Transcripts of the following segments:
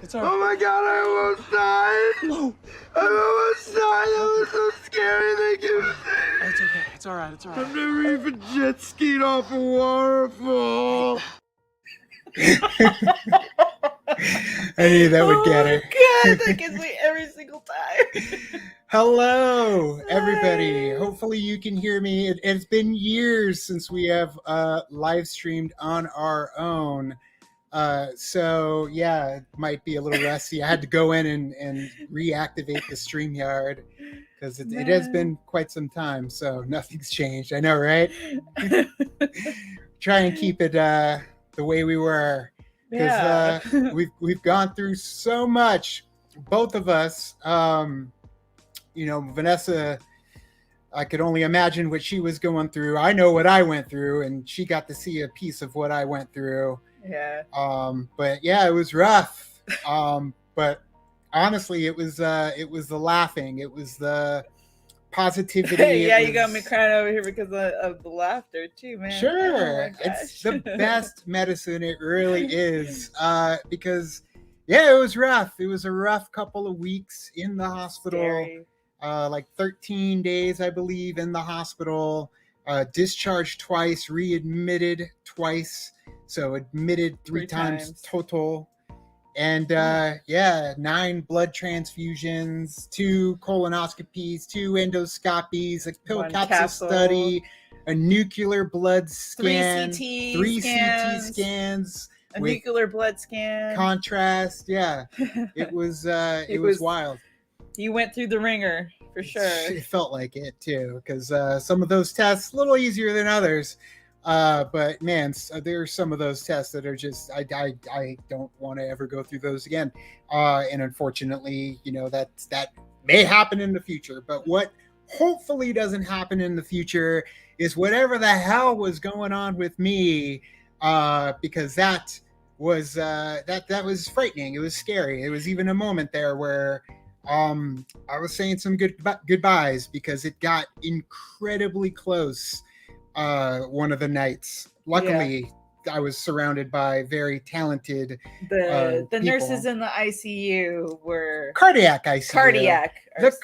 It's all right. Oh my God, I almost died. No. I almost died. That was so scary. Thank you. It's okay. It's all right. It's all right. I've never even jet skied off a waterfall. I knew that would get her. God, that gets me every single time. Hello, everybody. Hopefully you can hear me. It's been years since we have live streamed on our own. So yeah, it might be a little rusty. I had to go in and reactivate the StreamYard because it has been quite some time. So nothing's changed. I know, right? Try and keep it the way we were. Because we've gone through so much, both of us. Vanessa, I could only imagine what she was going through. I know what I went through, and she got to see a piece of what I went through. Yeah. But yeah, it was rough. But honestly, it was the laughing, it was the positivity. Yeah, you got me crying over here because of the laughter too, man. Sure. Oh it's the best medicine. It really is. Because yeah, it was rough. It was a rough couple of weeks in the hospital. Scary. Like 13 days, I believe, in the hospital. Discharged twice, readmitted twice. So admitted three times total. And 9 blood transfusions, 2 colonoscopies, 2 endoscopies, a pill capsule study, a nuclear blood scan, 3 CT scans, a nuclear blood scan, contrast. Yeah, it was it was wild. You went through the ringer for sure. It felt like it too, because some of those tests a little easier than others. But man, there are some of those tests that are just I don't want to ever go through those again. And unfortunately, that may happen in the future. But what hopefully doesn't happen in the future is whatever the hell was going on with me, because that was frightening. It was scary. It was even a moment there where I was saying some goodbyes because it got incredibly close. One of the nights. Luckily, I was surrounded by very talented the nurses in the ICU were cardiac ICU.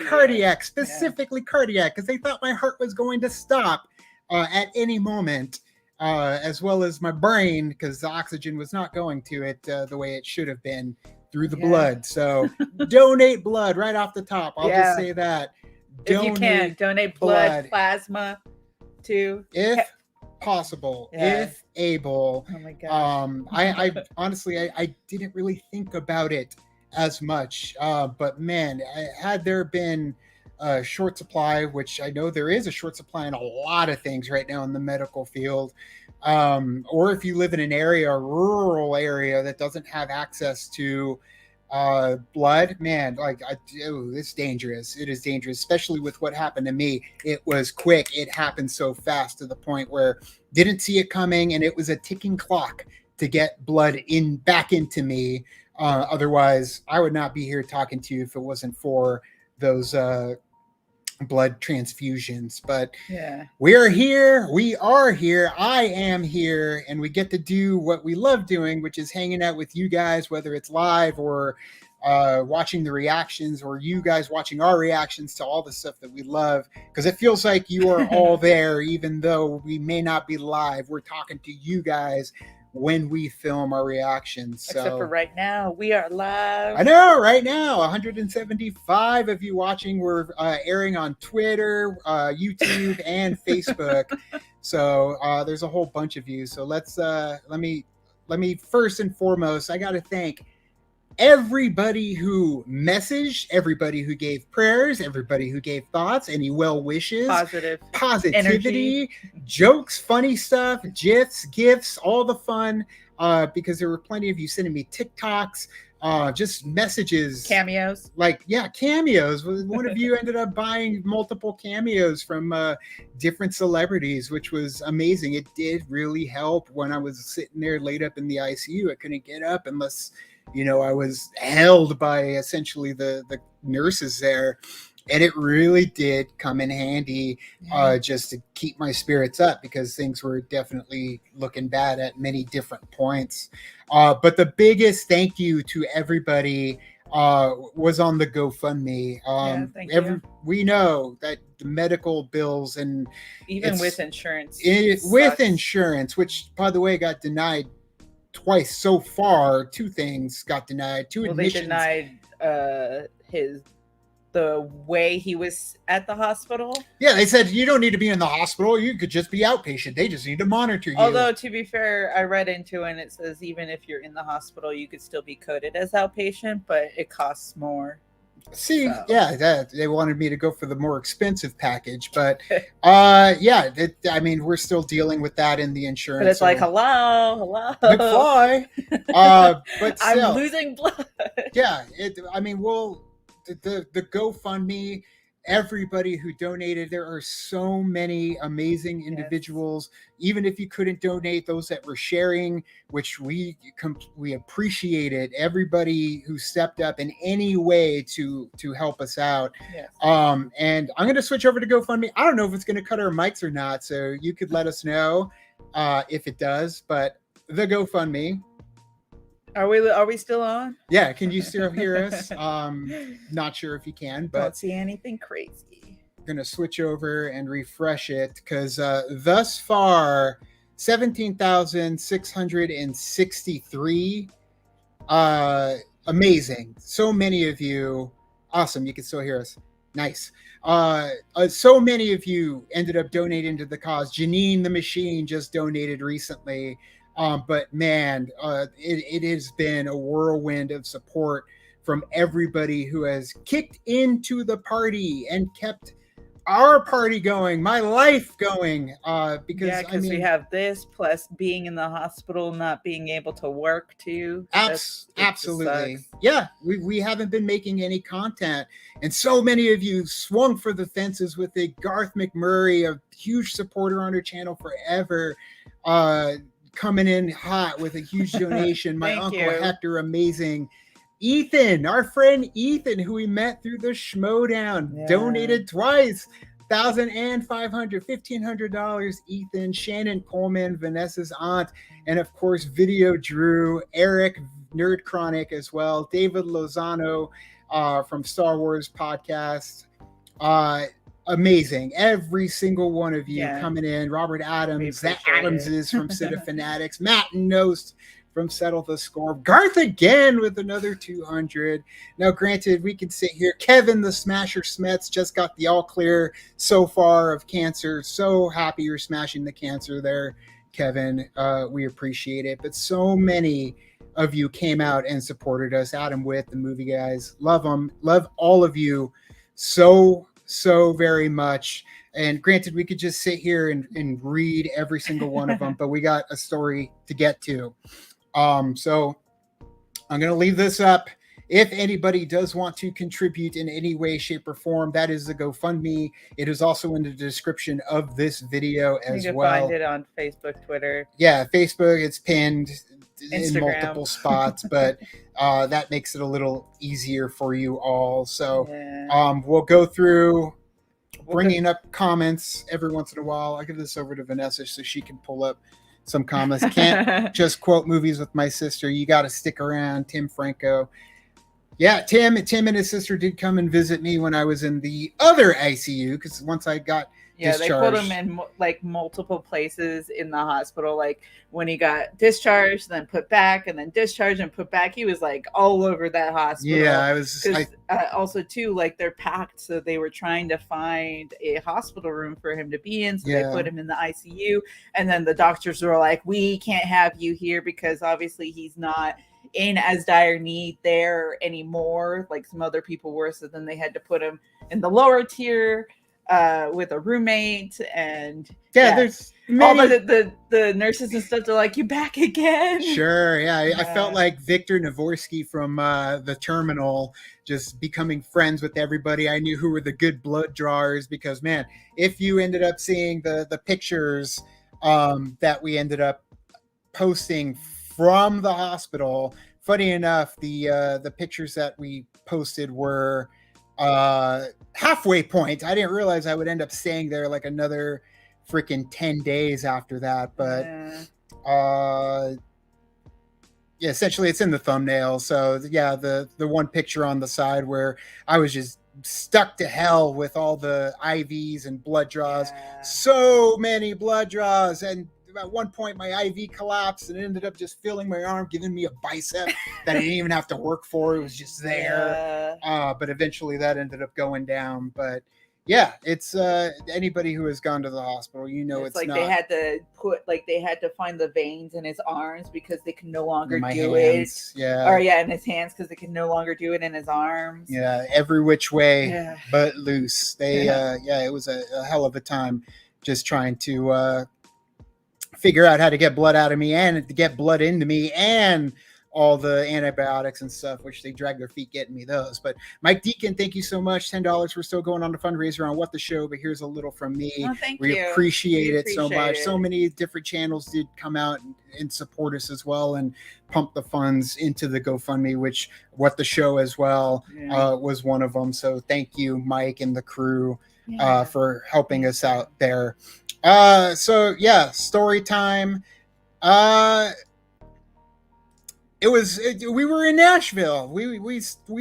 Cardiac, specifically cardiac, because they thought my heart was going to stop at any moment, as well as my brain, because the oxygen was not going to it the way it should have been through the blood. So donate blood right off the top. I'll just say that. If you can, donate blood, plasma. If possible, if able. Oh my gosh. I honestly I didn't really think about it as much, but man, had there been a short supply, which I know there is a short supply in a lot of things right now in the medical field, or if you live in an area, a rural area that doesn't have access to blood, man, it's dangerous. It is dangerous, especially with what happened to me. It was quick. It happened so fast to the point where didn't see it coming, and it was a ticking clock to get blood back into me. Otherwise, I would not be here talking to you if it wasn't for those blood transfusions. But we are here, I am here, and we get to do what we love doing, which is hanging out with you guys, whether it's live or watching the reactions, or you guys watching our reactions to all the stuff that we love, because it feels like you are all there. Even though we may not be live, we're talking to you guys when we film our reactions. Except for right now, we are live. I know, right now, 175 of you watching. We're airing on Twitter, YouTube, and Facebook. So there's a whole bunch of you. So let me first and foremost, I got to thank everybody who messaged, everybody who gave prayers, everybody who gave thoughts, any well wishes, positivity, energy, jokes, funny stuff, gifs, all the fun, because there were plenty of you sending me TikToks, just messages, cameos. Cameos. One of you ended up buying multiple cameos from different celebrities, which was amazing. It did really help when I was sitting there laid up in the ICU. I couldn't get up unless I was held by essentially the nurses there. And it really did come in handy just to keep my spirits up, because things were definitely looking bad at many different points. But the biggest thank you to everybody was on the GoFundMe. Thank you. We know that the medical bills, and even with insurance, with insurance, which by the way got denied twice so far. Two things got denied. Two admissions. They denied the way he was at the hospital. Yeah, they said you don't need to be in the hospital. You could just be outpatient. They just need to monitor you. Although, to be fair, I read into it and it says even if you're in the hospital, you could still be coded as outpatient, but it costs more. See, so. Yeah, they wanted me to go for the more expensive package, but yeah, I mean, we're still dealing with that in the insurance. But it's like, hello, McFly. But still, I'm losing blood. Yeah, I mean, the GoFundMe, everybody who donated, there are so many amazing individuals. Yes. Even if you couldn't donate, those that were sharing, which we appreciated everybody who stepped up in any way to help us out. Yes. And I'm going to switch over to GoFundMe. I don't know if it's going to cut our mics or not, so you could let us know if it does. But the GoFundMe. Are we still on? Yeah, can you still hear us? Not sure if you can, but don't see anything crazy. I'm gonna switch over and refresh it, because thus far 17,663. Amazing. So many of you. Awesome. You can still hear us. Nice. So many of you ended up donating to the cause. Janine the Machine just donated recently. But man, it has been a whirlwind of support from everybody who has kicked into the party and kept our party going, my life going. Because we have this plus being in the hospital, not being able to work too. Absolutely. Yeah, we haven't been making any content, and so many of you swung for the fences with it. Garth McMurray, a huge supporter on our channel forever. Coming in hot with a huge donation. My uncle Hector, amazing. Ethan, our friend Ethan, who we met through the Schmodown, donated twice, $1,500, $1,500. Ethan, Shannon Coleman, Vanessa's aunt, and of course, Video Drew, Eric, Nerd Chronic as well, David Lozano from Star Wars Podcast. Amazing. Every single one of you coming in. Robert Adams, Zach Adams is from Cita Fanatics, Matt Nost from Settle the Score, Garth again with another 200. Now, granted, we can sit here. Kevin the Smasher Smets just got the all clear so far of cancer. So happy you're smashing the cancer there, Kevin. We appreciate it. But so many of you came out and supported us. Adam Witt, the movie guys. Love them. Love all of you so very much. And granted, we could just sit here and read every single one of them, but we got a story to get to. So I'm going to leave this up. If anybody does want to contribute in any way, shape, or form, that is the GoFundMe. It is also in the description of this video as well. You can find it on Facebook, Twitter. Yeah, Facebook, it's pinned Instagram. In multiple spots, but that makes it a little easier for you all. So we'll go through bringing up comments every once in a while. I'll give this over to Vanessa so she can pull up some comments. Can't just quote movies with my sister. You got to stick around. Tim Franco. Yeah, Tim and his sister did come and visit me when I was in the other ICU, because once I got discharged. They put him in like multiple places in the hospital. Like when he got discharged, then put back, and then discharged and put back. He was like all over that hospital. Yeah, I was. Also, too, like they're packed, so they were trying to find a hospital room for him to be in. So they put him in the ICU, and then the doctors were like, "We can't have you here because obviously he's not in as dire need there anymore, like some other people were." So then they had to put him in the lower tier with a roommate, and there's all the nurses and stuff. They're like, "You back again?" Sure, I felt like Victor Navorsky from The Terminal, just becoming friends with everybody. I knew who were the good blood drawers, because man, if you ended up seeing the pictures that we ended up posting from the hospital, funny enough, the pictures that we posted were halfway point. I didn't realize I would end up staying there like another freaking 10 days after that. But yeah, essentially it's in the thumbnail. So yeah, the one picture on the side where I was just stuck to hell with all the IVs and blood draws. So many blood draws. And at one point my IV collapsed and ended up just filling my arm, giving me a bicep that I didn't even have to work for. It was just there. But eventually that ended up going down. But yeah, it's anybody who has gone to the hospital, you know, it's like not. they had to find the veins in his arms because they can no longer do hands, it. Yeah. Or in his hands because they can no longer do it in his arms. Yeah, every which way but loose. They it was a hell of a time just trying to figure out how to get blood out of me and to get blood into me and all the antibiotics and stuff, which they drag their feet getting me those. But Mike Deacon, thank you so much. $10. We're still going on the fundraiser on What the Show, but here's a little from me. We appreciate it so much. So many different channels did come out and support us as well and pump the funds into the GoFundMe, which What the Show as well was one of them. So thank you, Mike and the crew, for helping us out there. So yeah, story time. We were in Nashville. We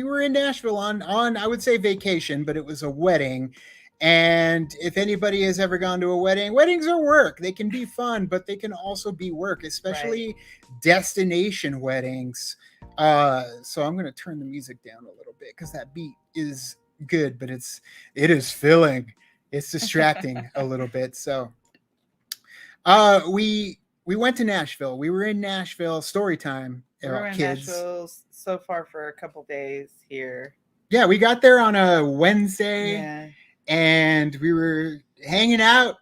were in Nashville on I would say vacation, but it was a wedding. And if anybody has ever gone to a wedding, weddings are work. They can be fun, but they can also be work, especially destination weddings. So I'm going to turn the music down a little bit because that beat is good, but it is filling. It's distracting a little bit. So we went to Nashville. We were in Nashville. Story time. We were in Nashville so far for a couple days here. Yeah, we got there on a Wednesday, and we were hanging out.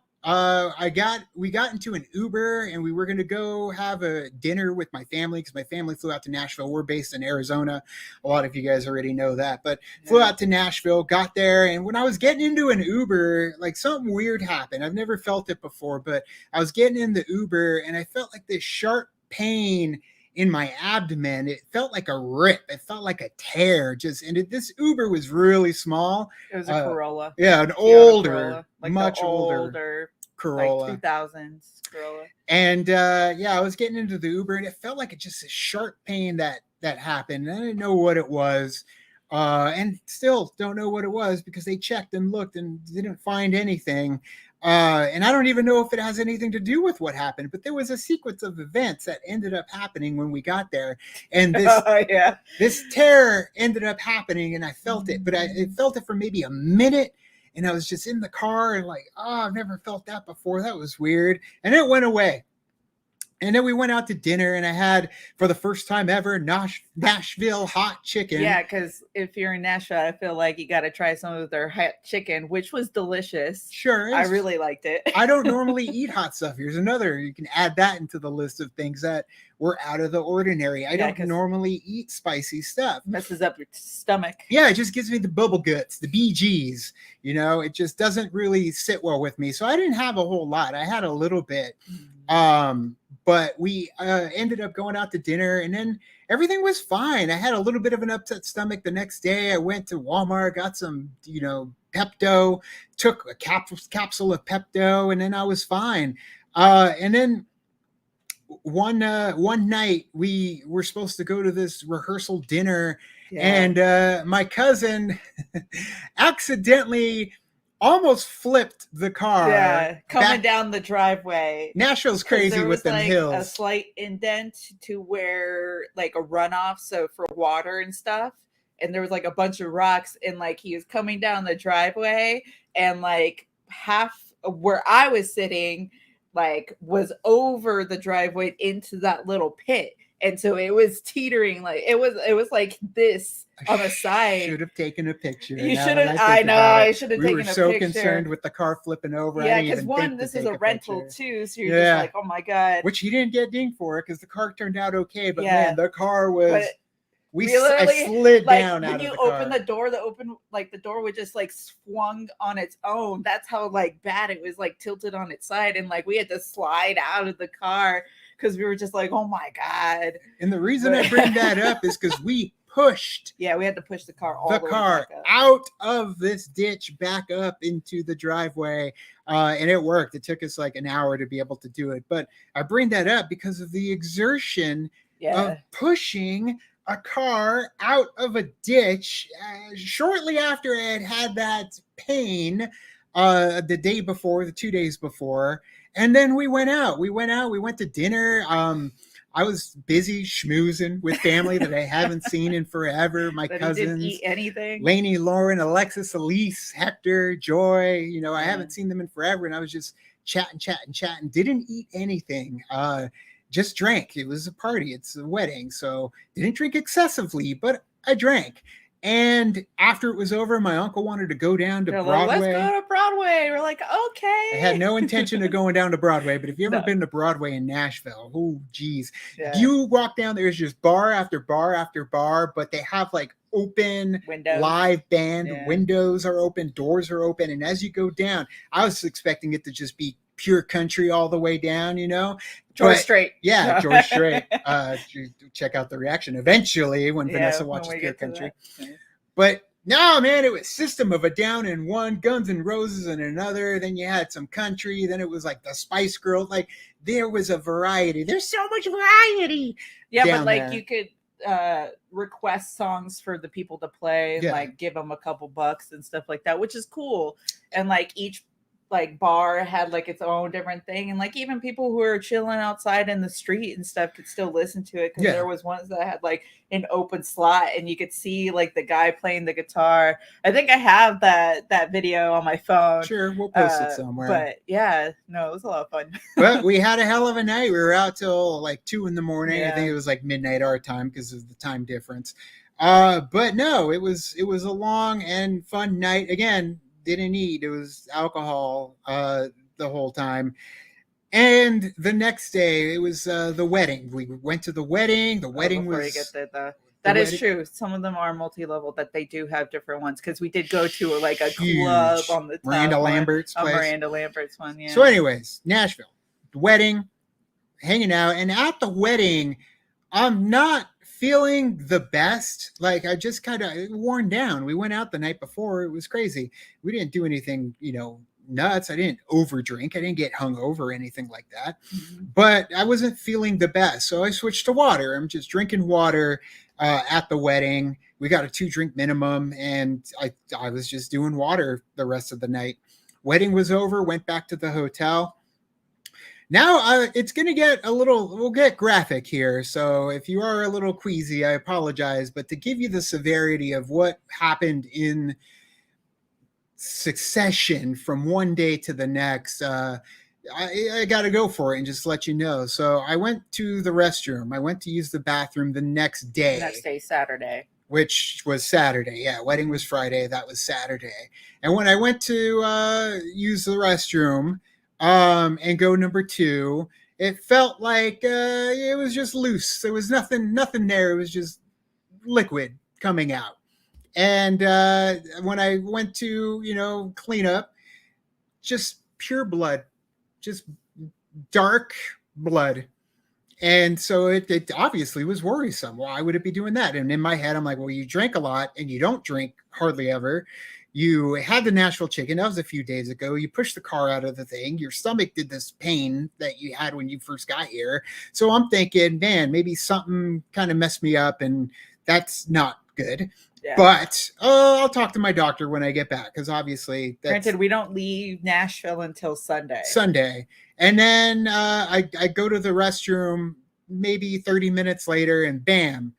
We got into an Uber, and we were going to go have a dinner with my family because my family flew out to Nashville. We're based in Arizona. A lot of you guys already know that, but flew out to Nashville, got there, and when I was getting into an Uber, like something weird happened. I've never felt it before, but I was getting in the Uber, and I felt like this sharp pain in my abdomen. It felt like a rip. It felt like a tear. This Uber was really small. It was a Corolla. Yeah, an older, like much older Corolla, like 2000s Corolla. And I was getting into the Uber, and it felt like just a sharp pain that happened. And I didn't know what it was, and still don't know what it was because they checked and looked and didn't find anything. And I don't even know if it has anything to do with what happened, but there was a sequence of events that ended up happening when we got there. And this tear ended up happening, and I felt it, but I felt it for maybe a minute. And I was just in the car and like, I've never felt that before. That was weird. And it went away. And then we went out to dinner, and I had, for the first time ever, Nashville hot chicken. Yeah, because if you're in Nashville, I feel like you got to try some of their hot chicken, which was delicious. Sure. I really liked it. I don't normally eat hot stuff. Here's another. You can add that into the list of things that were out of the ordinary. I don't normally eat spicy stuff. Messes up your stomach. Yeah, it just gives me the bubble guts, the BGs. You know, it just doesn't really sit well with me. So I didn't have a whole lot. I had a little bit. But we ended up going out to dinner, and then everything was fine. I had a little bit of an upset stomach the next day. I went to Walmart, got some, Pepto, took a capsule of Pepto, and then I was fine. And then one night we were supposed to go to this rehearsal dinner, and my cousin accidentally almost flipped the car. Yeah, coming down the driveway. Nashville's crazy with them hills. A slight indent to where like a runoff, so for water and stuff. And there was like a bunch of rocks, and like he was coming down the driveway, and like half of where I was sitting, like was over the driveway into that little pit. And so it was teetering, like it was like this on the side. Should have taken a picture. You should have. I know. I should have taken a picture. We were so concerned with the car flipping over. Yeah, because this is a rental too, so you're just like, oh my god. Which he didn't get dinged for because the car turned out okay, but man, the car was. I slid down out of the car. When you open the door, the door would just like swung on its own. That's how like bad it was, like tilted on its side, and like we had to slide out of the car because we were just like, oh my god. And the reason I bring that up is because we pushed Yeah, we had to push the car all the way car back up. out of this ditch back up into the driveway. And it worked. It took us like an hour to be able to do it. But I bring that up because of the exertion of pushing a car out of a ditch shortly after I had had that pain the day before, the 2 days before. And then we went out. We went to dinner. I was busy schmoozing with family that I haven't seen in forever. My cousins, didn't eat anything. Lainey, Lauren, Alexis, Elise, Hector, Joy. You know, I haven't seen them in forever, and I was just chatting. Didn't eat anything. Just drank. It was a party. It's a wedding, so didn't drink excessively, but I drank. And after it was over, my uncle wanted to go down to Broadway. Let's go to Broadway. We're like, okay. I had no intention of going down to Broadway, but if you've ever been to Broadway in Nashville, oh, geez. Yeah. You walk down, there's just bar after bar after bar, but they have like open windows. Live band. Yeah. Windows are open, doors are open. And as you go down, I was expecting it to just be pure country all the way down, you know. George Strait. Yeah, George Strait. Check out the reaction eventually when Vanessa watches Pure Country. But no, man, it was System of a Down in one, Guns N' Roses in another. Then you had some country. Then it was like the Spice Girls. Like there was a variety. There's so much variety. Yeah, but like there. You could request songs for the people to play, like give them a couple bucks and stuff like that, which is cool. And like each like bar had like its own different thing, and like even people who were chilling outside in the street and stuff could still listen to it, because there was ones that had like an open slot and you could see like the guy playing the guitar. I think I have that video on my phone. Sure, we'll post it somewhere. But yeah, no, it was a lot of fun. But we had a hell of a night. We were out till like 2 a.m. I think it was like midnight our time because of the time difference. But no, it was a long and fun night. Again, didn't eat. It was alcohol the whole time. And the next day, it was the wedding. We went to the wedding. The wedding was... That is true. Some of them are multi-level, that they do have different ones, because we did go to like a club on the top. Miranda Lambert's place. Miranda Lambert's one, yeah. So anyways, Nashville. The wedding, hanging out. And at the wedding, I'm not feeling the best. Like I just kind of worn down. We went out the night before. It was crazy. We didn't do anything, nuts. I didn't overdrink. I didn't get hungover or anything like that. Mm-hmm. But I wasn't feeling the best. So I switched to water. I'm just drinking water at the wedding. We got a 2-drink minimum, and I was just doing water the rest of the night. Wedding was over, went back to the hotel. Now it's going to get we'll get graphic here. So if you are a little queasy, I apologize. But to give you the severity of what happened in succession from one day to the next, I got to go for it and just let you know. So I went to the restroom. I went to use the bathroom the next day. The next day, Saturday. Which was Saturday. Yeah, wedding was Friday. That was Saturday. And when I went to use the restroom, and go number 2, it felt like it was just loose. There was nothing there. It was just liquid coming out. And when I went to, clean up, just pure blood, just dark blood. And so it obviously was worrisome. Why would it be doing that? And in my head, I'm like, well, you drank a lot and you don't drink hardly ever. You had the Nashville chicken. That was a few days ago. You pushed the car out of the thing. Your stomach did this pain that you had when you first got here. So I'm thinking, man, maybe something kind of messed me up, and that's not good. Yeah. But I'll talk to my doctor when I get back, because obviously granted, we don't leave Nashville until Sunday. And then I go to the restroom maybe 30 minutes later, and bam,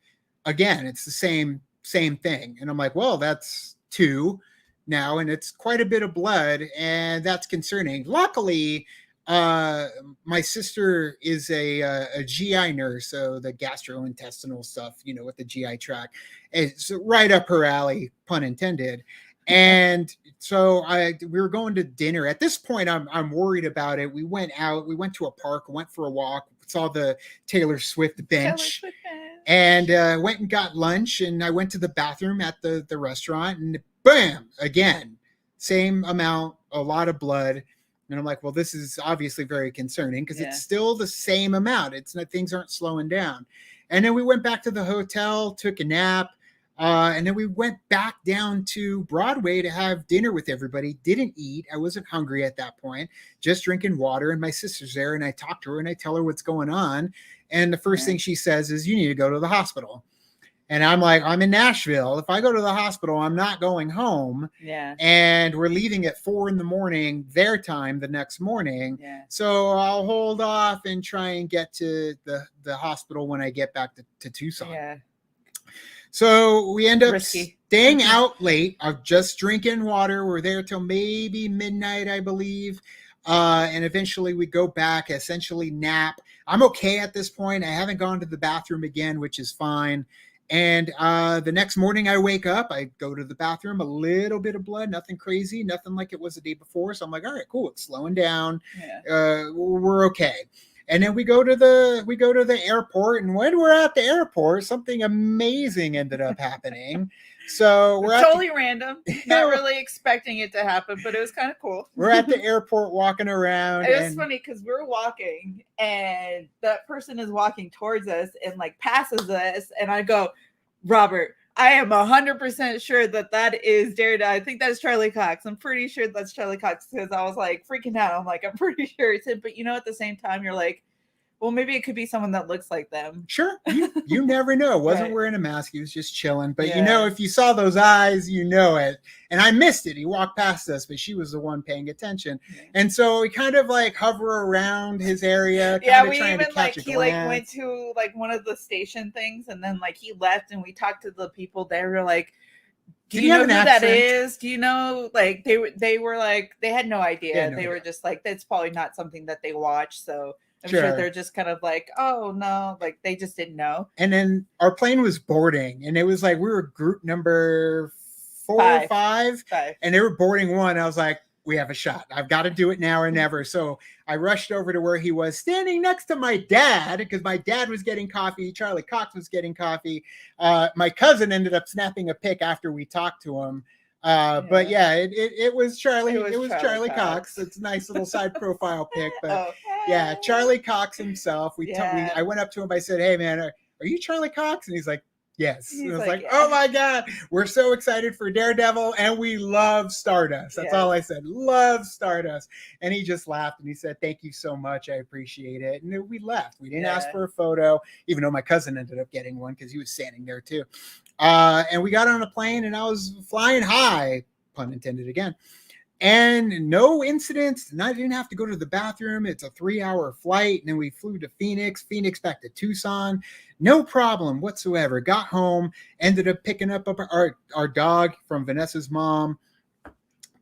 again, it's the same thing. And I'm like, well, that's 2 now, and it's quite a bit of blood, and that's concerning. Luckily, my sister is a GI nurse, so the gastrointestinal stuff, with the GI tract, it's right up her alley, pun intended. And so we were going to dinner. At this point, I'm worried about it. We went out. We went to a park. Went for a walk. Saw the Taylor Swift bench. And went and got lunch. And I went to the bathroom at the restaurant. And bam! Again, same amount. A lot of blood. And I'm like, well, this is obviously very concerning, because it's still the same amount. It's not, things aren't slowing down. And then we went back to the hotel, took a nap. And then we went back down to Broadway to have dinner with everybody. Didn't eat. I wasn't hungry at that point, just drinking water. And my sister's there, and I talk to her and I tell her what's going on. And the first thing she says is, "You need to go to the hospital." And I'm like, "I'm in Nashville. If I go to the hospital, I'm not going home." Yeah. And we're leaving at 4 a.m. their time the next morning. Yeah. So I'll hold off and try and get to the hospital when I get back to Tucson. Yeah. So we end up Risky. staying out late. I'm just drinking water. We're there till maybe midnight, I believe. And eventually we go back, essentially nap. I'm okay at this point. I haven't gone to the bathroom again, which is fine. And the next morning I wake up, I go to the bathroom, a little bit of blood, nothing crazy, nothing like it was the day before. So I'm like, all right, cool. It's slowing down. Yeah. We're okay. And then we go to the airport, and when we're at the airport, something amazing ended up happening. So we're totally random, not really expecting it to happen, but it was kind of cool. We're at the airport walking around. It was funny because we're walking, and that person is walking towards us and like passes us, and I go, "Robert, I am 100% sure that is Derrida. I think that's Charlie Cox. I'm pretty sure that's Charlie Cox," because I was like freaking out. I'm like, I'm pretty sure it's him. But at the same time, you're like, well, maybe it could be someone that looks like them. Sure. You never know. Wasn't wearing a mask. He was just chilling. But if you saw those eyes, you know it. And I missed it. He walked past us, but she was the one paying attention. Yeah. And so we kind of like hover around his area. Yeah, we even he went to like one of the station things, and then like he left, and we talked to the people there. We're like, do you know who that is? Do you know, like they were like, they had no idea. They were just like, that's probably not something that they watch. So I'm sure they're just kind of like, oh no, like they just didn't know. And then our plane was boarding, and it was like we were group number 4 or 5, and they were boarding 1. I was like, we have a shot. I've got to do it now or never. So I rushed over to where he was, standing next to my dad, because my dad was getting coffee. Charlie Cox was getting coffee. My cousin ended up snapping a pic after we talked to him. But yeah, it was Charlie. It was Charlie Cox. It's a nice little side profile pic. But yeah, Charlie Cox himself. I went up to him. I said, "Hey man, are you Charlie Cox?" And he's like, "Yes." And I was like, "Oh my God, we're so excited for Daredevil, and we love Stardust." That's all I said. Love Stardust. And he just laughed and he said, "Thank you so much. I appreciate it." And we left. We didn't ask for a photo, even though my cousin ended up getting one because he was standing there too. And we got on a plane, and I was flying high, pun intended again. And no incidents, and I didn't have to go to the bathroom. It's a 3-hour flight, and then we flew to Phoenix back to Tucson. No problem whatsoever. Got home, ended up picking up our dog from Vanessa's mom,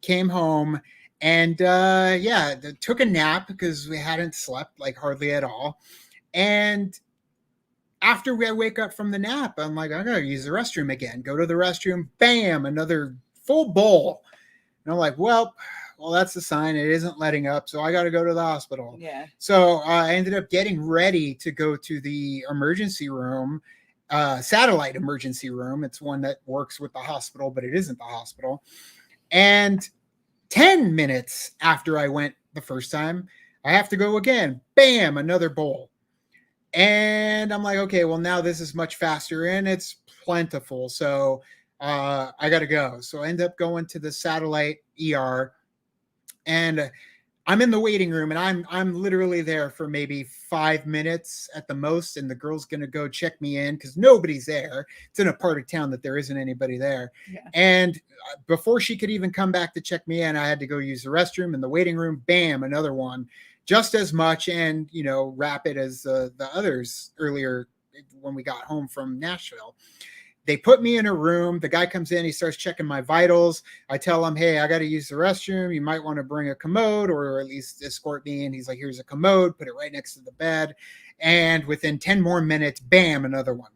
came home, and took a nap because we hadn't slept like hardly at all. And after I wake up from the nap, I'm like, I gotta use the restroom again. Go to the restroom, bam, another full bowl. And I'm like, well, that's a sign it isn't letting up, so I got to go to the hospital. Yeah. So I ended up getting ready to go to the emergency room, satellite emergency room. It's one that works with the hospital, but it isn't the hospital. And 10 minutes after I went the first time, I have to go again. Bam, another bowl. And I'm like, okay, well, now this is much faster and it's plentiful. So I got to go. So I end up going to the satellite ER, and I'm in the waiting room, and I'm literally there for maybe 5 minutes at the most. And the girl's going to go check me in because nobody's there. It's in a part of town that there isn't anybody there. Yeah. And before she could even come back to check me in, I had to go use the restroom in the waiting room. Bam, another one. Just as much and, rapid as the others earlier when we got home from Nashville. They put me in a room. The guy comes in. He starts checking my vitals. I tell him, hey, I got to use the restroom. You might want to bring a commode or at least escort me. And he's like, here's a commode. Put it right next to the bed. And within 10 more minutes, bam, another one.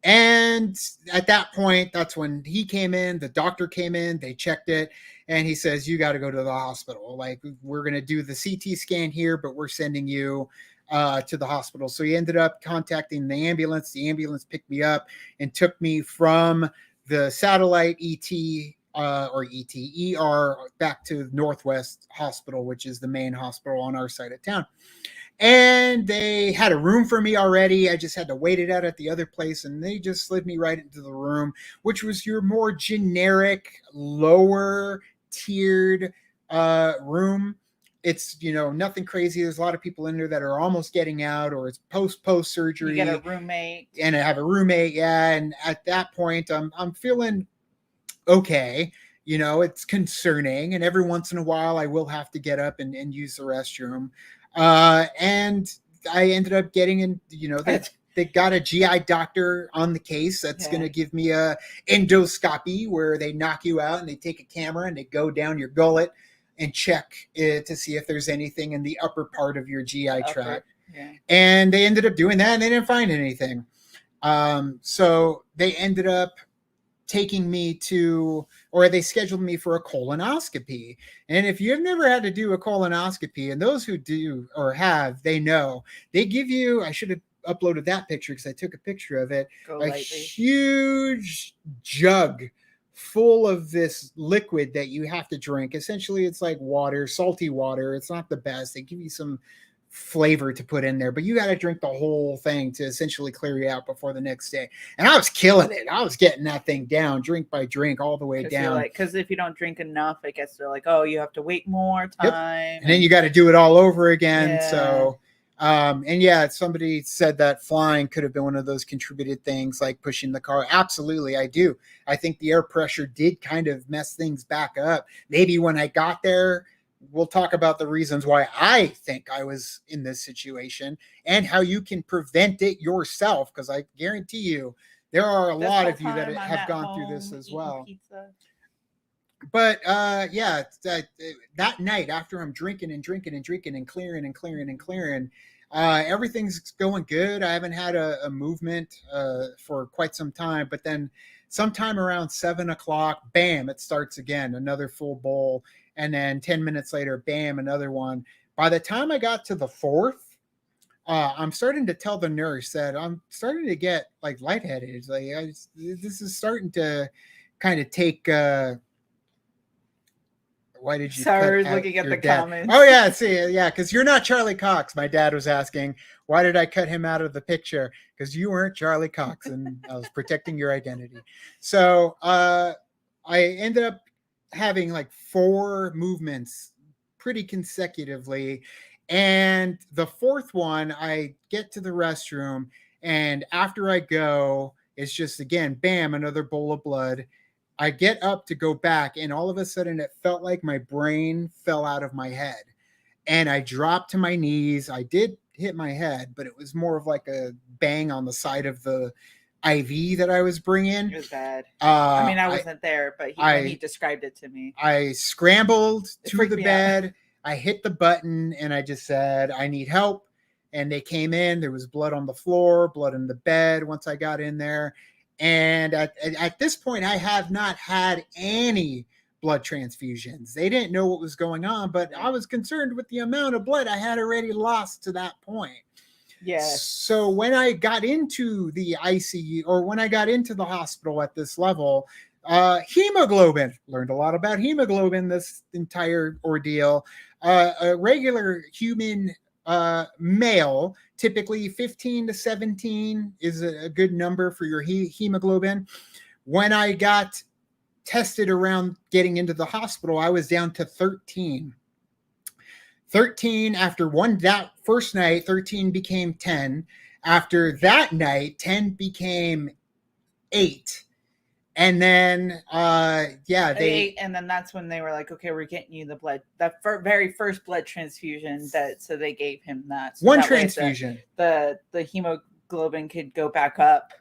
And at that point, that's when he came in. The doctor came in. They checked it. And he says, you got to go to the hospital. Like, we're going to do the CT scan here, but we're sending you to the hospital. So he ended up contacting the ambulance. The ambulance picked me up and took me from the satellite ER back to Northwest Hospital, which is the main hospital on our side of town. And they had a room for me already. I just had to wait it out at the other place, and they just slid me right into the room, which was your more generic, lower tiered room. It's, nothing crazy. There's a lot of people in there that are almost getting out, or it's post surgery. You get a roommate, and I have a roommate. Yeah, and at that point, I'm feeling okay. It's concerning, and every once in a while, I will have to get up and use the restroom. And I ended up getting in. They got a GI doctor on the case that's going to give me a endoscopy, where they knock you out and they take a camera and they go down your gullet and check to see if there's anything in the upper part of your GI tract. Yeah. And they ended up doing that, and they didn't find anything. So they ended up taking me they scheduled me for a colonoscopy. And if you've never had to do a colonoscopy, and those who do or have, they know, they give you, I should have uploaded that picture because I took a picture of it, huge jug full of this liquid that you have to drink. Essentially, it's like water, salty water. It's not the best. They give you some flavor to put in there, but you got to drink the whole thing to essentially clear you out before the next day. And I was killing it. I was getting that thing down, drink by drink, all the way down. Because if you don't drink enough, I guess they're like, oh, you have to wait more time. Yep. And then you got to do it all over again. Yeah. So and yeah, somebody said that flying could have been one of those contributed things, like pushing the car. Absolutely, I do. I think the air pressure did kind of mess things back up. Maybe when I got there, we'll talk about the reasons why I think I was in this situation and how you can prevent it yourself, because I guarantee you there are a lot of you that have gone through this as well. Pizza. But yeah, that night, after I'm drinking and clearing, everything's going good. I haven't had a movement for quite some time, but then sometime around 7:00, bam, it starts again, another full bowl. And then 10 minutes later, bam, another one. By the time I got to the fourth, I'm starting to tell the nurse that I'm starting to get like lightheaded. Like this is starting to kind of take. Why did you? Sorry, looking at the comments. Oh yeah, see, yeah, because you're not Charlie Cox. My dad was asking, why did I cut him out of the picture? Because you weren't Charlie Cox, and I was protecting your identity. So I ended up having like 4 movements pretty consecutively, and the fourth one, I get to the restroom, and after I go, it's just again, bam, another bowl of blood. I get up to go back, and all of a sudden it felt like my brain fell out of my head, and I dropped to my knees. I did hit my head, but it was more of like a bang on the side of the IV that I was bringing. It was bad. I mean, I wasn't there, but he described it to me. I scrambled to the bed. I hit the button, and I just said, I need help. And they came in. There was blood on the floor, blood in the bed once I got in there. And at this point, I have not had any blood transfusions. They didn't know what was going on, but I was concerned with the amount of blood I had already lost to that point. Yes. So when I got into the ICU, or when I got into the hospital at this level, hemoglobin, learned a lot about hemoglobin this entire ordeal. A regular human male, typically 15 to 17 is a good number for your hemoglobin. When I got tested around getting into the hospital, I was down to 13. 13 after that first night, 13 became 10. After that night, 10 became 8. And then, and then that's when they were like, okay, we're getting you the blood, that very first blood transfusion. So they gave him that. So one transfusion. The hemoglobin could go back up.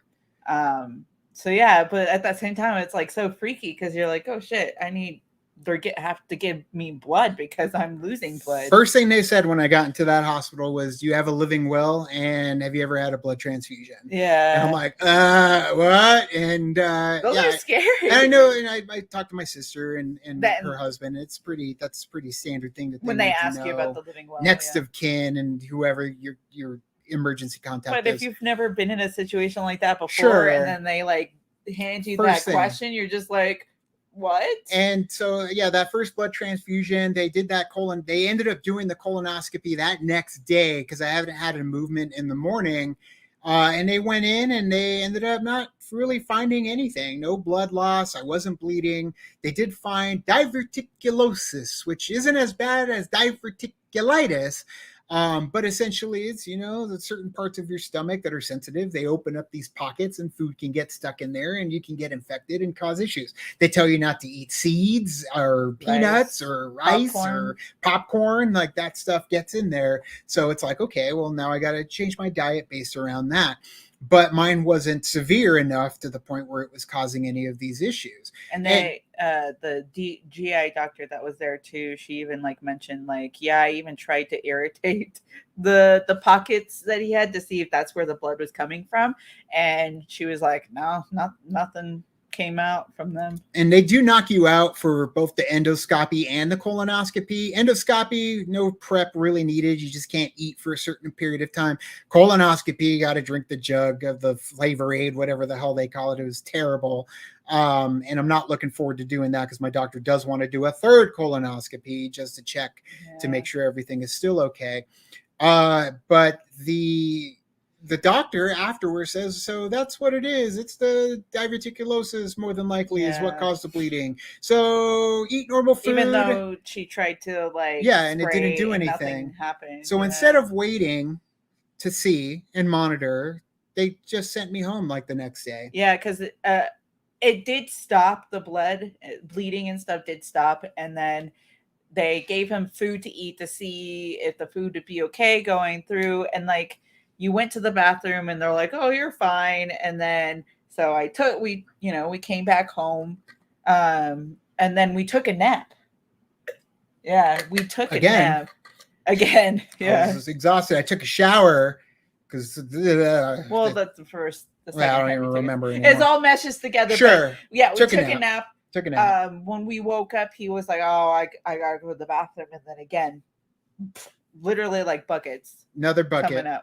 So yeah, but at that same time, it's like so freaky because you're like, oh shit, have to give me blood because I'm losing blood. First thing they said when I got into that hospital was, do you have a living will? And have you ever had a blood transfusion? Yeah. And I'm like, what? And those are scary. And I know, and I talked to my sister and her husband. That's pretty standard thing that when they ask you about the living will. Next of kin and whoever your emergency contact But if you've never been in a situation like that before, sure, and then they like hand you that question, you're just like, What? And so, yeah, that first blood transfusion, they did that they ended up doing the colonoscopy that next day because I haven't had a movement in the morning. And they went in and they ended up not really finding anything. No blood loss. I wasn't bleeding. They did find diverticulosis, which isn't as bad as diverticulitis. But essentially it's, the certain parts of your stomach that are sensitive, they open up these pockets and food can get stuck in there and you can get infected and cause issues. They tell you not to eat seeds or peanuts or rice or popcorn, like that stuff gets in there. So it's like, okay, well now I got to change my diet based around that. But mine wasn't severe enough to the point where it was causing any of these issues. And the GI doctor that was there too, she even mentioned I even tried to irritate the pockets that he had to see if that's where the blood was coming from. And she was like, no, nothing came out from them. And they do knock you out for both the endoscopy and the colonoscopy. Endoscopy, no prep really needed. You just can't eat for a certain period of time. Colonoscopy, you got to drink the jug of the Flavor Aid, whatever the hell they call it. It was terrible. And I'm not looking forward to doing that because my doctor does want to do a third colonoscopy just to check to make sure everything is still okay. But the doctor afterwards says, so that's what it is. It's the diverticulosis more than likely is what caused the bleeding. So eat normal food. Even though she tried to and it didn't do anything. Nothing happened. So instead of waiting to see and monitor, they just sent me home the next day. Yeah, because it did stop. The bleeding and stuff did stop. And then they gave him food to eat to see if the food would be okay going through. And you went to the bathroom and they're like, oh, you're fine. And then, so we came back home. And then we took a nap. Yeah, we took a nap. Again. Yeah. I was exhausted. I took a shower because. Well, that's the first. I don't even remember anymore. It's all meshes together. Sure. Yeah, we took a nap. Took a nap. When we woke up, he was like, oh, I got to go to the bathroom. And then again, literally buckets. Another bucket. Coming out.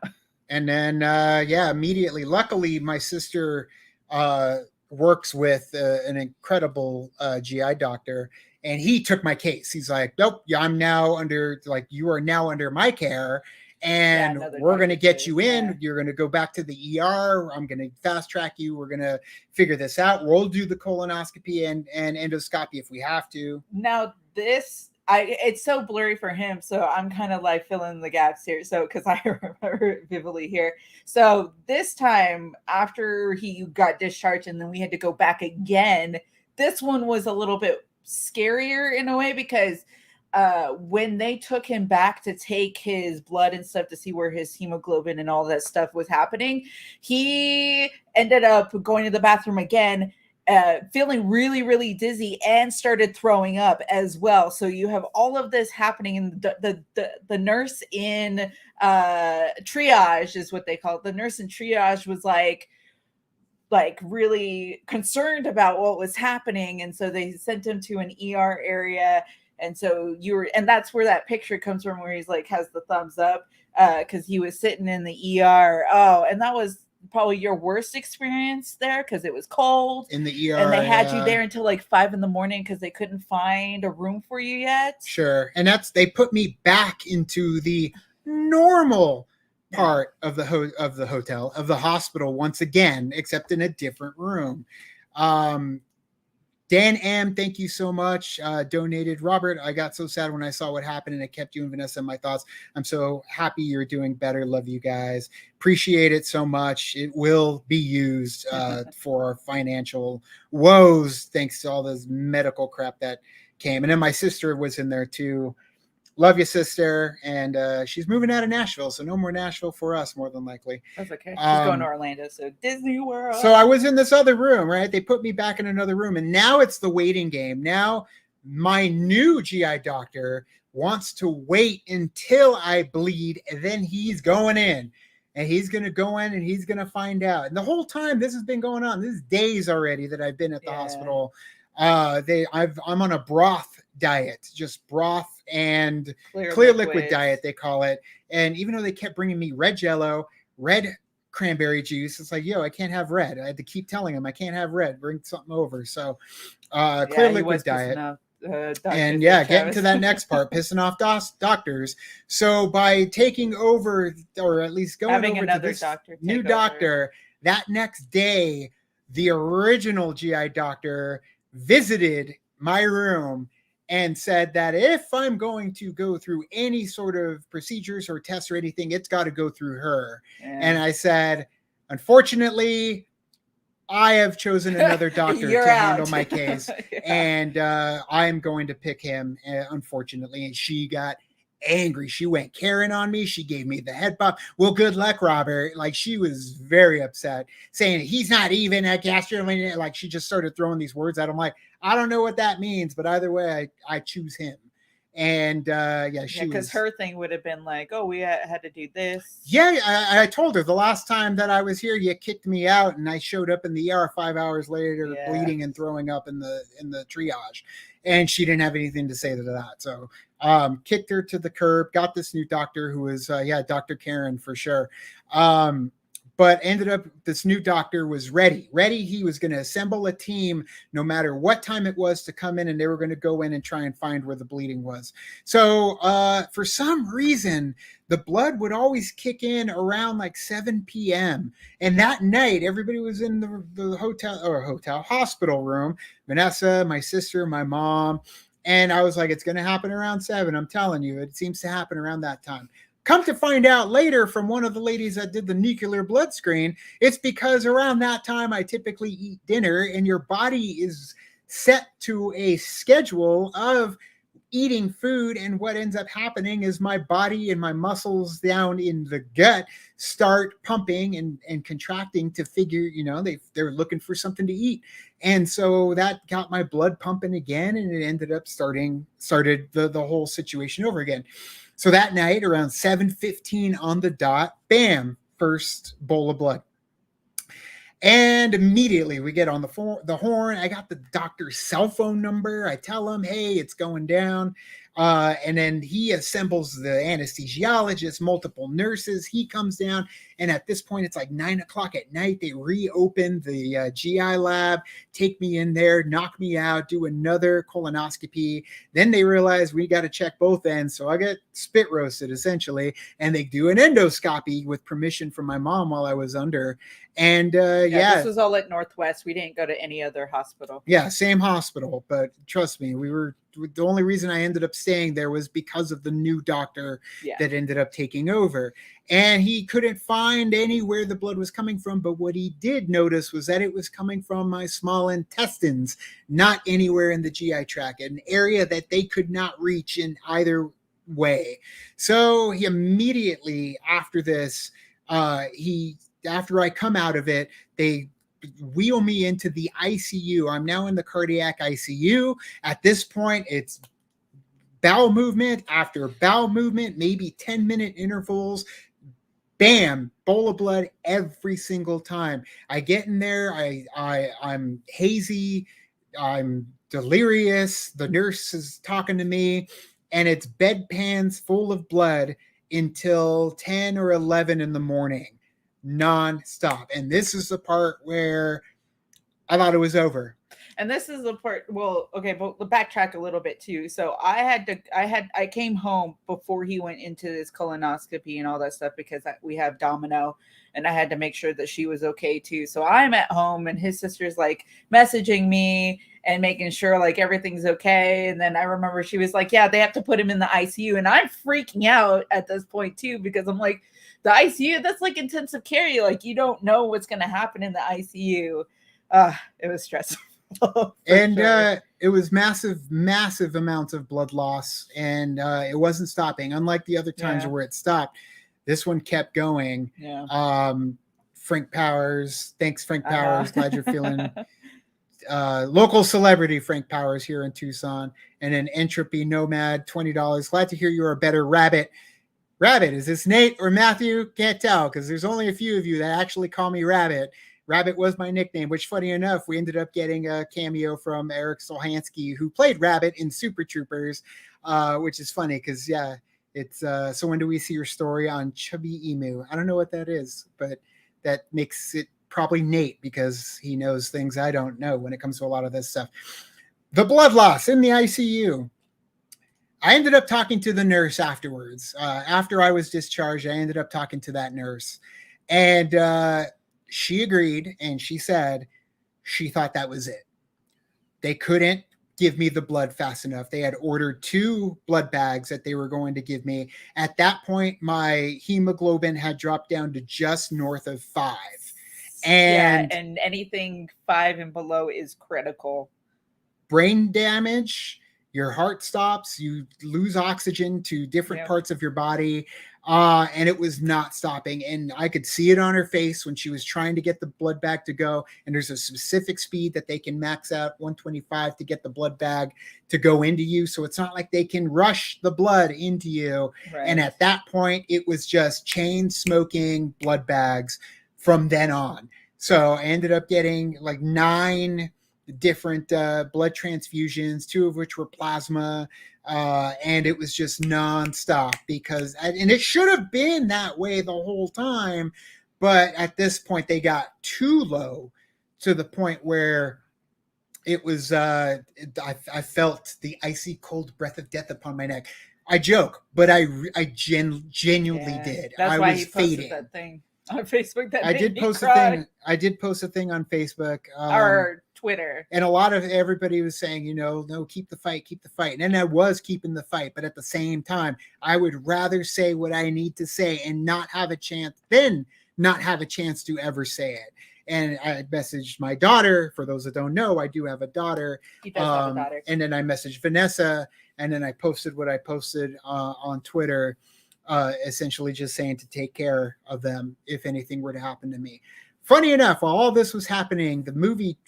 And then, immediately. Luckily, my sister works with an incredible GI doctor, and he took my case. He's like, nope, I'm now you are now under my care, and we're going to get you in. Yeah. You're going to go back to the ER. I'm going to fast track you. We're going to figure this out. We'll do the colonoscopy and endoscopy if we have to. Now, it's so blurry for him, so I'm kind of filling the gaps here. So, because I remember it vividly here. So this time after he got discharged, and then we had to go back again. This one was a little bit scarier in a way because when they took him back to take his blood and stuff to see where his hemoglobin and all that stuff was happening, he ended up going to the bathroom again. Feeling really, really dizzy and started throwing up as well. So you have all of this happening, and the nurse in triage is what they call it. The nurse in triage was really concerned about what was happening, and so they sent him to an ER area. And so and that's where that picture comes from, where he's has the thumbs up because he was sitting in the ER. Oh, and that was probably your worst experience there because it was cold in the ER, and they had you there until 5 a.m. because they couldn't find a room for you yet. Sure. And they put me back into the normal part of the hotel, of the hospital once again, except in a different room. Dan M, thank you so much. Donated. Robert, I got so sad when I saw what happened, and it kept you and Vanessa in my thoughts. I'm so happy you're doing better. Love you guys. Appreciate it so much. It will be used for our financial woes, thanks to all this medical crap that came. And then my sister was in there too. Love you, sister. And she's moving out of Nashville, so no more Nashville for us, more than likely. That's okay. She's going to Orlando, so Disney World. So I was in this other room, right? They put me back in another room, and now it's the waiting game. Now my new GI doctor wants to wait until I bleed, and then he's going in. And he's going to go in and he's going to find out. And the whole time this has been going on, this is days already that I've been at the hospital. I'm on a broth diet, just broth and clear liquid diet, they call it. And even though they kept bringing me red Jello, red cranberry juice. It's like, yo, I can't have red. I had to keep telling him I can't have red. Bring something over. So clear liquid diet. And getting to that next part, pissing off doctors. So by taking over, or at least going having over another to this doctor new doctor, that next day, the original GI doctor visited my room and said that if I'm going to go through any sort of procedures or tests or anything, it's got to go through her. And I said, unfortunately, I have chosen another doctor to handle my case, and I'm going to pick him, unfortunately. And she got angry. She went Karen on me. She gave me the head pop. Well, good luck, Robert. Like, she was very upset, saying he's not even a gastroenterologist. Like, she just started throwing these words at him. Like, I don't know what that means, but either way, I choose him. And because her thing would have been like, oh, we had to do this. I told her the last time that I was here, you kicked me out, and I showed up in the ER 5 hours later, bleeding and throwing up in the triage, and she didn't have anything to say to that. So kicked her to the curb. Got this new doctor who was Dr. Karen for sure. But ended up, this new doctor was ready. He was going to assemble a team no matter what time it was to come in, and they were going to go in and try and find where the bleeding was. So for some reason, the blood would always kick in around like 7 p.m. And that night, everybody was in the hospital room. Vanessa, my sister, my mom. And I was like, it's going to happen around 7. I'm telling you, it seems to happen around that time. Come to find out later from one of the ladies that did the nuclear blood screen, it's because around that time I typically eat dinner, and your body is set to a schedule of eating food. And what ends up happening is my body and my muscles down in the gut start pumping and contracting to figure, they're looking for something to eat. And so that got my blood pumping again, and it ended up started the whole situation over again. So that night, around 7:15 on the dot, bam, first bowl of blood. And immediately we get on the horn. I got the doctor's cell phone number. I tell him, hey, it's going down. And then he assembles the anesthesiologist, multiple nurses. He comes down. And at this point, it's like 9 o'clock at night. They reopen the GI lab, take me in there, knock me out, do another colonoscopy. Then they realize we got to check both ends. So I get spit roasted, essentially. And they do an endoscopy with permission from my mom while I was under. And this was all at Northwest. We didn't go to any other hospital. Yeah, same hospital. But trust me, the only reason I ended up staying there was because of the new doctor that ended up taking over. And he couldn't find anywhere the blood was coming from. But what he did notice was that it was coming from my small intestines, not anywhere in the GI tract, an area that they could not reach in either way. So he immediately after this, after I come out of it, they wheel me into the ICU. I'm now in the cardiac ICU. At this point, it's bowel movement after bowel movement, maybe 10-minute intervals. Bam, bowl of blood every single time. I get in there, I'm hazy, I'm delirious. The nurse is talking to me, and it's bedpans full of blood until 10 or 11 in the morning. Non-stop. And this is the part where I thought it was over. And this is the part, well, okay, but we'll backtrack a little bit too. So I came home before he went into his colonoscopy and all that stuff because we have Domino, and I had to make sure that she was okay too. So I'm at home, and his sister's like messaging me and making sure like everything's okay. And then I remember she was like, yeah, they have to put him in the ICU. And I'm freaking out at this point too, because I'm like, the ICU, that's like intensive care. Like, you don't know what's going to happen in the ICU. It was stressful. And it was massive amounts of blood loss, and it wasn't stopping. Unlike the other times where it stopped, this one kept going. Frank Powers, thanks, Frank Powers. Glad you're feeling local celebrity Frank Powers here in Tucson. And then Entropy Nomad, $20. Glad to hear you're a better rabbit. Rabbit, is this Nate or Matthew? Can't tell, because there's only a few of you that actually call me Rabbit. Rabbit was my nickname, which, funny enough, we ended up getting a cameo from Eric Solhansky, who played Rabbit in Super Troopers, which is funny because, it's so when do we see your story on Chubby Emu? I don't know what that is, but that makes it probably Nate, because he knows things I don't know when it comes to a lot of this stuff. The blood loss in the ICU. I ended up talking to the nurse afterwards. After I was discharged, I ended up talking to that nurse. And she agreed, and she said she thought that was it. They couldn't give me the blood fast enough. They had ordered 2 blood bags that they were going to give me. At that point, my hemoglobin had dropped down to just north of 5. And anything 5 and below is critical. Brain damage, your heart stops, you lose oxygen to different parts of your body. And it was not stopping. And I could see it on her face when she was trying to get the blood bag to go. And there's a specific speed that they can max out, 125, to get the blood bag to go into you. So it's not like they can rush the blood into you. Right. And at that point, it was just chain smoking blood bags from then on. So I ended up getting like 9 different blood transfusions, 2 of which were plasma. And it was just nonstop and it should have been that way the whole time. But at this point, they got too low to the point where it was, I felt the icy cold breath of death upon my neck. I joke, but I genuinely did. That's why he posted that thing on Facebook. That I did post a thing. I did post a thing on Facebook. Or Twitter. And a lot of everybody was saying, no, keep the fight. And then I was keeping the fight. But at the same time, I would rather say what I need to say and not have a chance to ever say it. And I messaged my daughter. For those that don't know, I do have a daughter. He does have a daughter. And then I messaged Vanessa. And then I posted what I posted on Twitter, essentially just saying to take care of them if anything were to happen to me. Funny enough, while all this was happening,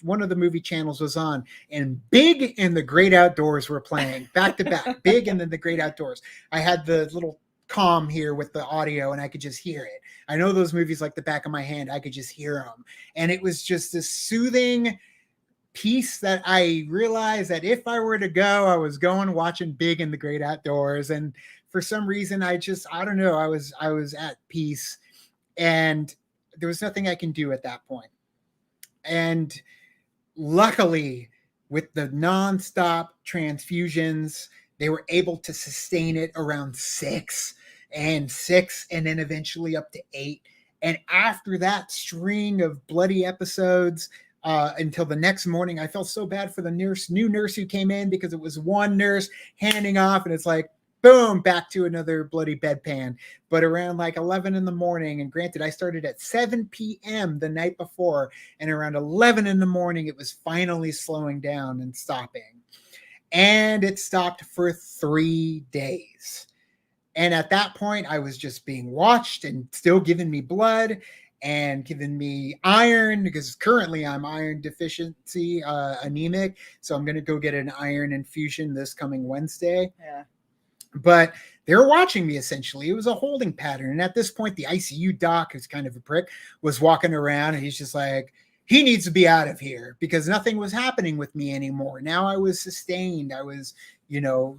one of the movie channels was on, and Big and the Great Outdoors were playing back to back. Big and then The Great Outdoors. I had the little comm here with the audio, and I could just hear it. I know those movies like the back of my hand. I could just hear them. And it was just this soothing piece that I realized that if I were to go, I was going watching Big and the Great Outdoors. And for some reason, I don't know, I was at peace. And there was nothing I can do at that point. And luckily, with the nonstop transfusions, they were able to sustain it around 6, and then eventually up to 8. And after that string of bloody episodes, until the next morning, I felt so bad for the new nurse who came in, because it was one nurse handing off, and it's like, boom, back to another bloody bedpan. But around like 11 in the morning, and granted, I started at 7 p.m. the night before, and around 11 in the morning, it was finally slowing down and stopping. And it stopped for 3 days. And at that point, I was just being watched and still giving me blood and giving me iron, because currently I'm iron deficiency, anemic. So I'm going to go get an iron infusion this coming Wednesday. Yeah. But they were watching me, essentially. It was a holding pattern. And at this point, the ICU doc, who's kind of a prick, was walking around, and he's just like, he needs to be out of here, because nothing was happening with me anymore. Now I was sustained. I was,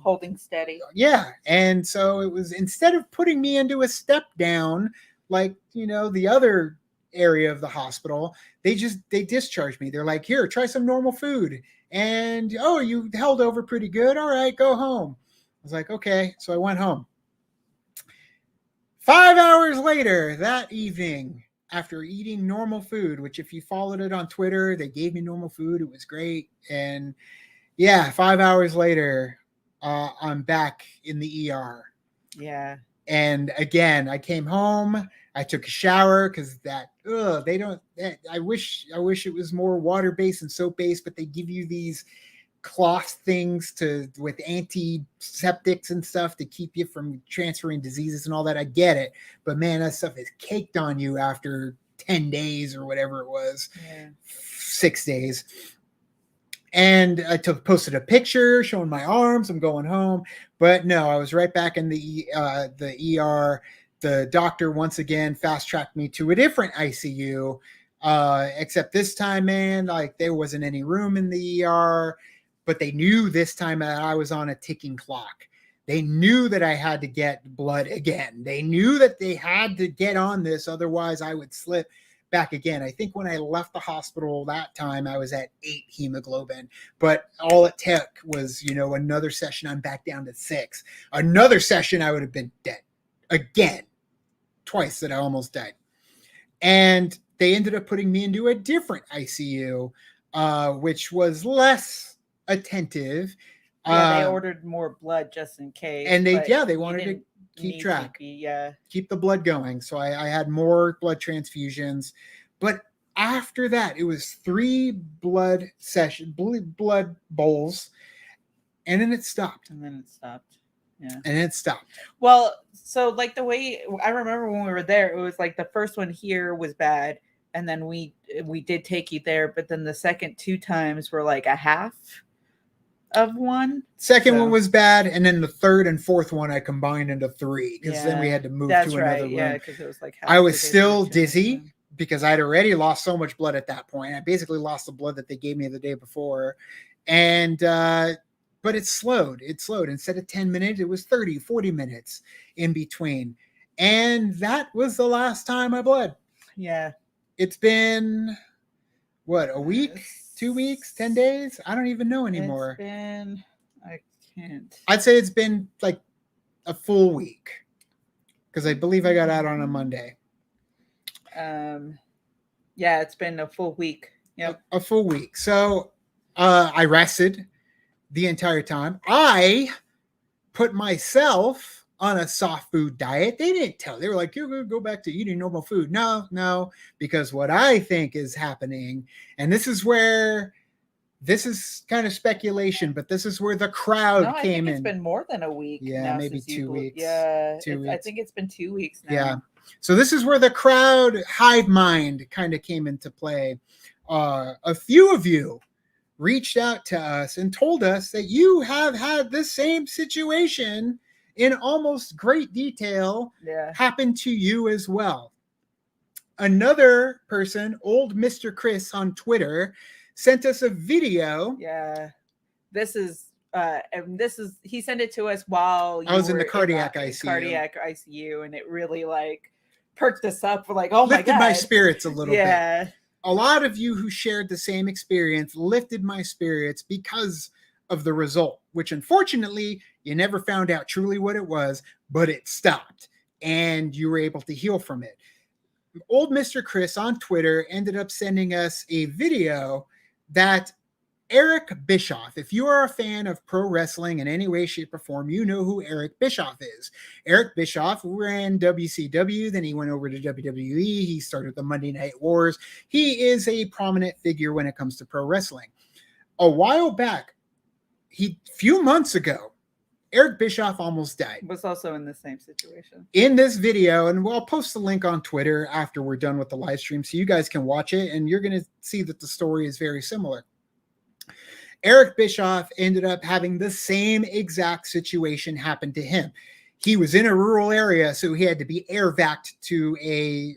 holding steady. Yeah. And so it was, instead of putting me into a step down, like, the other area of the hospital, they discharged me. They're like, here, try some normal food. And, oh, you held over pretty good. All right, go home. I was like, okay. So I went home. 5 hours later that evening, after eating normal food, which if you followed it on Twitter, they gave me normal food. It was great. And 5 hours later, I'm back in the ER. Yeah. And again, I came home, I took a shower, because I wish it was more water-based and soap-based, but they give you these cloth things with antiseptics and stuff to keep you from transferring diseases and all that. I get it, but man, that stuff is caked on you after 10 days or whatever it was. 6 days. And I posted a picture showing my arms. I'm going home, but no, I was right back in the ER. The doctor once again fast tracked me to a different ICU, except this time, man, like there wasn't any room in the ER. But they knew this time that I was on a ticking clock. They knew that I had to get blood again. They knew that they had to get on this, otherwise I would slip. back again. I think when I left the hospital that time, I was at 8 hemoglobin, but all it took was, another session. I'm back down to 6. Another session, I would have been dead again. Twice that I almost died. And they ended up putting me into a different ICU, which was less attentive. Yeah, they ordered more blood just in case. And they wanted to keep track. Keep the blood going. So I had more blood transfusions. But after that, it was 3 blood bowls. And then it stopped. Yeah. And it stopped. Well, so like the way I remember when we were there, it was like the first one here was bad. And then we did take you there. But then the second 2 times were like a half of one. Second one was bad. And then the third and fourth one I combined into 3. Because then we had to move to another room. Yeah, because it was like half. I was still dizzy because I'd already lost so much blood at that point. I basically lost the blood that they gave me the day before. And but it slowed. Instead of 10 minutes, it was 30, 40 minutes in between. And that was the last time I bled. Yeah. It's been, what, a week, 2 weeks, 10 days? I don't even know anymore. I can't. I'd say it's been like a full week. Because I believe I got out on a Monday. Yeah, it's been a full week. Yep. A full week. So I rested the entire time. I put myself on a soft food diet. They didn't tell. They were like, you're going to go back to eating normal food. No, because what I think is happening, and this is kind of speculation, but this is where the crowd came in. It's been more than a week. Yeah, maybe 2 weeks. Yeah, 2 weeks. I think it's been 2 weeks now. Yeah. So this is where the crowd hive mind kind of came into play. A few of you reached out to us and told us that you have had the same situation in almost great detail happen to you as well. Another person, old Mr. Chris on Twitter, sent us a video. Yeah. He sent it to us while I was in the cardiac ICU, and it really like perked us up. We're like, oh my God. Lifted my spirits a little bit. A lot of you who shared the same experience lifted my spirits because of the result, which unfortunately you never found out truly what it was, but it stopped and you were able to heal from it. Old Mr. Chris on Twitter ended up sending us a video that Eric Bischoff, if you are a fan of pro wrestling in any way, shape, or form, you know who Eric Bischoff is. Eric Bischoff ran WCW, then he went over to WWE. He started the Monday Night Wars. He is a prominent figure when it comes to pro wrestling. A while back, few months ago, Eric Bischoff almost died. Was also in the same situation. In this video, and I'll post the link on Twitter after we're done with the live stream so you guys can watch it, and you're going to see that the story is very similar. Eric Bischoff ended up having the same exact situation happen to him. He was in a rural area, so he had to be air vac'd to a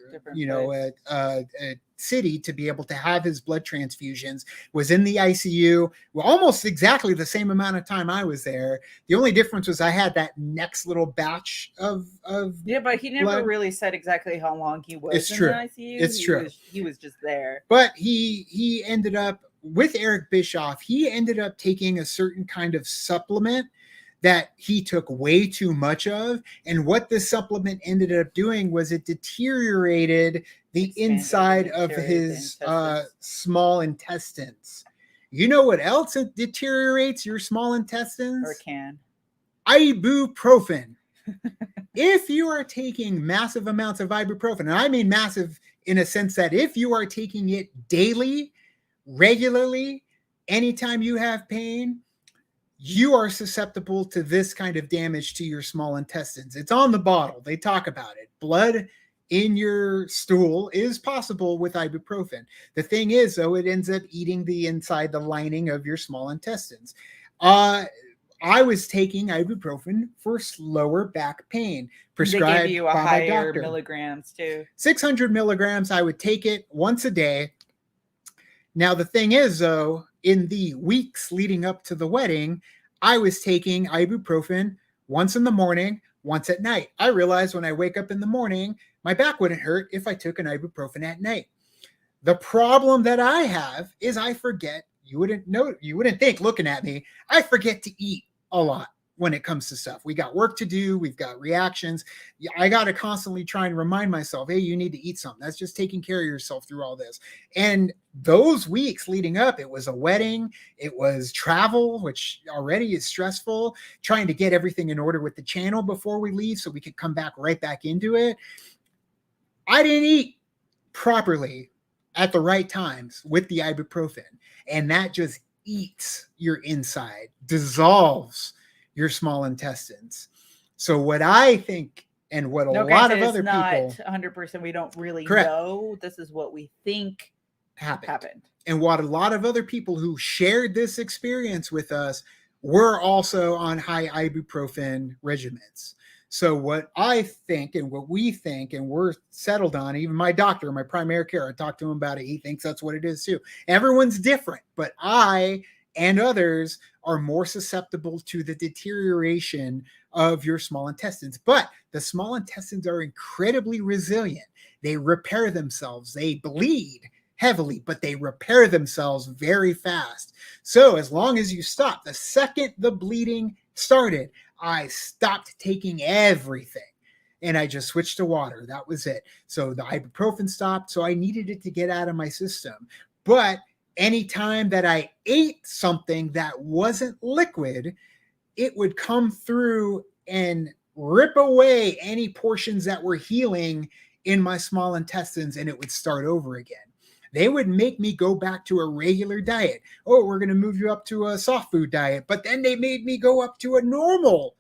city to be able to have his blood transfusions. Was in the ICU, well, almost exactly the same amount of time I was there. The only difference was I had that next little batch of but he never really said exactly how long he was the ICU. It's true. He was just there. But he ended up, with Eric Bischoff, he ended up taking a certain kind of supplement that he took way too much of. And what this supplement ended up doing was it deteriorated the inside of his small intestines. You know what else deteriorates your small intestines? Or can. Ibuprofen. If you are taking massive amounts of ibuprofen, and I mean massive in a sense that if you are taking it daily, regularly, anytime you have pain, you are susceptible to this kind of damage to your small intestines. It's on the bottle. They talk about it. Blood in your stool is possible with ibuprofen. The thing is, though, it ends up eating the inside, the lining of your small intestines. I was taking ibuprofen for lower back pain, prescribed they gave you a by higher my doctor. Milligrams too. 600 milligrams. I would take it once a day. Now, the thing is, though, in the weeks leading up to the wedding, I was taking ibuprofen once in the morning, once at night. I realized when I wake up in the morning, my back wouldn't hurt if I took an ibuprofen at night. The problem that I have is I forget. You wouldn't think looking at me, I forget to eat a lot when it comes to stuff. We got work to do, we've got reactions. I got to constantly try and remind myself, hey, you need to eat something. That's just taking care of yourself through all this. And those weeks leading up, it was a wedding, it was travel, which already is stressful, trying to get everything in order with the channel before we leave so we could come back right back into it. I didn't eat properly at the right times with the ibuprofen, and that just eats your inside, dissolves your small intestines. So what I think, and what a lot of other people, 100%, we don't really correct, know. This is what we think happened. And what a lot of other people who shared this experience with us were also on high ibuprofen regimens. So what I think and what we think and we're settled on, even my doctor, my primary care, I talked to him about it. He thinks that's what it is too. Everyone's different, but I and others are more susceptible to the deterioration of your small intestines. But the small intestines are incredibly resilient. They repair themselves. They bleed heavily, but they repair themselves very fast. So as long as you stop, the second the bleeding started, I stopped taking everything and I just switched to water. That was it. So the ibuprofen stopped. So I needed it to get out of my system. But anytime that I ate something that wasn't liquid, it would come through and rip away any portions that were healing in my small intestines, and it would start over again. They would make me go back to a regular diet. Oh, we're going to move you up to a soft food diet. But then they made me go up to a normal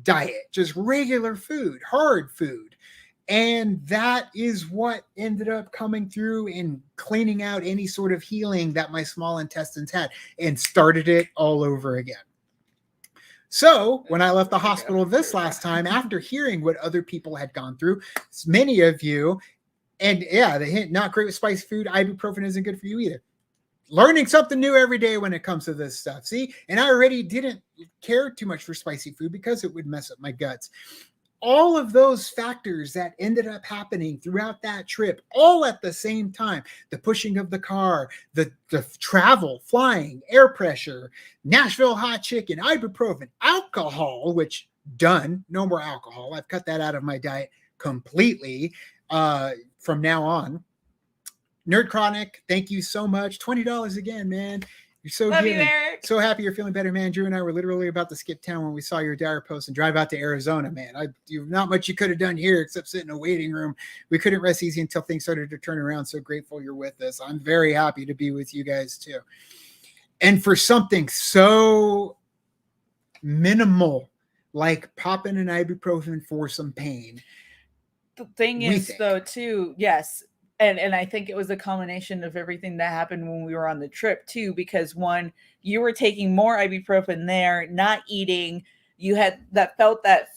diet, just regular food, hard food. And that is what ended up coming through and cleaning out any sort of healing that my small intestines had and started it all over again. So when I left the hospital this last time, after hearing what other people had gone through, many of you, and yeah, the hint, not great with spicy food. Ibuprofen isn't good for you either. Learning something new every day when it comes to this stuff. See, and I already didn't care too much for spicy food because it would mess up my guts. All of those factors that ended up happening throughout that trip, all at the same time, the pushing of the car, the travel, flying, air pressure, Nashville hot chicken, ibuprofen, alcohol, which done, no more alcohol. I've cut that out of my diet completely. From now on. Nerd Chronic, thank you so much. $20 again, man. You're so Love good. You, Eric. So happy you're feeling better, man. Drew and I were literally about to skip town when we saw your dire post and drive out to Arizona, man. Not much you could have done here except sit in a waiting room. We couldn't rest easy until things started to turn around. So grateful you're with us. I'm very happy to be with you guys too. And for something so minimal like popping an ibuprofen for some pain. The thing is, though, too, yes. And I think it was a combination of everything that happened when we were on the trip, too, because one, you were taking more ibuprofen there, not eating. You had felt that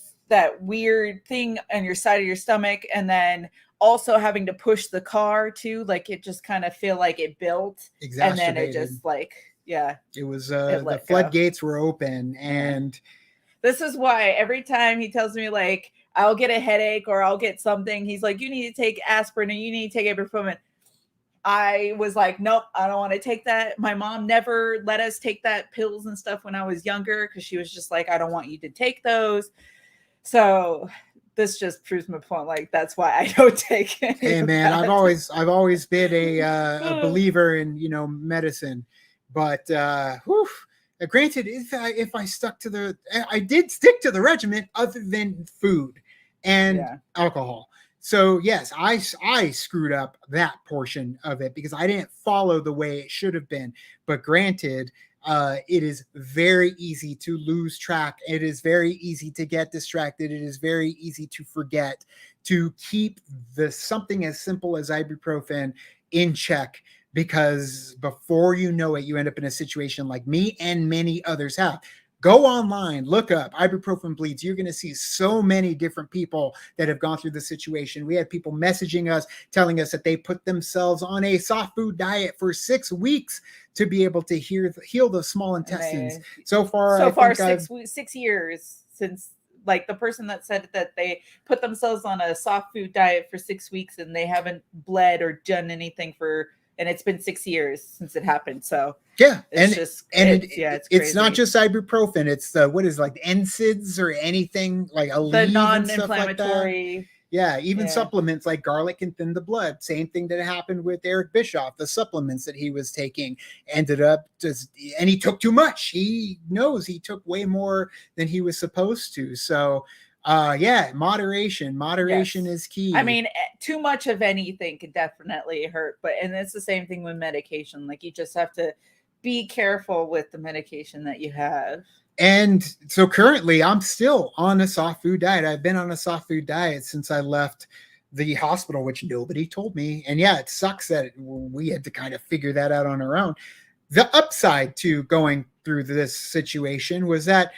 weird thing on your side of your stomach. And then also having to push the car, too. Like it just kind of feel like it built. And then it just it was the floodgates were open. And this is why every time he tells me, like, I'll get a headache or I'll get something, he's like, you need to take aspirin or you need to take ibuprofen. I was like, nope, I don't want to take that. My mom never let us take that pills and stuff when I was younger because she was just like, I don't want you to take those. So this just proves my point. Like, that's why I don't take it. Hey, man, I've always been a believer in, medicine. But granted, if I stuck to I did stick to the regimen other than food and alcohol. So yes, I screwed up that portion of it because I didn't follow the way it should have been. But granted, it is very easy to lose track. It is very easy to get distracted. It is very easy to forget to keep something as simple as ibuprofen in check. Because before you know it, you end up in a situation like me and many others have. Go online, look up ibuprofen bleeds. You're going to see so many different people that have gone through the situation. We had people messaging us, telling us that they put themselves on a soft food diet for 6 weeks to be able to heal the small intestines. So far 6 years since, like, the person that said that they put themselves on a soft food diet for 6 weeks and they haven't bled or done anything for and it's been 6 years since it happened. So yeah, it's it's not crazy. just ibuprofen. It's the what is like NSAIDs or anything like The Aleve and stuff like that. non-inflammatory. Yeah, even supplements like garlic can thin the blood. Same thing that happened with Eric Bischoff. The supplements that he was taking ended up and he took too much. He knows he took way more than he was supposed to. So, moderation is key. I mean, too much of anything could definitely hurt, and it's the same thing with medication. Like, you just have to be careful with the medication that you have. And so currently I'm still on a soft food diet. I've been on a soft food diet since I left the hospital, which nobody told me. And yeah, it sucks that we had to kind of figure that out on our own. The upside to going through this situation was that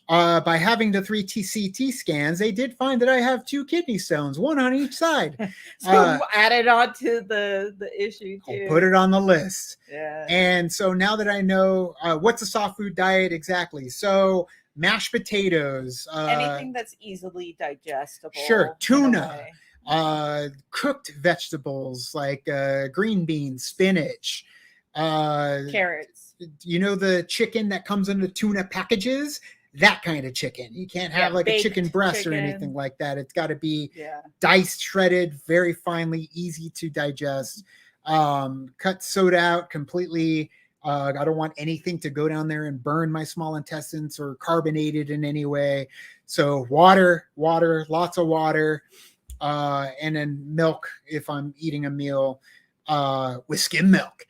by having the 3 CT scans, they did find that I have 2 kidney stones, one on each side. So add it on to the issue too. I'll put it on the list. Yeah. And so now that I know what's a soft food diet exactly, so mashed potatoes, anything that's easily digestible. Sure, tuna, cooked vegetables like green beans, spinach, carrots. You know the chicken that comes in the tuna packages? That kind of chicken. You can't have like a chicken breast or anything like that. It's got to be diced, shredded, very finely, easy to digest. Cut soda out completely. I don't want anything to go down there and burn my small intestines or carbonated in any way. So water, lots of water, and then milk if I'm eating a meal with skim milk.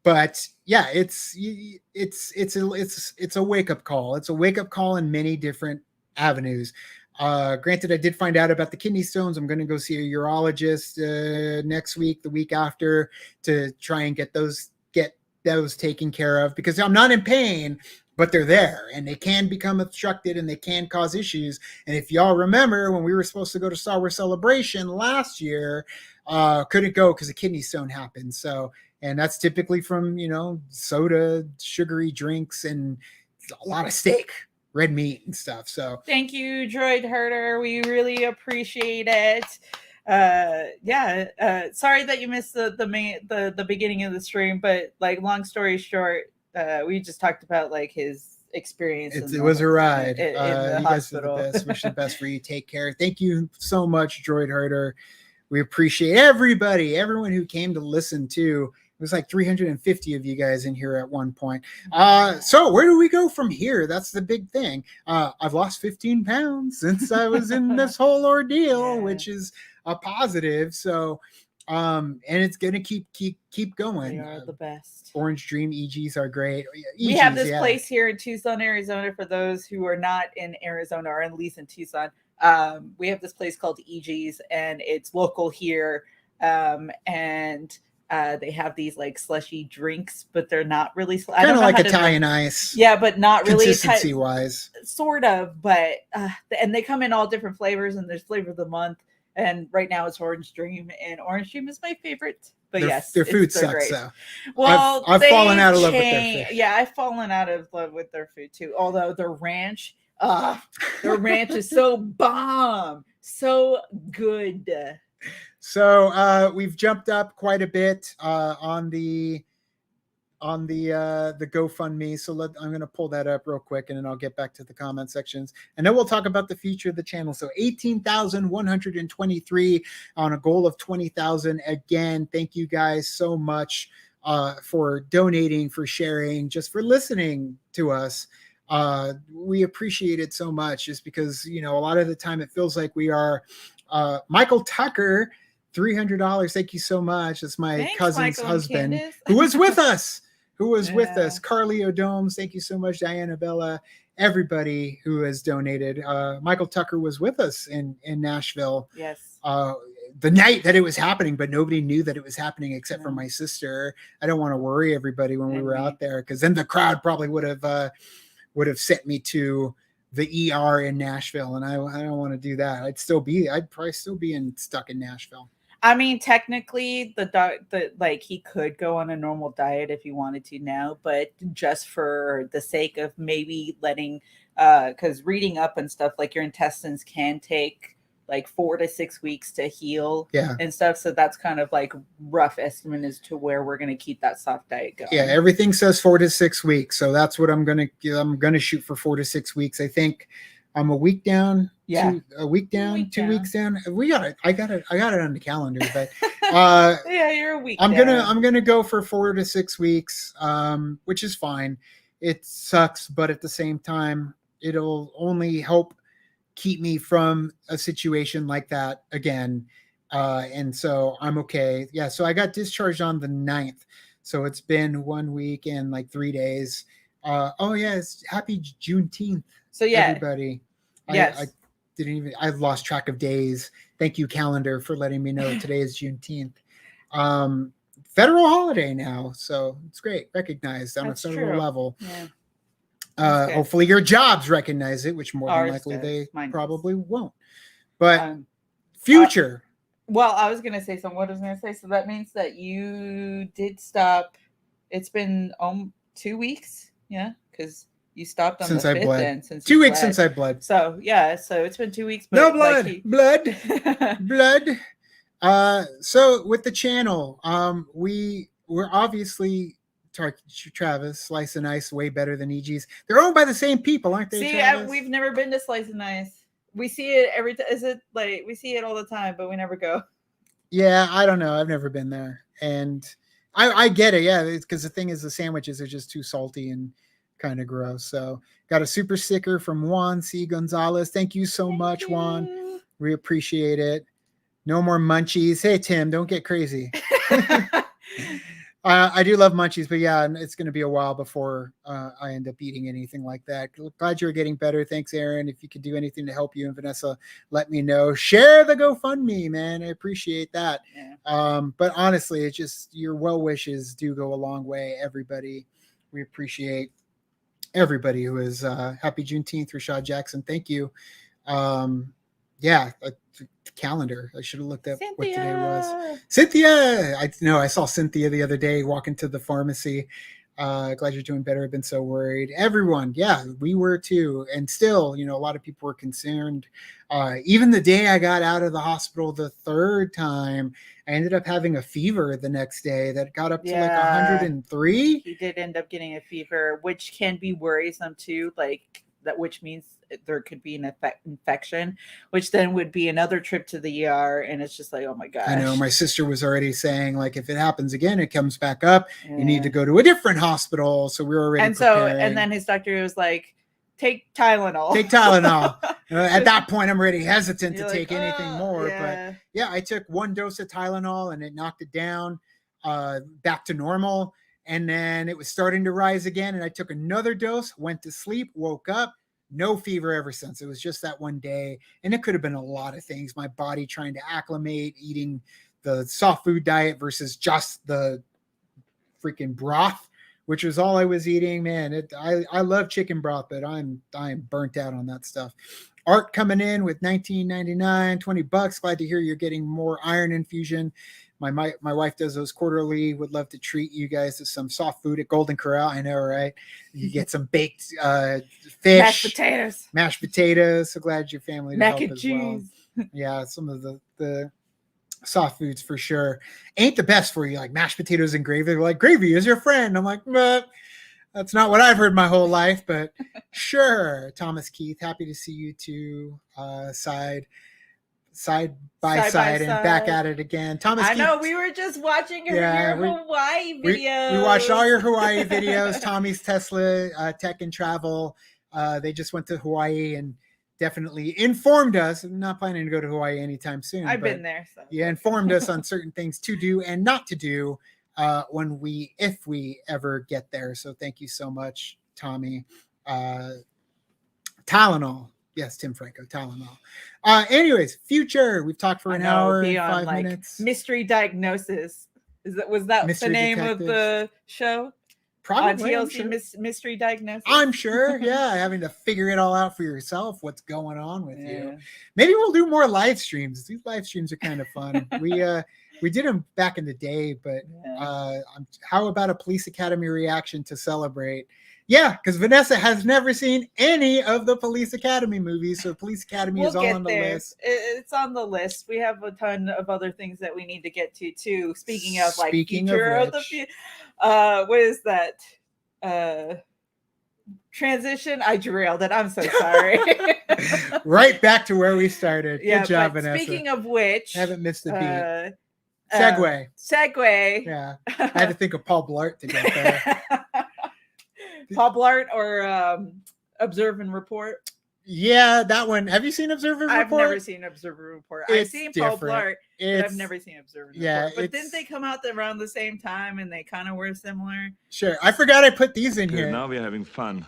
But yeah, it's a wake up call. It's a wake up call in many different avenues. Granted, I did find out about the kidney stones. I'm going to go see a urologist next week, the week after, to try and get those taken care of, because I'm not in pain, but they're there and they can become obstructed and they can cause issues. And if y'all remember when we were supposed to go to Star Wars Celebration last year, couldn't go because a kidney stone happened. So, and that's typically from, soda, sugary drinks, and a lot of steak, red meat and stuff. So thank you, Droid Herder. We really appreciate it. Sorry that you missed the beginning of the stream, but like, long story short, we just talked about like his experience. It was a ride. In the you hospital. Guys are the best. Wish the best for you. Take care. Thank you so much, Droid Herder. We appreciate everyone who came to listen to. It was like 350 of you guys in here at one point. So where do we go from here? That's the big thing. I've lost 15 pounds since I was in this whole ordeal, which is a positive. So, and it's going to keep going. They are the best. Orange Dream EGs are great. EGs, we have this place here in Tucson, Arizona, for those who are not in Arizona, or at least in Tucson. We have this place called EGs, and it's local here. And they have these like slushy drinks, but they're not really kind of like Italian ice. Yeah, but not really consistency wise. Sort of, but and they come in all different flavors, and there's flavor of the month. And right now it's Orange Dream, and Orange Dream is my favorite. But their food sucks. Great. So well, I've fallen out of love with their food. Yeah, I've fallen out of love with their food too. Although their ranch is so bomb, so good. So we've jumped up quite a bit on the GoFundMe. So I'm going to pull that up real quick, and then I'll get back to the comment sections, and then we'll talk about the future of the channel. So 18,123 on a goal of 20,000. Again, thank you guys so much for donating, for sharing, just for listening to us. We appreciate it so much, just because, a lot of the time it feels like we are Michael Tucker, $300. Thank you so much. That's my cousin's husband who was with us. Carly O'Domes, thank you so much. Diana Bella, everybody who has donated. Michael Tucker was with us in Nashville. Yes. The night that it was happening, but nobody knew that it was happening except for my sister. I don't want to worry everybody when we were out there, because then the crowd probably would have sent me to the ER in Nashville, and I don't want to do that. I'd probably still be stuck in Nashville. I mean, technically, he could go on a normal diet if he wanted to now, but just for the sake of maybe letting, because reading up and stuff, like, your intestines can take like 4 to 6 weeks to heal Yeah. and stuff. So that's kind of like rough estimate as to where we're going to keep that soft diet going. Yeah, everything says 4 to 6 weeks, so that's what I'm gonna shoot for 4 to 6 weeks. I think I'm a week down. Yeah. A week down, 2 weeks down. I got it on the calendar, but yeah, you're a week. I'm gonna go for 4 to 6 weeks, which is fine. It sucks, but at the same time, it'll only help keep me from a situation like that again. And so I'm okay. Yeah. So I got discharged on the 9th. So it's been 1 week and like 3 days. Oh yeah, it's happy Juneteenth. So yeah, everybody. Yes. I've lost track of days. Thank you, calendar, for letting me know today is Juneteenth. Federal holiday now, so it's great, recognized on a federal level. Yeah. Hopefully your jobs recognize it, which more than Ours likely does. they Mine probably won't. But future. Well, I was gonna say something. What I was gonna say. So that means that you did stop. It's been 2 weeks, yeah, because you stopped on since the 5th. I bled. Then since 2 weeks since I bled. So yeah, so it's been 2 weeks. But no blood, like blood. So with the channel, we're obviously Travis, Slice and Ice, way better than EG's. They're owned by the same people, aren't they? See, we've never been to Slice and Ice. We see it every time. Is it like we see it all the time, but we never go? Yeah, I don't know. I've never been there, and I get it. Yeah, because the thing is, the sandwiches are just too salty and kind of gross. So got a super sticker from Juan C. Gonzalez. Thank you so much, Juan. We appreciate it. No more munchies. Hey, Tim, don't get crazy. I do love munchies, but yeah, it's going to be a while before I end up eating anything like that. Glad you're getting better. Thanks, Aaron. If you could do anything to help you and Vanessa, let me know. Share the GoFundMe, man. I appreciate that. Yeah. But honestly, it's just your well wishes do go a long way, everybody. We appreciate everybody who is happy Juneteenth, Rashad Jackson. Thank you. Yeah, calendar. I should have looked up what today was. Cynthia. I saw Cynthia the other day walking to the pharmacy. Glad you're doing better. I've been so worried. Everyone, yeah, we were too. And still, a lot of people were concerned. Even the day I got out of the hospital the 3rd time, I ended up having a fever the next day that got up to like 103. He did end up getting a fever, which can be worrisome too. Like that, which means there could be an infection, which then would be another trip to the ER. And it's just like, oh my gosh. I know my sister was already saying, like, if it happens again, it comes back up. Yeah. You need to go to a different hospital. So we were already preparing. And then his doctor was like, take Tylenol. Take Tylenol. At that point, I'm already hesitant to take anything more. Yeah. But yeah, I took 1 dose of Tylenol and it knocked it down back to normal. And then it was starting to rise again. And I took another dose, went to sleep, woke up. No fever ever since. It was just that one day. And it could have been a lot of things. My body trying to acclimate, eating the soft food diet versus just the freaking broth, which was all I was eating. Man, I love chicken broth, but I'm burnt out on that stuff. Art coming in with $19.99, $20. Glad to hear you're getting more iron infusion. My wife does those quarterly. Would love to treat you guys to some soft food at Golden Corral. I know, right? You get some baked fish, mashed potatoes. So glad your family mac and cheese. Well. Yeah, some of the soft foods for sure ain't the best for you. Like mashed potatoes and gravy. They're like, gravy is your friend. I'm like, that's not what I've heard my whole life, but sure. Thomas Keith, happy to see you two side by side and back at it again. Thomas, I know we were just watching your Hawaii videos. We watched all your Hawaii videos. Tommy's Tesla Tech and Travel. They just went to Hawaii and definitely informed us. I'm not planning to go to Hawaii anytime soon. I've been there. So. Yeah, informed us on certain things to do and not to do if we ever get there. So thank you so much, Tommy. Tylenol. Yes, Tim Franco, Tylenol. Anyways, future. We've talked for an hour and 5 minutes. Mystery Diagnosis. Was that Mystery the name Detectives. Of the show? Probably. On TLC sure. Mystery Diagnosis. I'm sure. Yeah, having to figure it all out for yourself. What's going on with you? Maybe we'll do more live streams. These live streams are kind of fun. We did them back in the day, but how about a Police Academy reaction to celebrate? Yeah, because Vanessa has never seen any of the Police Academy movies, so Police Academy is all on the list. It's on the list. We have a ton of other things that we need to get to too. Speaking of like Speaking future of of the which. future, what is that? Transition. I derailed it. I'm so sorry. Right back to where we started. Yeah, Good job, but Vanessa. Speaking of which, I haven't missed a beat. Segue. Segue. Yeah, I had to think of Paul Blart to get there. Paul Blart or Observe and Report. Yeah, that one. Have you seen Observe and Report? I've never seen Observe and Report. I've seen Paul Blart, but I've never seen Observe and Report. But didn't they come out around the same time and they kind of were similar? Sure. I forgot I put these in here. Now we're having fun.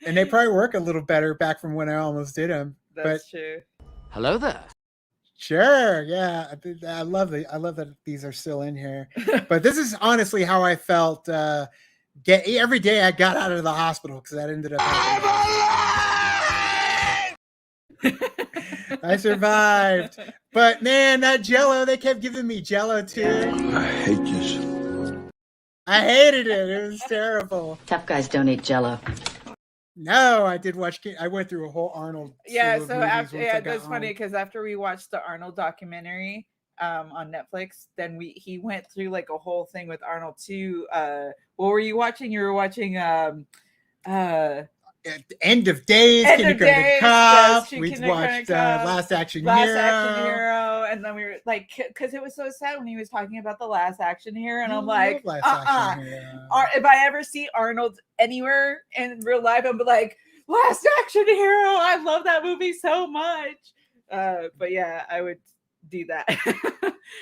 And they probably work a little better back from when I almost did them. That's true. Hello there. Sure. Yeah. I love that these are still in here. But this is honestly how I felt every day I got out of the hospital, because that ended up I survived. But man, that Jello, they kept giving me Jello too. I hate this. I hated it. It was terrible. Tough guys don't eat Jello. No, I did watch. I went through a whole Arnold. Yeah, so after that's funny because after we watched the Arnold documentary on Netflix, then he went through like a whole thing with Arnold too. What were you watching? You were watching End of Days, Kindergarten Cop. We watched Last Action Hero, and then we were like, because it was so sad when he was talking about the Last Action Hero, and I'm like, if I ever see Arnold anywhere in real life, I'm like, Last Action Hero. I love that movie so much. But yeah, I would do that.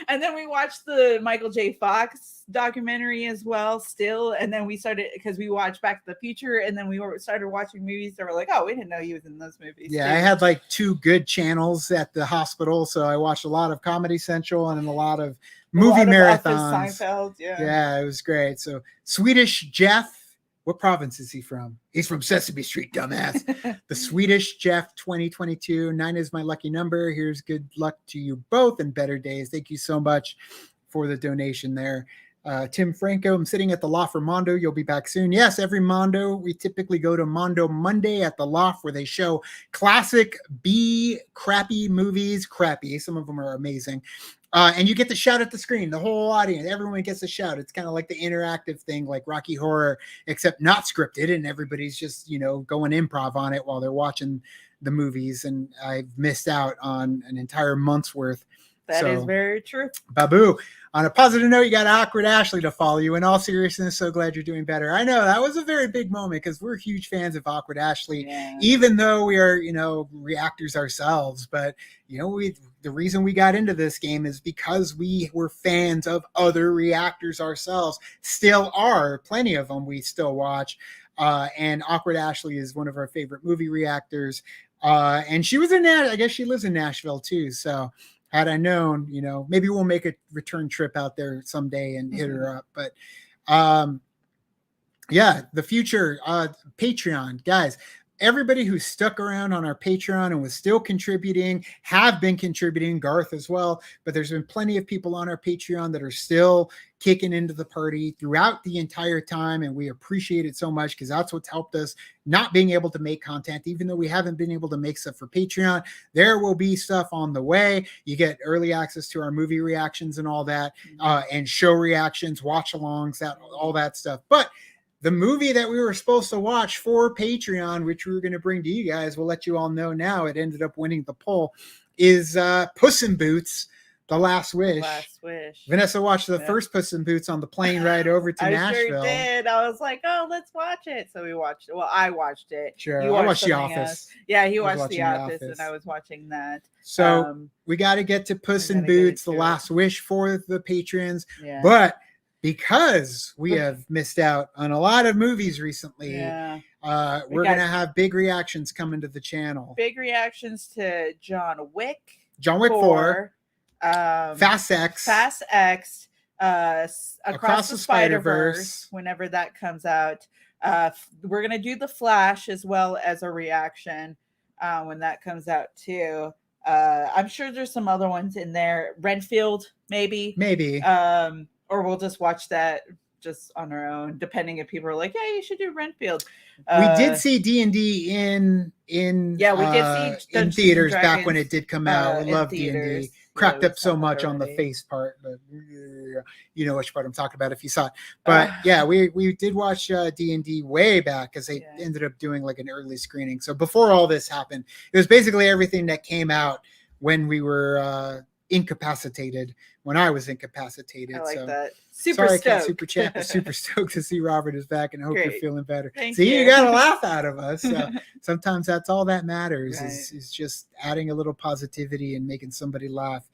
And then we watched the Michael J. Fox documentary as well still, and then we started, because we watched Back to the Future, and then we started watching movies that were like, oh, we didn't know he was in those movies. Yeah, I had like 2 good channels at the hospital, so I watched a lot of Comedy Central and a lot of movie marathons. Seinfeld, yeah, it was great. So Swedish Jeff, what province is he from? He's from Sesame Street, dumbass. The Swedish Jeff 2022. 9 is my lucky number. Here's good luck to you both and better days. Thank you so much for the donation there. Tim Franco, I'm sitting at the Loft for Mondo. You'll be back soon. Yes, every Mondo. We typically go to Mondo Monday at the Loft, where they show classic B crappy movies. Crappy. Some of them are amazing. And you get to shout at the screen, the whole audience, everyone gets a shout. It's kind of like the interactive thing, like Rocky Horror, except not scripted, and everybody's just, going improv on it while they're watching the movies. And I've missed out on an entire month's worth. That is very true. Babu. On a positive note, you got Awkward Ashley to follow you. In all seriousness, so glad you're doing better. I know that was a very big moment, because we're huge fans of Awkward Ashley, even though we are, reactors ourselves. But, the reason we got into this game is because we were fans of other reactors ourselves. Still are. Plenty of them we still watch. And Awkward Ashley is one of our favorite movie reactors. And she was in that. I guess she lives in Nashville too. So had I known, maybe we'll make a return trip out there someday and hit her up. But the future, Patreon, guys. Everybody who stuck around on our Patreon and was still contributing, have been contributing, Garth as well, but there's been plenty of people on our Patreon that are still kicking into the party throughout the entire time, and we appreciate it so much, because that's what's helped us not being able to make content. Even though we haven't been able to make stuff for Patreon, there will be stuff on the way. You get early access to our movie reactions and all that, and show reactions, watch-alongs, all that stuff. But the movie that we were supposed to watch for Patreon, which we were going to bring to you guys, we'll let you all know now, it ended up winning the poll, is Puss in Boots, The Last Wish. Last Wish. Vanessa watched the first Puss in Boots on the plane ride over to Nashville. I sure did. I was like, oh, let's watch it. So we watched it. Well, I watched it. Sure. I watched The Office. Else. Yeah, he watched The Office, and I was watching that. So we got to get to Puss in Boots, The Last Wish for the patrons. Yeah. But because we have missed out on a lot of movies recently, we're going to have big reactions coming to the channel. Big reactions to John Wick 4, Fast X, Across the Spider-Verse, whenever that comes out. We're going to do The Flash as well as a reaction when that comes out too. I'm sure there's some other ones in there. Renfield, maybe. Maybe. Or we'll just watch that just on our own, depending if people are like, yeah, you should do Renfield. We did see D&D in we did see in theaters back when it did come out. We love theaters. D&D. Cracked we up so saw that much on the already. face part, but you know which part I'm talking about if you saw it. But yeah, we did watch D&D way back because they ended up doing like an early screening. So before all this happened, it was basically everything that came out when we were incapacitated, when I was incapacitated. I like so that. Super sorry, I can't stoked. super chat, but super stoked to see Robert is back and hope you're Great. feeling better. Thank See, you. got a laugh out of us. So sometimes that's all that matters Right. is just adding a little positivity and making somebody laugh,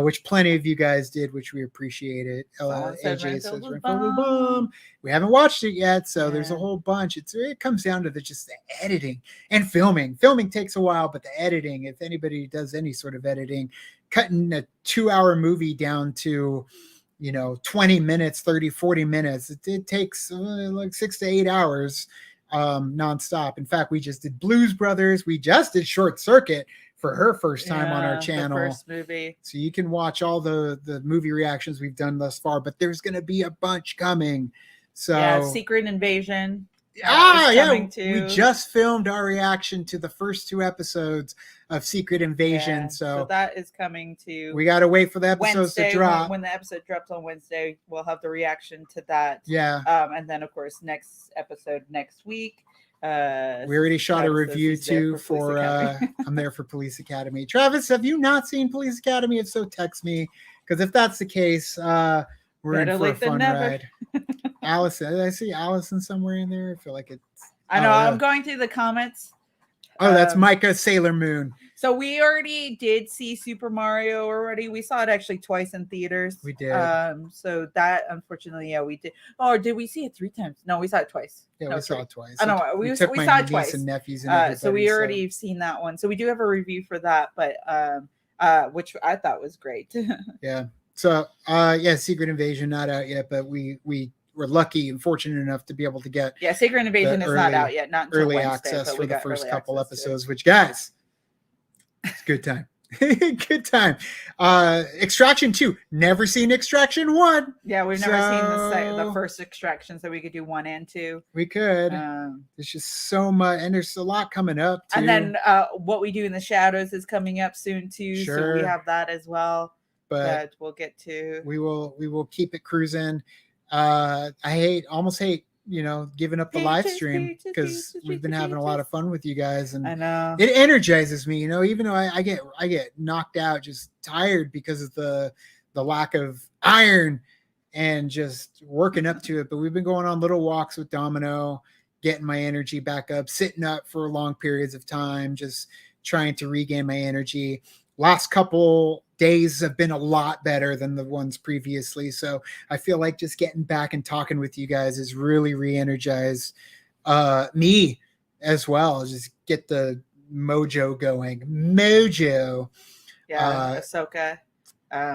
which plenty of you guys did, which we appreciate it. Someone said AJ Renfield says was Renfield was bomb. bomb. We haven't watched it yet, so there's a Yeah. whole bunch. It comes down to just the editing and filming. Filming takes a while, but the editing, if anybody does any sort of editing, cutting a 2-hour movie down to 20 minutes, 30, 40 minutes. It takes like 6 to 8 hours nonstop. In fact, we just did Blues Brothers. We just did Short Circuit for her first time on our channel. The first movie. So you can watch all the movie reactions we've done thus far, but there's going to be a bunch coming. So yeah, Secret Invasion. We just filmed our reaction to the first 2 episodes of Secret Invasion. Yeah, so that is coming to. We got to wait for the episodes to drop. When the episode drops on Wednesday, we'll have the reaction to that. Yeah. And then of course next episode next week. We already shot a review too for I'm there for Police Academy. Travis, have you not seen Police Academy? If so, text me, because if that's the case, we're in for a fun ride. Allison, I see Allison somewhere in there. I feel like it's. I know. I'm going through the comments. Oh, that's Micah Sailor Moon. So we already did see Super Mario already. We saw it actually twice in theaters. We did. So that unfortunately, we did. Oh, did we see it 3 times? No, we saw it twice. Yeah, we saw it twice. I know. We saw it twice. And nephews and so we already seen that one. So we do have a review for that, but which I thought was great. Yeah. So Secret Invasion not out yet, but we were lucky and fortunate enough to be able to get Secret Invasion is not out yet, not until early Wednesday, access for the first couple episodes, which guys, it's good time. Good time. Extraction 2, never seen Extraction 1. Yeah, we've never seen the first Extraction, so we could do 1 and 2. We could. There's just so much, and there's a lot coming up too. And then What We Do in the Shadows is coming up soon too. Sure. So we have that as well. But that we'll get to. We will keep it cruising. I almost hate giving up the live stream because we've been having a lot of fun with you guys, and I know it energizes me, even though I get knocked out, just tired because of the lack of iron and just working up to it. But we've been going on little walks with Domino, getting my energy back up, sitting up for long periods of time, just trying to regain my energy. Last couple days have been a lot better than the ones previously. So I feel like just getting back and talking with you guys has really re-energized me as well. Just get the mojo going. Mojo. Yeah, Ahsoka.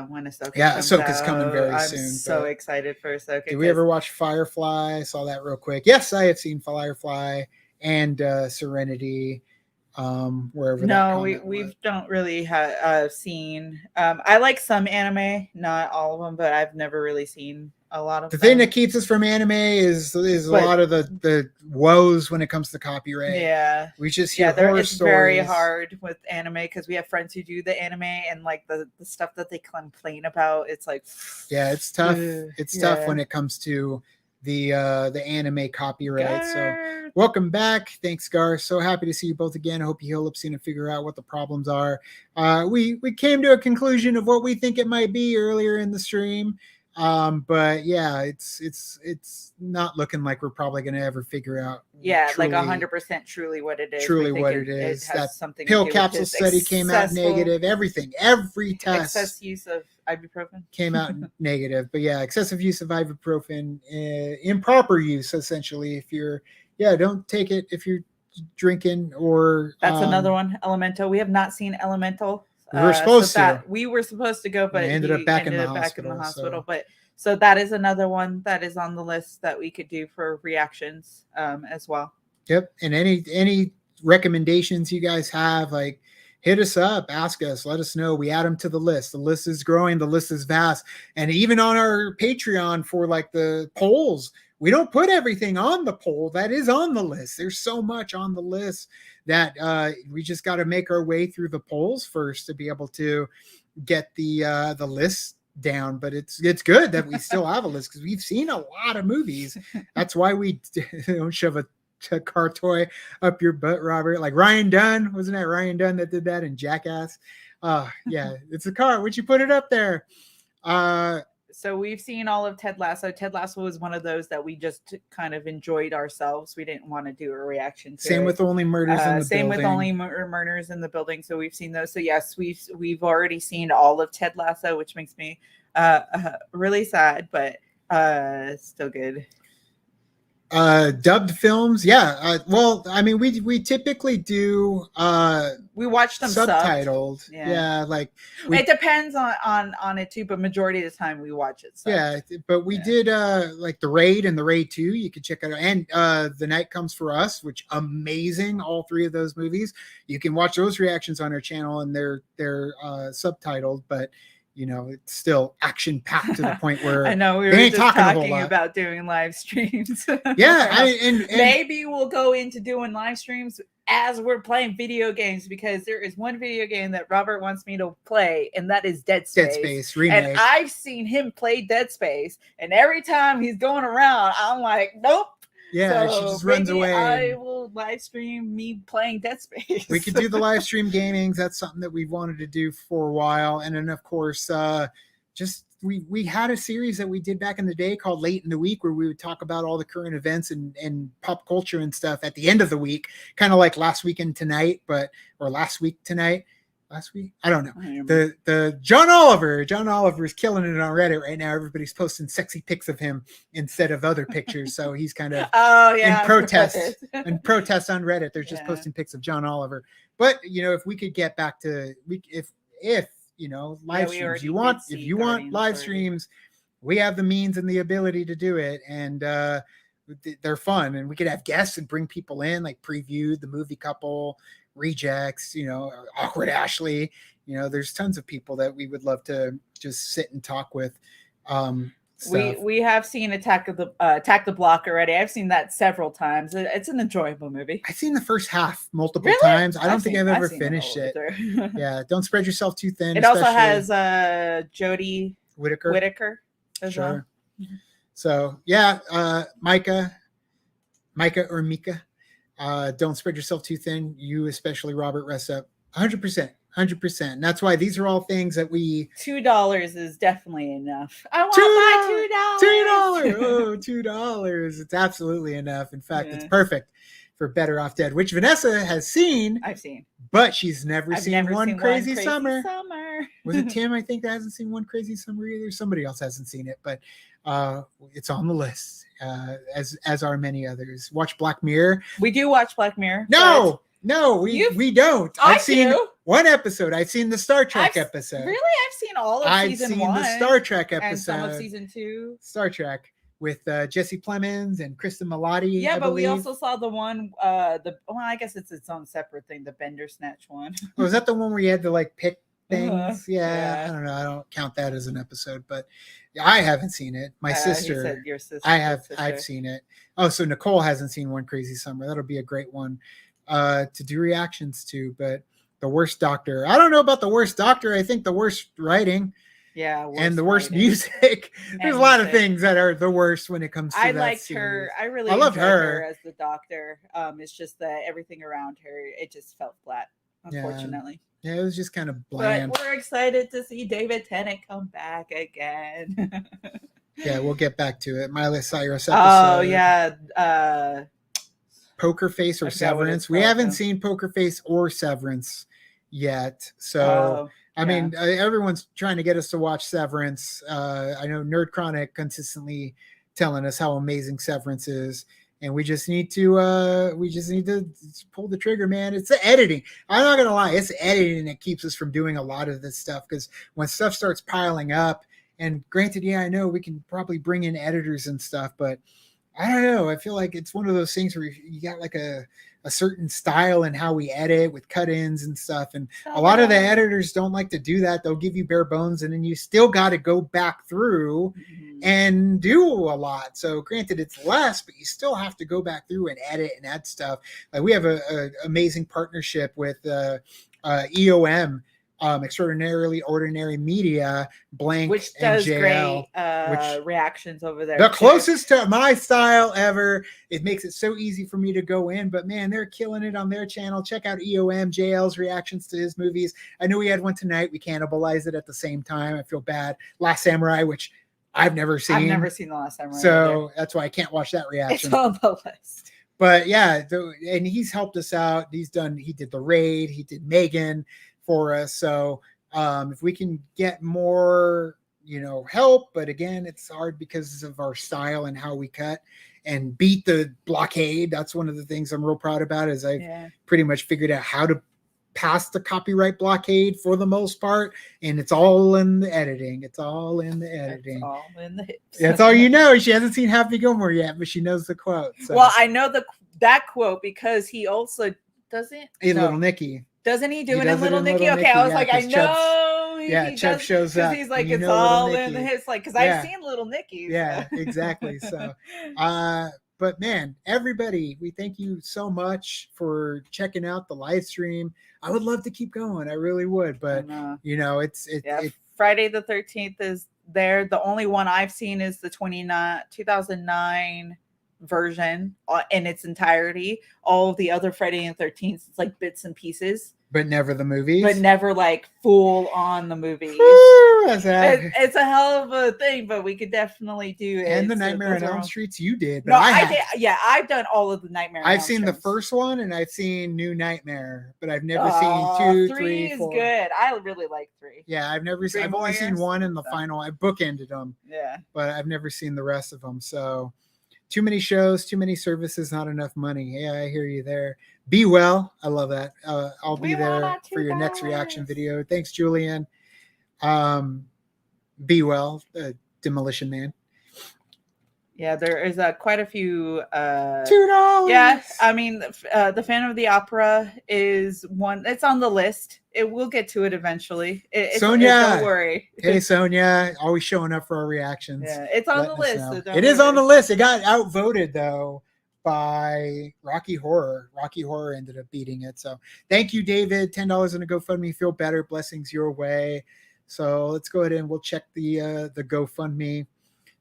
When Ahsoka Ahsoka's coming very soon. I'm so excited for Ahsoka. Did we ever watch Firefly? I saw that real quick. Yes, I have seen Firefly and Serenity. Wherever. No, we don't really have seen. I like some anime, not all of them, but I've never really seen a lot of the thing that keeps us from anime is a lot of the woes when it comes to copyright. Yeah, we just hear horror it's stories. Very hard with anime because we have friends who do the anime, and like the stuff that they complain about, it's like it's tough. It's tough when it comes to the anime copyright. So welcome back. Thanks, Gar. So happy to see you both again. I hope you heal up soon and figure out what the problems are. We came to a conclusion of what we think it might be earlier in the stream. But yeah, it's not looking like we're probably going to ever figure out. Like 100% truly what it is. Truly what it is. That something pill capsule study came out negative. Every test. Excess use of ibuprofen came out negative. But yeah, excessive use of ibuprofen, improper use essentially. If you're don't take it if you're drinking or. That's another one. Elemental. We have not seen Elemental. We were supposed to. We were supposed to go, but he ended up back in the hospital. So. But so that is another one that is on the list that we could do for reactions as well. Yep. And any recommendations you guys have, like hit us up, ask us, let us know. We add them to the list. The list is growing, the list is vast. And even on our Patreon for like the polls, we don't put everything on the poll that is on the list. There's so much on the list that we just got to make our way through the polls first to be able to get the list down. But it's good that we still have a list because we've seen a lot of movies. That's why we don't shove a car toy up your butt, Robert. Like Ryan Dunn, wasn't that Ryan Dunn that did that in Jackass? Yeah, it's a car. Would you put it up there? So we've seen all of Ted Lasso. Ted Lasso was one of those that we just kind of enjoyed ourselves. We didn't want to do a reaction to Same it. with Only Murders in the Same Building. with Only Murders in the Building. So we've seen those. So yes, we've already seen all of Ted Lasso, which makes me really sad, but still good. Dubbed films, yeah. Well, I mean, we typically do we watch them subtitled. Subbed. Yeah, like it depends on it too, but majority of the time we watch it subbed. Yeah, but we did like The Raid and The Raid 2. You can check it out, and The Night Comes for Us, which amazing. All three of those movies. You can watch those reactions on our channel, and they're subtitled, but you know, it's still action packed to the point where I know we were just talking about doing live streams. Yeah, and maybe we'll go into doing live streams as we're playing video games, because there is one video game that Robert wants me to play, and that is Dead Space. Dead Space remake. And I've seen him play Dead Space, and every time he's going around, I'm like, nope. Yeah, so she just runs away. I will live stream me playing Dead Space. We could do the live stream gamings. That's something that we've wanted to do for a while. And then, of course, just we had a series that we did back in the day called Late in the Week, where we would talk about all the current events and pop culture and stuff at the end of the week, kind of like Last Weekend Tonight, or Last Week Tonight. Last week, I don't know. The John Oliver is killing it on Reddit right now. Everybody's posting sexy pics of him instead of other pictures, so he's kind of in protest on Reddit. They're just posting pics of John Oliver. But you know, if we could get back to if you know, live streams, if you want live streams, we have the means and the ability to do it, and they're fun, and we could have guests and bring people in, like preview the movie Couple, Rejects, you know, Awkward Ashley. You know, there's tons of people that we would love to just sit and talk with. We have seen Attack the Block already. I've seen that several times. It's an enjoyable movie. I've seen the first half multiple times. I don't think I've ever finished it. Yeah, don't spread yourself too thin. It also has Jodie Whittaker as sure. well. So yeah, Micah or Mika. Don't spread yourself too thin. You, especially Robert, rest up 100%. And that's why these are all things that we. $2 is definitely enough. I want my $2. Oh, $2. It's absolutely enough. In fact, it's perfect for Better Off Dead, which Vanessa has seen. I've seen, but she's never seen One Crazy Summer. Was it Tim? Tim? I think that hasn't seen One Crazy Summer either. Somebody else hasn't seen it, but it's on the list. As are many others. Watch Black Mirror. We do watch Black Mirror. No, we don't. I've seen one episode. I've seen the Star Trek episode. Really? I've seen all of season 1. I've seen the Star Trek episode. And some of season 2. Star Trek with Jesse Plemons and Kristen Milotti. Yeah, but we also saw the one, I guess it's its own separate thing, the Bender Snatch one. Was that the one where you had to like pick things? Yeah, I don't know. I don't count that as an episode, but I haven't seen it. My sister, your sister, I've seen it. Oh, so Nicole hasn't seen One Crazy Summer. That'll be a great one to do reactions to. But The Worst Doctor, I don't know about The Worst Doctor. I think the worst writing, and the worst music. There's a lot of things that are the worst when it comes to. I liked her. I loved her as the Doctor. It's just that everything around her, it just felt flat, unfortunately. Yeah, it was just kind of bland. But we're excited to see David Tennant come back again. Yeah, we'll get back to it. Miley Cyrus episode. Oh, yeah. Poker Face or Severance. We haven't seen Poker Face or Severance yet. So, I mean, everyone's trying to get us to watch Severance. I know Nerd Chronic consistently telling us how amazing Severance is. And we just need to pull the trigger, man. It's the editing. I'm not gonna lie, it's the editing that keeps us from doing a lot of this stuff. Because when stuff starts piling up, and granted, I know we can probably bring in editors and stuff, but I don't know. I feel like it's one of those things where you got like a a certain style in how we edit with cut-ins and stuff. And a lot of the editors don't like to do that. They'll give you bare bones, and then you still got to go back through and do a lot. So granted, it's less, but you still have to go back through and edit and add stuff. Like we have a amazing partnership with EOM, Extraordinarily Ordinary Media, blank, which does NJL, great reactions over there. The closest to my style ever. It makes it so easy for me to go in, but man, they're killing it on their channel. Check out EOM JL's reactions to his movies. I know we had one tonight. We cannibalized it at the same time. I feel bad. Last Samurai, which I've never seen. I've never seen The Last Samurai. So either. That's why I can't watch that reaction. It's on the list. But yeah, and he's helped us out. He did the raid. He did Megan for us. So if we can get more, help, but again, it's hard because of our style and how we cut and beat the blockade. That's one of the things I'm real proud about is I've pretty much figured out how to pass the copyright blockade for the most part, and it's all in the editing. It's all in the editing. It's all in the hips. That's all you know. She hasn't seen Happy Gilmore yet, but she knows the quote. So. Well, I know that quote because he also doesn't. Little Nicky. Doesn't he do it in Little Nicky? Okay, I was like, I know. Chubb shows up. He's like, it's all in the hips. Like, because I've seen Little Nicky. Yeah, exactly. So, but man, everybody, we thank you so much for checking out the live stream. I would love to keep going. I really would, but it's Friday the 13th is there. The only one I've seen is the 2009 version in its entirety. All of the other Friday and 13th, it's like bits and pieces. But never the movies. But never like full on the movies. It's a hell of a thing, but we could definitely do it. And the Nightmare on Elm Streets you did. But no, I did. Yeah, I've done all of the Nightmare. I've seen the first one and I've seen New Nightmare, but I've never seen 2, 3, 4. 3 is good. I really like 3. Yeah, I've only seen 1 in the final. I bookended them. Yeah. But I've never seen the rest of them. So too many shows, too many services, not enough money. Yeah, I hear you there. Be well. I love that. I'll be there for your next reaction video. Thanks, Julian. Be well, Demolition Man. Yeah, there is quite a few. $2. Yeah, I mean, the Phantom of the Opera is one. It's on the list. We'll get to it eventually. Sonia, don't worry. Hey, Sonia, always showing up for our reactions. Yeah, it's on the list. So it is on the list. It got outvoted though by Rocky Horror. Rocky Horror ended up beating it. So thank you, David. $10 in a GoFundMe. Feel better. Blessings your way. So let's go ahead and we'll check the GoFundMe.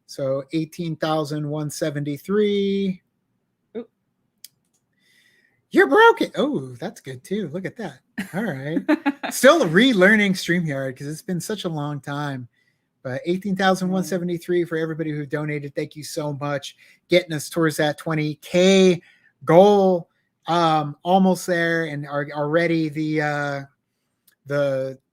So 18,173. You're broken. Oh, that's good too. Look at that. All right. Still relearning StreamYard because it's been such a long time. But 18,173 for everybody who donated. Thank you so much. Getting us towards that 20K goal. Almost there. And already the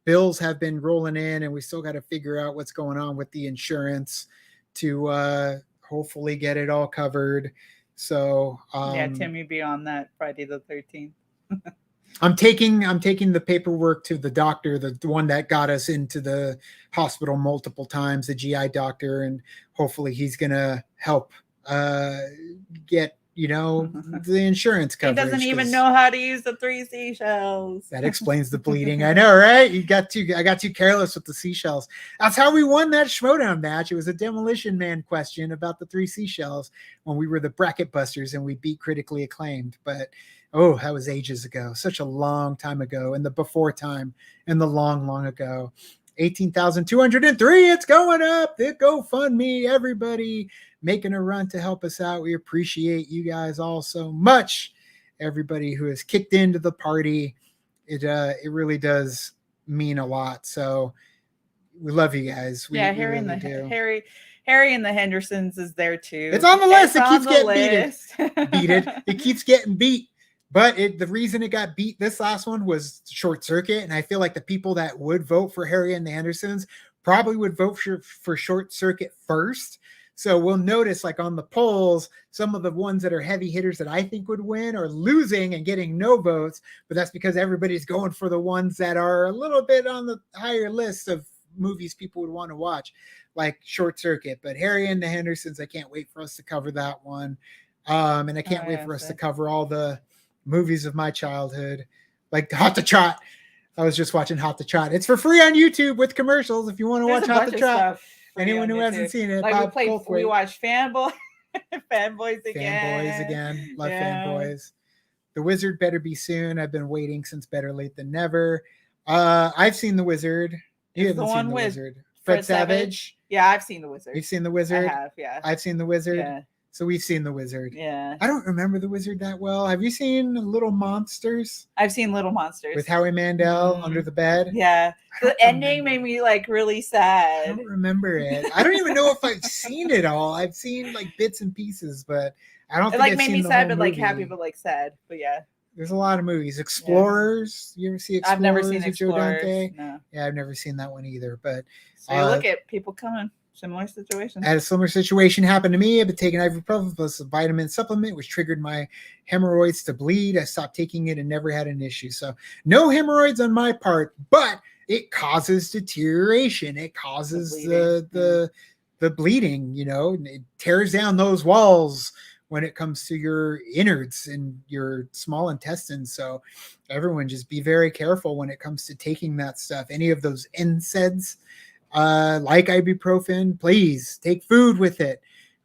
bills have been rolling in, and we still got to figure out what's going on with the insurance to hopefully get it all covered. So Timmy be on that Friday the 13th. I'm taking the paperwork to the doctor, the one that got us into the hospital multiple times, the GI doctor, and hopefully he's gonna help get the insurance coverage. He doesn't even know how to use the 3 seashells. That explains the bleeding. I know, right? I got too careless with the seashells. That's how we won that Schmodown match. It was a Demolition Man question about the 3 seashells when we were the Bracket Busters and we beat Critically Acclaimed. But that was ages ago. Such a long time ago, in the before time, in the long, long ago. 18,203. It's going up. The GoFundMe. Everybody making a run to help us out. We appreciate you guys all so much. Everybody who has kicked into the party. It really does mean a lot. So we love you guys. Harry and the Hendersons is there too. It's on the list. It keeps getting beat. It keeps getting beat. But the reason it got beat this last one was Short Circuit. And I feel like the people that would vote for Harry and the Hendersons probably would vote for Short Circuit first. So we'll notice, like on the polls, some of the ones that are heavy hitters that I think would win are losing and getting no votes. But that's because everybody's going for the ones that are a little bit on the higher list of movies people would want to watch, like Short Circuit. But Harry and the Hendersons, I can't wait for us to cover that one. And I can't wait for us to cover all the movies of my childhood, like Hot to Trot. I was just watching Hot to Trot. It's for free on YouTube with commercials if you want to watch Hot to Trot. Anyone who hasn't seen it, like Bob we watched Fanboys again. Fanboys again. Love Fanboys. The Wizard better be soon. I've been waiting since Better Late Than Never. I've seen The Wizard. You haven't seen The Wizard. Fred Savage. Yeah, I've seen The Wizard. You've seen The Wizard? I have, yeah. I've seen The Wizard. Yeah. So we've seen The Wizard. Yeah. I don't remember The Wizard that well. Have you seen Little Monsters? I've seen Little Monsters. With Howie Mandel under the bed? Yeah. The ending made me like really sad. I don't remember it. I don't even know if I've seen it all. I've seen like bits and pieces, but I don't think like I've made seen me the sad, whole but like movie. happy, but like sad. But yeah. There's a lot of movies. Explorers. You ever see Explorers? I've never seen with Joe Explorers. Dante? No. Yeah, I've never seen that one either. But so you look at people coming. Similar situation. I had a similar situation happen to me. I've been taking ibuprofen plus a vitamin supplement, which triggered my hemorrhoids to bleed. I stopped taking it and never had an issue. So no hemorrhoids on my part, but it causes deterioration. It causes the bleeding. You know, it tears down those walls when it comes to your innards and your small intestines. So everyone just be very careful when it comes to taking that stuff. Any of those NSAIDs, like ibuprofen, please take food with it.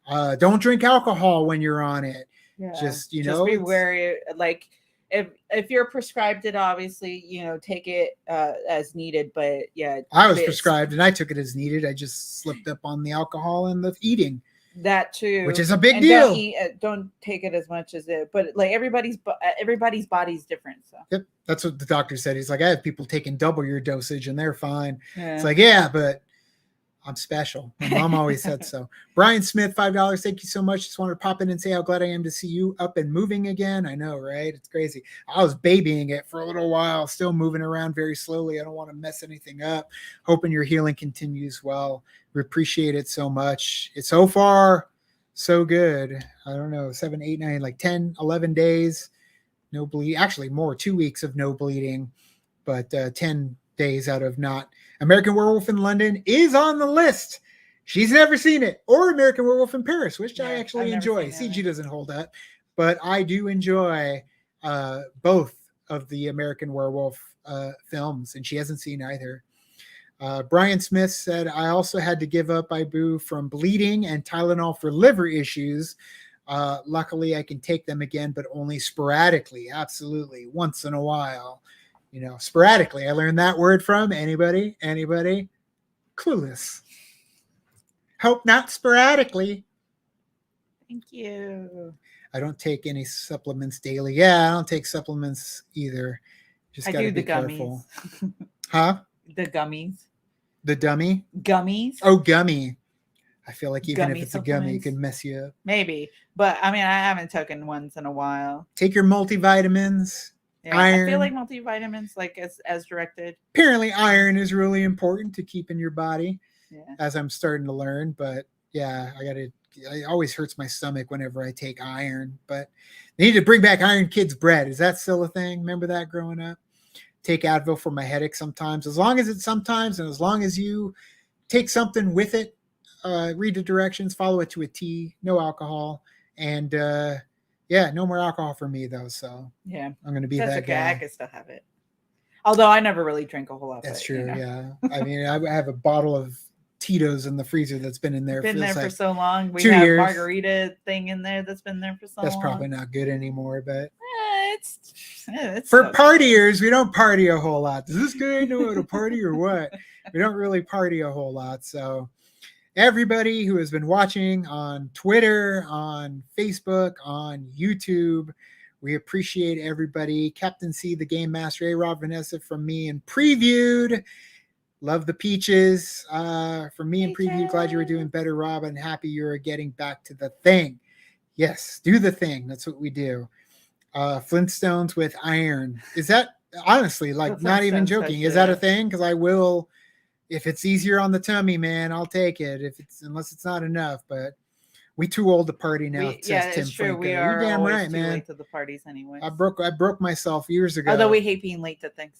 Don't drink alcohol when you're on it. Yeah. Just be wary. Like if you're prescribed it, obviously, take it as needed. But yeah, I was prescribed and I took it as needed. I just slipped up on the alcohol and the eating. That too, which is a big deal. Don't take it as much as it, but like everybody's body's different. So yep, that's what the doctor said. He's like, I have people taking double your dosage and they're fine. Yeah. It's like, yeah, but I'm special. My mom always said so. Brian Smith, $5. Thank you so much. Just wanted to pop in and say how glad I am to see you up and moving again. I know, right? It's crazy. I was babying it for a little while, still moving around very slowly. I don't want to mess anything up. Hoping your healing continues well. We appreciate it so much. It's so far so good. I don't know, 7, 8, 9, like 10, 11 days. No bleed. Actually, more, 2 weeks of no bleeding, but 10 days out of not. American Werewolf in London is on the list. She's never seen it. Or American Werewolf in Paris, which I actually enjoy. CG doesn't hold up, but I do enjoy both of the American Werewolf films, and she hasn't seen either. Brian Smith said, I also had to give up Ibu from bleeding and Tylenol for liver issues. Luckily, I can take them again, but only sporadically. Absolutely. Once in a while. Sporadically. I learned that word from anybody? Clueless. Hope not sporadically. Thank you. I don't take any supplements daily. Yeah, I don't take supplements either. Just gotta be careful. Huh? The gummies. The dummy? Gummies. Oh, gummy. I feel like even Gummy if it's a gummy, it can mess you up. Maybe. But I mean, I haven't taken ones in a while. Take your multivitamins. Yeah, iron. I feel like multivitamins, like as directed. Apparently, iron is really important to keep in your body, yeah. As I'm starting to learn. But yeah, it always hurts my stomach whenever I take iron. But they need to bring back Iron Kids bread. Is that still a thing? Remember that growing up? Take Advil for my headache sometimes. As long as it's sometimes, and as long as you take something with it, read the directions, follow it to a T, no alcohol, and no more alcohol for me though. So yeah, I'm going to be that guy. I can still have it. Although I never really drink a whole lot. That's true. Yeah, I mean, I have a bottle of Tito's in the freezer that's been in there. For so long. We 2 have years. Margarita thing in there that's been there for so long. That's probably not good anymore, but it's for partiers, we don't party a whole lot. Does this guy know how to party or what? We don't really party a whole lot. So everybody who has been watching on Twitter, on Facebook, on YouTube, we appreciate everybody. Captain C, the Game Master, Robert and Vanessa from me and Previewed. Love the peaches. From me and Previewed, glad you were doing better, Rob, and happy you're getting back to the thing. Yes, do the thing. That's what we do. Flintstones with iron. Is that honestly, like, not even joking? Is that a thing? Because I will, if it's easier on the tummy, man, I'll take it. Unless it's not enough, but we too old to party now. Yeah, it's true. We are damn always right, too man. late to the parties anyway. I broke myself years ago. Although we hate being late to things.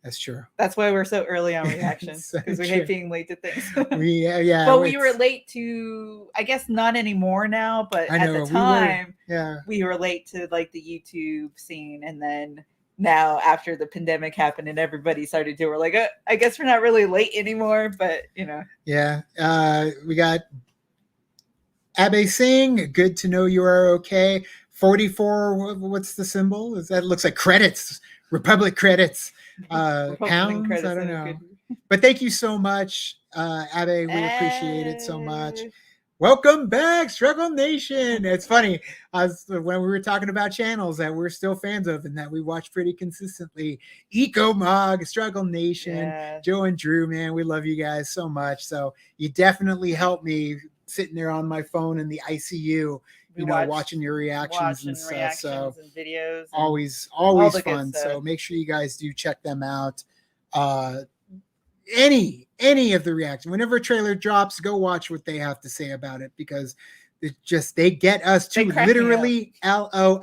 That's true. That's why we're so early on reactions, So because we true. hate being late to things. Yeah. But we were late to, I guess not anymore now, but I know, at the time, yeah. we were late to like the YouTube scene. And then now after the pandemic happened and everybody started to, we're like, I guess we're not really late anymore, but you know. Yeah. We got Abe Singh, good to know you are okay. 44, what's the symbol? That looks like credits, Republic credits, Republican pounds, credits, I don't so know. good. But thank you so much, Abe. We appreciate it so much. Welcome back, Struggle Nation. It's funny, when we were talking about channels that we're still fans of and that we watch pretty consistently. Eco Mog, Struggle Nation, Joe and Drew, man, we love you guys so much. So you definitely helped me sitting there on my phone in the ICU, watching your reactions and stuff. So and videos. Always fun. So make sure you guys do check them out. Any of the reactions, whenever a trailer drops, go watch what they have to say about it, because they get us to literally LOL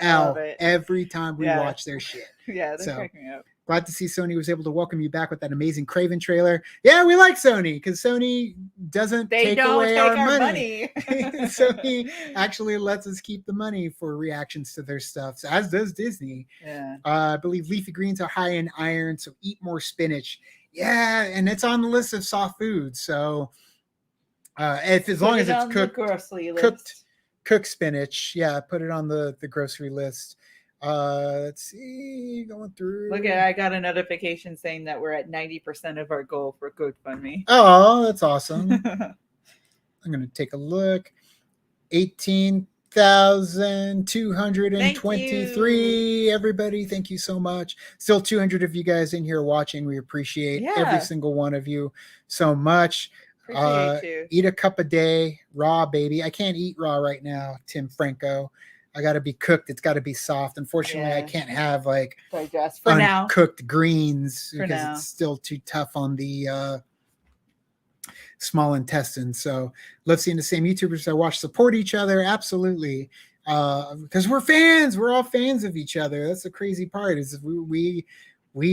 every time we watch their shit. Yeah, they crack me up. Glad to see Sony was able to welcome you back with that amazing Craven trailer. Yeah, we like Sony because Sony doesn't take away our money. Sony actually lets us keep the money for reactions to their stuff, so, as does Disney. Yeah. I believe leafy greens are high in iron, so eat more spinach. Yeah, and it's on the list of soft foods. So as long as it's cooked spinach, yeah, put it on the grocery list. Let's see, going through. Look at, I got a notification saying that we're at 90% of our goal for GoFundMe. Oh, that's awesome. I'm gonna take a look. 18,223. Everybody, thank you so much. Still 200 of you guys in here watching. We appreciate every single one of you so much. Appreciate you. Eat a cup a day, raw, baby. I can't eat raw right now, Tim Franco. I got to be cooked. It's got to be soft. Unfortunately, I can't have like uncooked greens because it's still too tough on the small intestine. So love seeing the same YouTubers I watch support each other. Absolutely. Because we're fans. We're all fans of each other. That's the crazy part, is we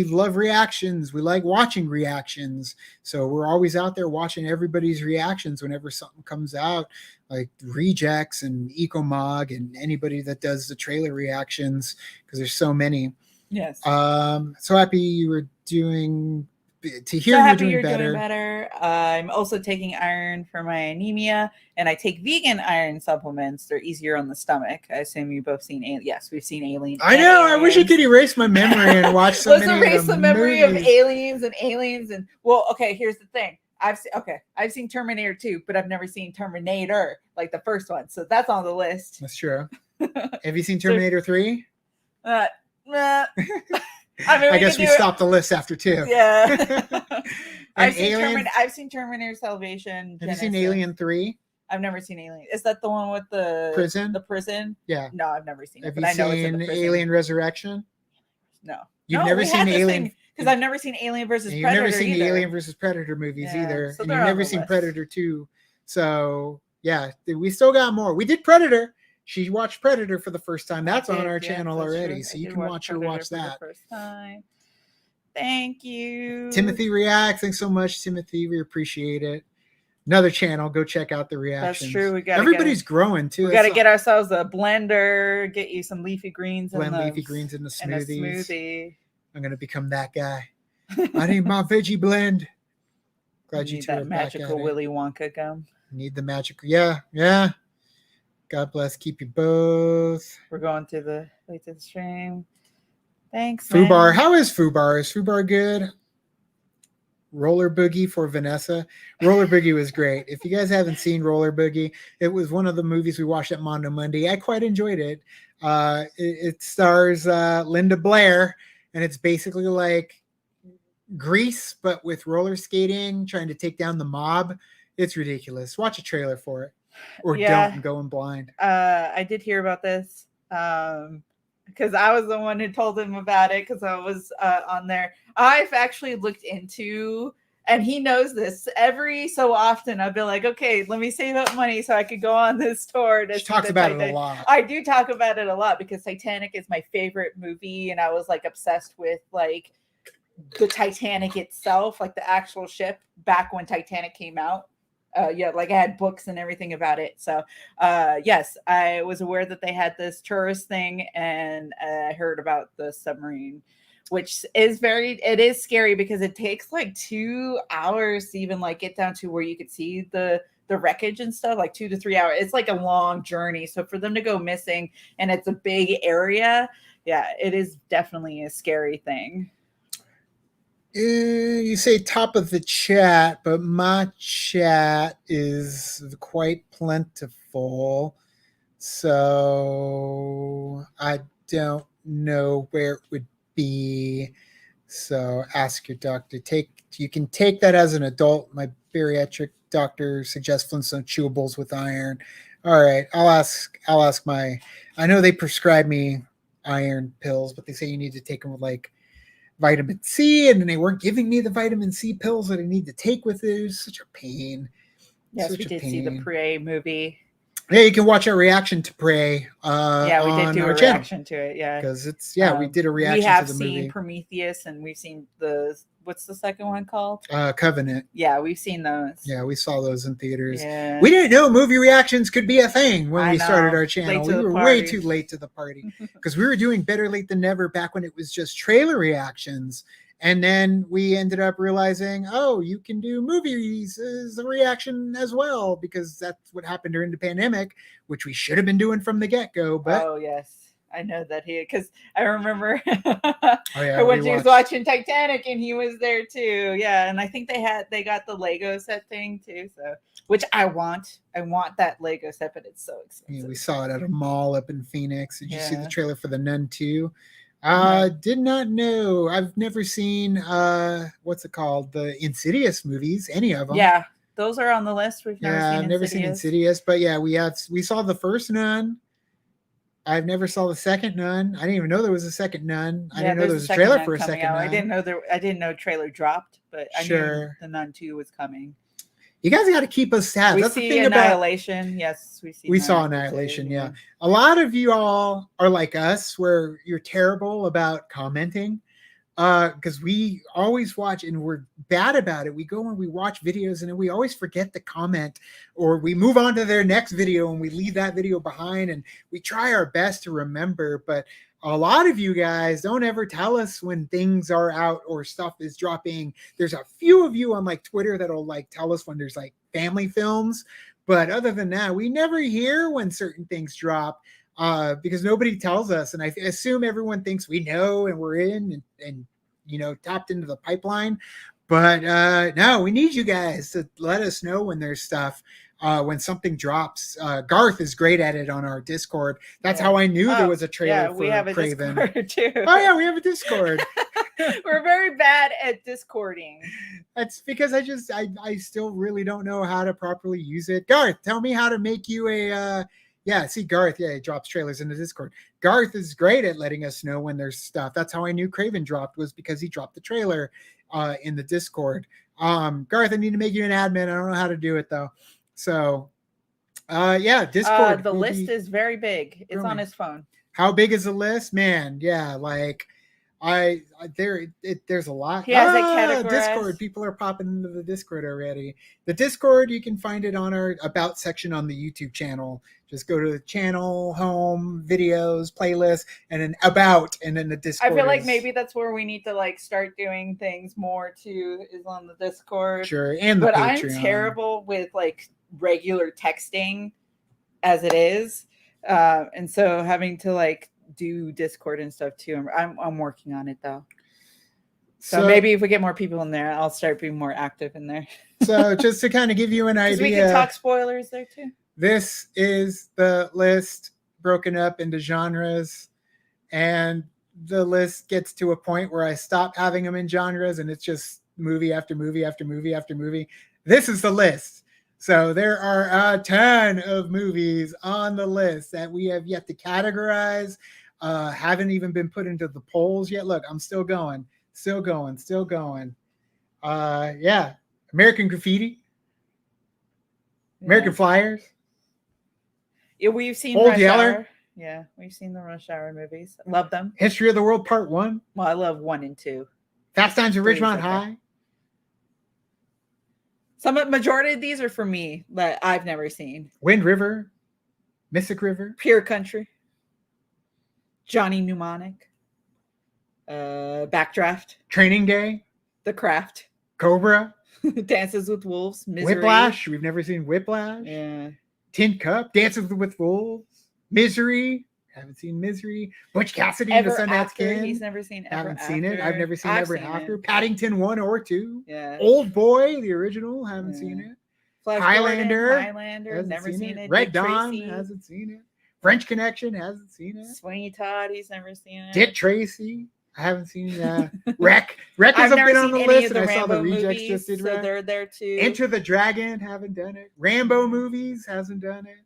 love reactions. We like watching reactions. So we're always out there watching everybody's reactions whenever something comes out, like Rejects and Ecomog and anybody that does the trailer reactions, because there's so many. Yes. So happy you were doing to hear you're doing better. I'm also taking iron for my anemia, and I take vegan iron supplements. They're easier on the stomach. I assume you both seen Yes, we've seen Alien. I know. Aliens. I wish I could erase my memory and watch so Let's many erase of the memory movies. of aliens and well, okay, here's the thing. I've seen Terminator 2, but I've never seen Terminator, like the first one. So that's on the list. That's true. Have you seen Terminator 3? I guess we stopped the list after 2. Yeah. I've seen Terminator Salvation. Have you seen Alien 3? I've never seen Alien. Is that the one with the prison? The prison? Yeah. No, I've never seen it. Have you seen Alien Resurrection? No. You've never seen Alien? Because I've never seen Alien versus Predator. You've never seen either. the Alien versus Predator movies either. So and you've never seen list. Predator 2. So, yeah, we still got more. We did Predator. She watched Predator for the first time. That's on our channel already. True. So you can watch that. First time. Thank you. Timothy Reacts. Thanks so much, Timothy. We appreciate it. Another channel. Go check out the reactions. That's true. Everybody's growing too. We got to get ourselves a blender. Get you some leafy greens. Leafy greens in the smoothies. And a smoothie. I'm gonna become that guy. I need my veggie blend. Glad you two are back at it. Magical Willy Wonka gum. Need the magical. Yeah. God bless. Keep you both. We're going to the stream. Thanks, Fubar. Man. How is Fubar? Is Fubar good? Roller Boogie for Vanessa. Roller Boogie was great. If you guys haven't seen Roller Boogie, it was one of the movies we watched at Mondo Monday. I quite enjoyed it. It stars Linda Blair, and it's basically like Grease, but with roller skating, trying to take down the mob. It's ridiculous. Watch a trailer for it. Or don't go in blind. I did hear about this because I was the one who told him about it because I was on there. I've actually looked into, and he knows this, every so often I've been like, okay, let me save up money so I could go on this tour. She talks about it a lot. I do talk about it a lot because Titanic is my favorite movie, and I was like obsessed with like the Titanic itself, like the actual ship back when Titanic came out. Yeah, like I had books and everything about it. So, yes, I was aware that they had this tourist thing, and I heard about the submarine, which is it is scary because it takes like 2 hours to even like get down to where you could see the wreckage and stuff, like 2 to 3 hours. It's like a long journey. So for them to go missing and it's a big area, yeah, it is definitely a scary thing. You say top of the chat, but my chat is quite plentiful. So I don't know where it would be. So ask your doctor. You can take that as an adult. My bariatric doctor suggests Flintstone chewables with iron. All right, I'll ask my. I know they prescribe me iron pills, but they say you need to take them with like vitamin C, and then they weren't giving me the vitamin C pills that I need to take with it. It was such a pain. Yes, we did see the Prey movie. Yeah, you can watch our reaction to Prey. Yeah, we did do a reaction to it. Yeah, because it's we did a reaction. We have to the movie. seen Prometheus, and we've seen what's the second one called? Covenant. Yeah, we've seen those. Yeah, we saw those in theaters. Yeah. We didn't know movie reactions could be a thing when we started our channel. We were way too late to the party because we were doing Better Late Than Never back when it was just trailer reactions. And then we ended up realizing, oh, you can do movies as a reaction as well, because that's what happened during the pandemic, which we should have been doing from the get-go. But oh, yes. I know that because I remember when she was watching Titanic and he was there too. Yeah. And I think they got the Lego set thing too. So, which I want that Lego set, but it's so expensive. Yeah, we saw it at a mall up in Phoenix. Did you see the trailer for The Nun 2? Did not know. I've never seen what's it called? The Insidious movies, any of them. Yeah, those are on the list. We've never seen Insidious, but yeah, we saw the first Nun. I've never saw the second Nun. I didn't even know there was a second Nun. I didn't know there was a trailer for a second Nun. I didn't know trailer dropped, but I knew the Nun 2 was coming. You guys got to keep us tabs. That's the thing Annihilation. About yes, we saw Annihilation. Yeah, a lot of you all are like us, where you're terrible about commenting, because we always watch and we're bad about it. We go and we watch videos and then we always forget to comment, or we move on to their next video and we leave that video behind. And we try our best to remember, but a lot of you guys don't ever tell us when things are out or stuff is dropping. There's a few of you on like Twitter that'll like tell us when there's like family films, but other than that, we never hear when certain things drop because nobody tells us. And I assume everyone thinks we know and we're in and tapped into the pipeline. But no, we need you guys to let us know when there's stuff. When something drops. Garth is great at it on our Discord. That's how I knew there was a trailer for we have a Craven. Discord too. Oh yeah, we have a Discord. We're very bad at Discording. That's because I still really don't know how to properly use it. Garth, tell me how to make you a Garth, he drops trailers in the Discord. Garth is great at letting us know when there's stuff. That's how I knew Craven dropped, was because he dropped the trailer in the Discord. Garth, I need to make you an admin. I don't know how to do it though. So, Discord. The list is very big. It's on his phone. How big is the list, man? Yeah, like there's a lot. He has it categorized. Discord. People are popping into the Discord already. The Discord, you can find it on our About section on the YouTube channel. Just go to the channel, home, videos, playlist, and then About, and then the Discord. I feel like maybe that's where we need to like start doing things more too, is on the Discord. Sure, and the Patreon. I'm terrible with like regular texting as it is, and so having to like do Discord and stuff too. I'm working on it though. So maybe if we get more people in there, I'll start being more active in there. So just to kind of give you an idea, we can talk spoilers there too. This is the list broken up into genres, and the list gets to a point where I stop having them in genres and it's just movie after movie after movie after movie. This is the list. So there are a ton of movies on the list that we have yet to categorize, haven't even been put into the polls yet. Look, I'm still going. American Graffiti, American Flyers. Yeah, we've seen Old Rush Yeller. Hour. Yeah, we've seen the Rush Hour movies. Love them. History of the World Part 1. Well, I love 1 and 2. Fast Times at Three's Ridgemont okay. High. Majority of these are for me that I've never seen. Wind River. Mystic River. Pure Country. Johnny Mnemonic. Backdraft. Training Day. The Craft. Cobra. Dances with Wolves. Misery. Whiplash. We've never seen Whiplash. Yeah. Tin Cup. Dances with Wolves. Misery. Haven't seen Misery. Butch Cassidy and the Ever Sundance After. Kid. He's never seen Ever Haven't After. seen it. I've never seen I've Ever seen After. it. Paddington 1 or 2. Yeah. Old Boy, the original. Haven't Yeah. seen it. Flash Highlander. Gordon, Highlander. Hasn't Never seen it. Red Dick Dawn. Tracy. Hasn't seen it. French Connection. Hasn't seen it. Sweeney Todd. He's never seen it. Dick Tracy. I haven't seen Wreck. Wreck I've has never been on seen the any list, of the and I saw the Rambo rejects movies, just did so Wreck. they're there too. Enter the Dragon, haven't done it. Rambo movies, hasn't done it.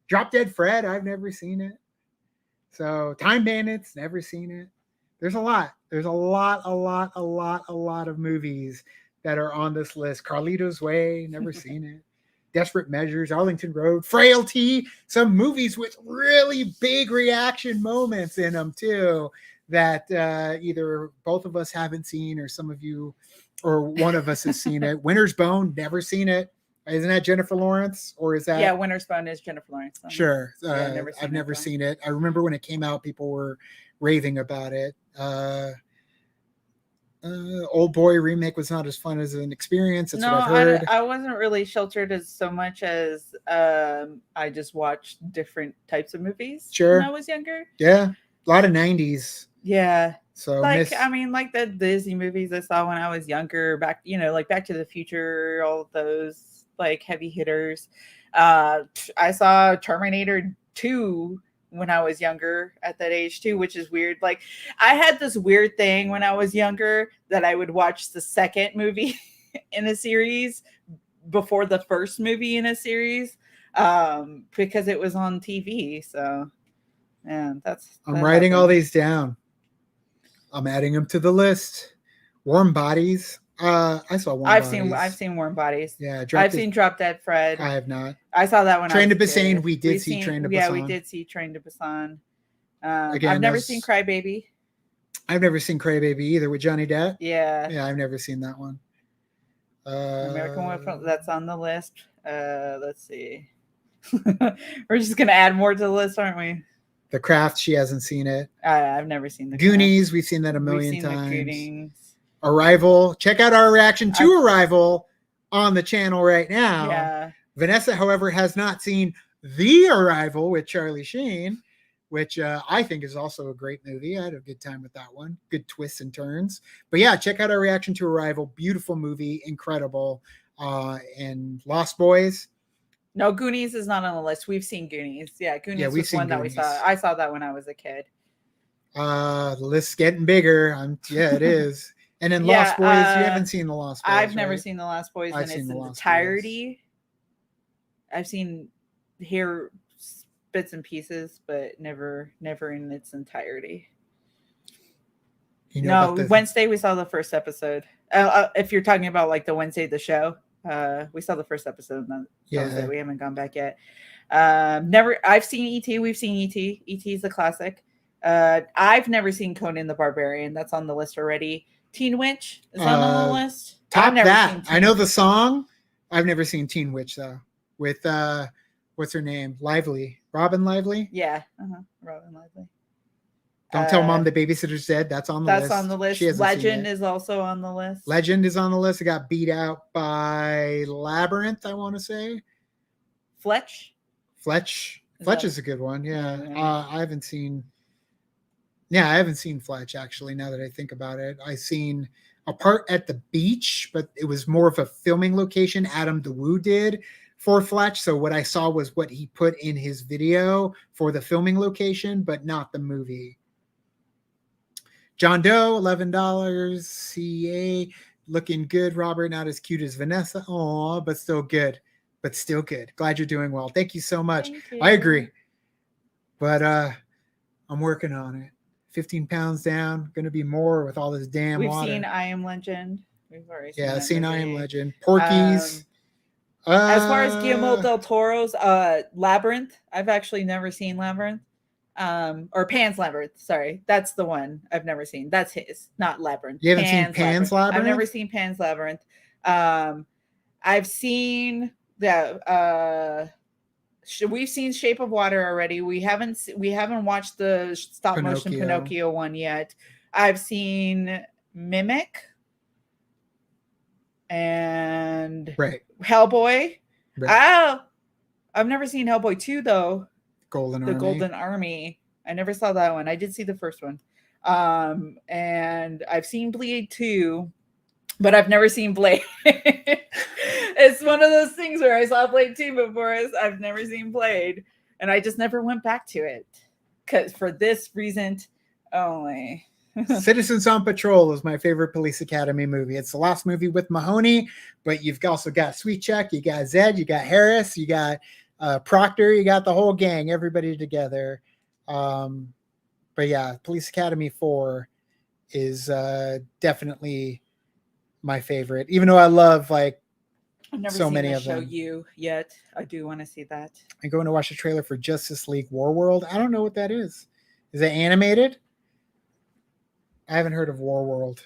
Drop Dead Fred, I've never seen it. So Time Bandits, never seen it. There's a lot. There's a lot of movies that are on this list. Carlito's Way, never seen it. Desperate Measures, Arlington Road, Frailty, some movies with really big reaction moments in them too, that either both of us haven't seen or some of you or one of us has seen it. Winter's Bone, never seen it. Isn't that Jennifer Lawrence, or is that? Yeah, Winter's Bone is Jennifer Lawrence. Sure. Yeah, I've never seen it. I remember when it came out, people were raving about it. Old Boy remake was not as fun as an experience. That's what I've heard. I wasn't really sheltered as so much as I just watched different types of movies when I was younger. Yeah, a lot of 90s. Yeah. So like the Disney movies I saw when I was younger, like Back to the Future, all of those like heavy hitters. I saw Terminator 2 when I was younger at that age too, which is weird. Like I had this weird thing when I was younger that I would watch the second movie in a series before the first movie in a series because it was on TV. So yeah, I'm writing all these down. I'm adding them to the list. Warm Bodies. I saw Warm Bodies. I've seen Warm Bodies. Yeah, seen Drop Dead Fred. I have not. I saw that one. Train to Busan. We did see Train to Busan. Yeah, we did see Train to Busan. Again, I've never seen Crybaby. I've never seen Crybaby either with Johnny Depp. Yeah. Yeah, I've never seen that one. American Woman, that's on the list. Let's see. We're just gonna add more to the list, aren't we? The Craft, she hasn't seen it. I've never seen the Goonies. Craft. We've seen that a million times. The Goonies. Arrival. Check out our reaction to Arrival on the channel right now. Yeah. Vanessa, however, has not seen The Arrival with Charlie Sheen, which I think is also a great movie. I had a good time with that one. Good twists and turns. But yeah, check out our reaction to Arrival. Beautiful movie. Incredible. And Lost Boys. No, Goonies is not on the list. We've seen Goonies. Yeah, Goonies was one that we saw. I saw that when I was a kid. The list's getting bigger. Yeah, it is. And then Lost Boys, you haven't seen the Lost Boys. I've never seen the Lost Boys in its entirety. I've seen here bits and pieces, but never in its entirety. Wednesday we saw the first episode. If you're talking about like the Wednesday the show, we saw the first episode. Yeah, we haven't gone back yet. I've seen E.T. We've seen E.T. E.T. is a classic. I've never seen Conan the Barbarian. That's on the list already. Teen Witch is on the list. Top that. I know the song. I've never seen Teen Witch though. With what's her name? Lively. Robin Lively? Yeah. Robin Lively. Don't tell mom the babysitter's dead. That's on the list. That's on the list. Legend is also on the list. Legend is on the list. It got beat out by Labyrinth, I want to say. Fletch is a good one. Yeah. I haven't seen Fletch actually, now that I think about it. I've seen a part at the beach, but it was more of a filming location Adam DeWoo did for Fletch. So what I saw was what he put in his video for the filming location, but not the movie. John Doe, $11. CA, looking good. Robert, not as cute as Vanessa. Aw, but still good. Glad you're doing well. Thank you so much. I agree. But I'm working on it. 15 pounds down. Going to be more with all this damn water. We've seen I Am Legend. We've already seen I Am Legend. Porky's. As far as Guillermo del Toro's Labyrinth, I've actually never seen Labyrinth. or Pan's Labyrinth. Sorry, that's the one I've never seen. That's his, not Labyrinth. You haven't seen Pan's Labyrinth? I've never seen Pan's Labyrinth. I've seen that. We've seen Shape of Water already. We haven't watched the stop motion Pinocchio one yet. I've seen Mimic and Hellboy. Right. Oh, I've never seen Hellboy 2 though. Golden Army. I never saw that one. I did see the first one. And I've seen Blade 2, but I've never seen Blade. It's one of those things where I saw Blade 2 before. I've never seen Blade, and I just never went back to it because for this reason only. Citizens on Patrol is my favorite Police Academy movie. It's the last movie with Mahoney, but you've also got Sweetchuck, you got Zed, you got Harris, you got Proctor, you got the whole gang, everybody together. But yeah, Police Academy 4 is definitely my favorite, even though I love like I've never so seen many the of show them. You yet. I do want to see that. I'm going to watch the trailer for Justice League War World. I don't know what that is. Is it animated? I haven't heard of War World.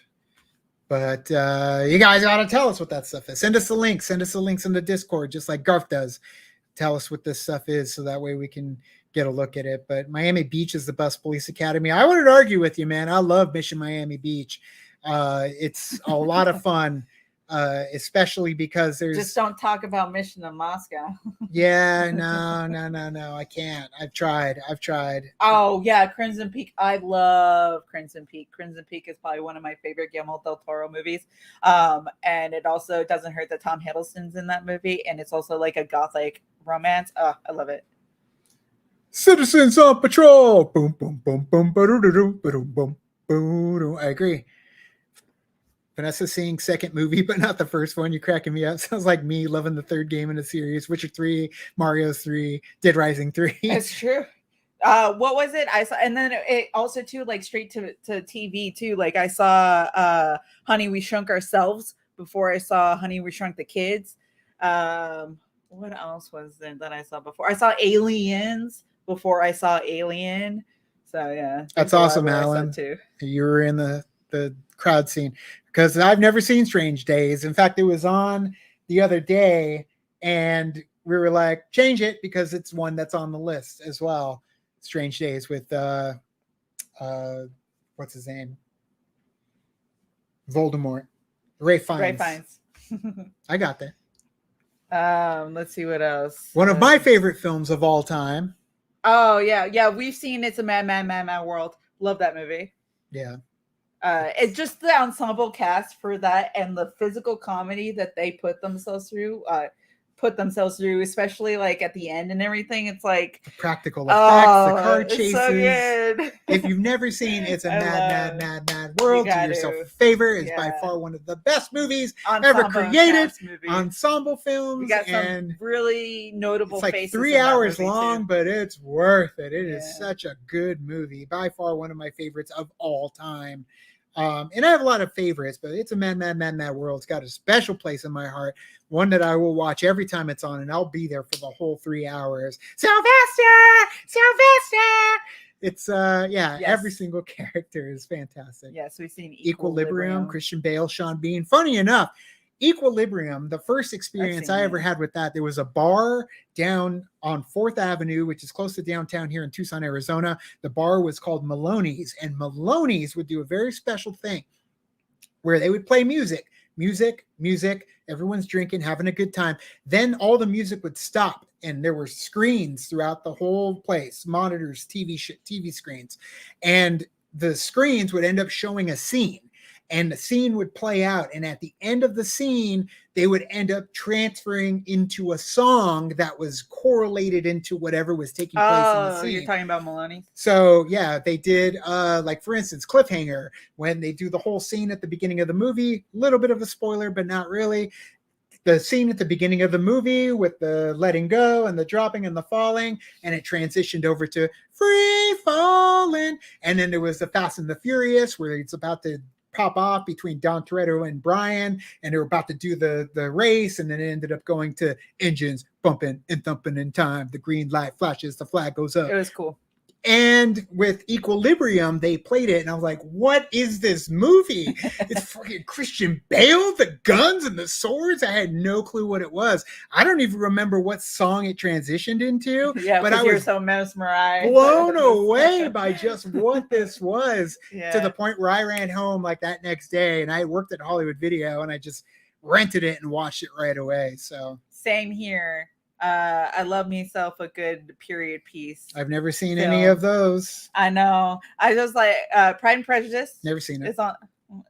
But you guys got to tell us what that stuff is. Send us the links. Send us the links in the Discord, just like Garth does. Tell us what this stuff is so that way we can get a look at it. But Miami Beach is the best police academy. I wouldn't argue with you, man. I love Mission Miami Beach. It's a lot of fun, especially because there's... Just don't talk about Mission in Moscow. Yeah, no. I can't. I've tried. Oh, yeah, Crimson Peak. I love Crimson Peak. Crimson Peak is probably one of my favorite Guillermo del Toro movies. And it also doesn't hurt that Tom Hiddleston's in that movie. And it's also like a gothic romance. Oh, I love it. Citizens on Patrol. Boom, boom, boom, boom, boom, boom, boom, boom. I agree. Vanessa seeing second movie, but not the first one. You're cracking me up. Sounds like me loving the third game in the series. Witcher 3, Mario 3, Dead Rising 3. It's true. What was it? I saw, and then it also too, like straight to TV too. Like I saw Honey, We Shrunk Ourselves before I saw Honey, We Shrunk the Kids. What else was there that I saw before? I saw Aliens before I saw Alien. So yeah. That's awesome, Alan. Too. You were in the crowd scene because I've never seen Strange Days. In fact, it was on the other day and we were like, change it because it's one that's on the list as well. Strange Days with what's his name? Voldemort. Ray Fiennes. I got that. Let's see what else. One of my favorite films of all time. Oh yeah, we've seen It's a Mad World. Love that movie. Yeah. It's just the ensemble cast for that and the physical comedy that they put themselves through, especially like at the end and everything. It's like the practical effects, the car chases. So good. If you've never seen It's a Mad World, do yourself a favor. It's by far one of the best movies ever created. Ensemble films. We got some really notable faces. It's like 3 hours long, but it's worth it. It is such a good movie. By far one of my favorites of all time. And I have a lot of favorites, but It's a Mad World. It's got a special place in my heart. One that I will watch every time it's on, and I'll be there for the whole 3 hours. Sylvester! It's every single character is fantastic. Yes, we've seen Equilibrium, Christian Bale, Sean Bean. Funny enough, Equilibrium, the first experience I ever had with that, there was a bar down on 4th Avenue, which is close to downtown here in Tucson, Arizona. The bar was called Maloney's, and Maloney's would do a very special thing where they would play music. Everyone's drinking, having a good time. Then all the music would stop, and there were screens throughout the whole place, monitors, TV screens, and the screens would end up showing a scene. And the scene would play out. And at the end of the scene, they would end up transferring into a song that was correlated into whatever was taking place in the scene. You're talking about Maloney? So, yeah, they did, like, for instance, Cliffhanger, when they do the whole scene at the beginning of the movie, a little bit of a spoiler, but not really. The scene at the beginning of the movie with the letting go and the dropping and the falling, and it transitioned over to Free Falling. And then there was the Fast and the Furious, where it's about to pop off between Don Toretto and Brian, and they were about to do the race, and then it ended up going to engines bumping and thumping in time. The green light flashes, the flag goes up. It was cool. And with Equilibrium, they played it, and I was like, what is this movie? It's fucking Christian Bale, the guns and the swords. I had no clue what it was. I don't even remember what song it transitioned into. Yeah, but I you're was so mesmerized. blown away by just what this was, Yeah. to the point where I ran home like that next day, and I worked at Hollywood Video, and I just rented it and watched it right away. So same here. I love myself a good period piece. I've never seen film. any of those. I know. I just like Pride and Prejudice. Never seen it. Is on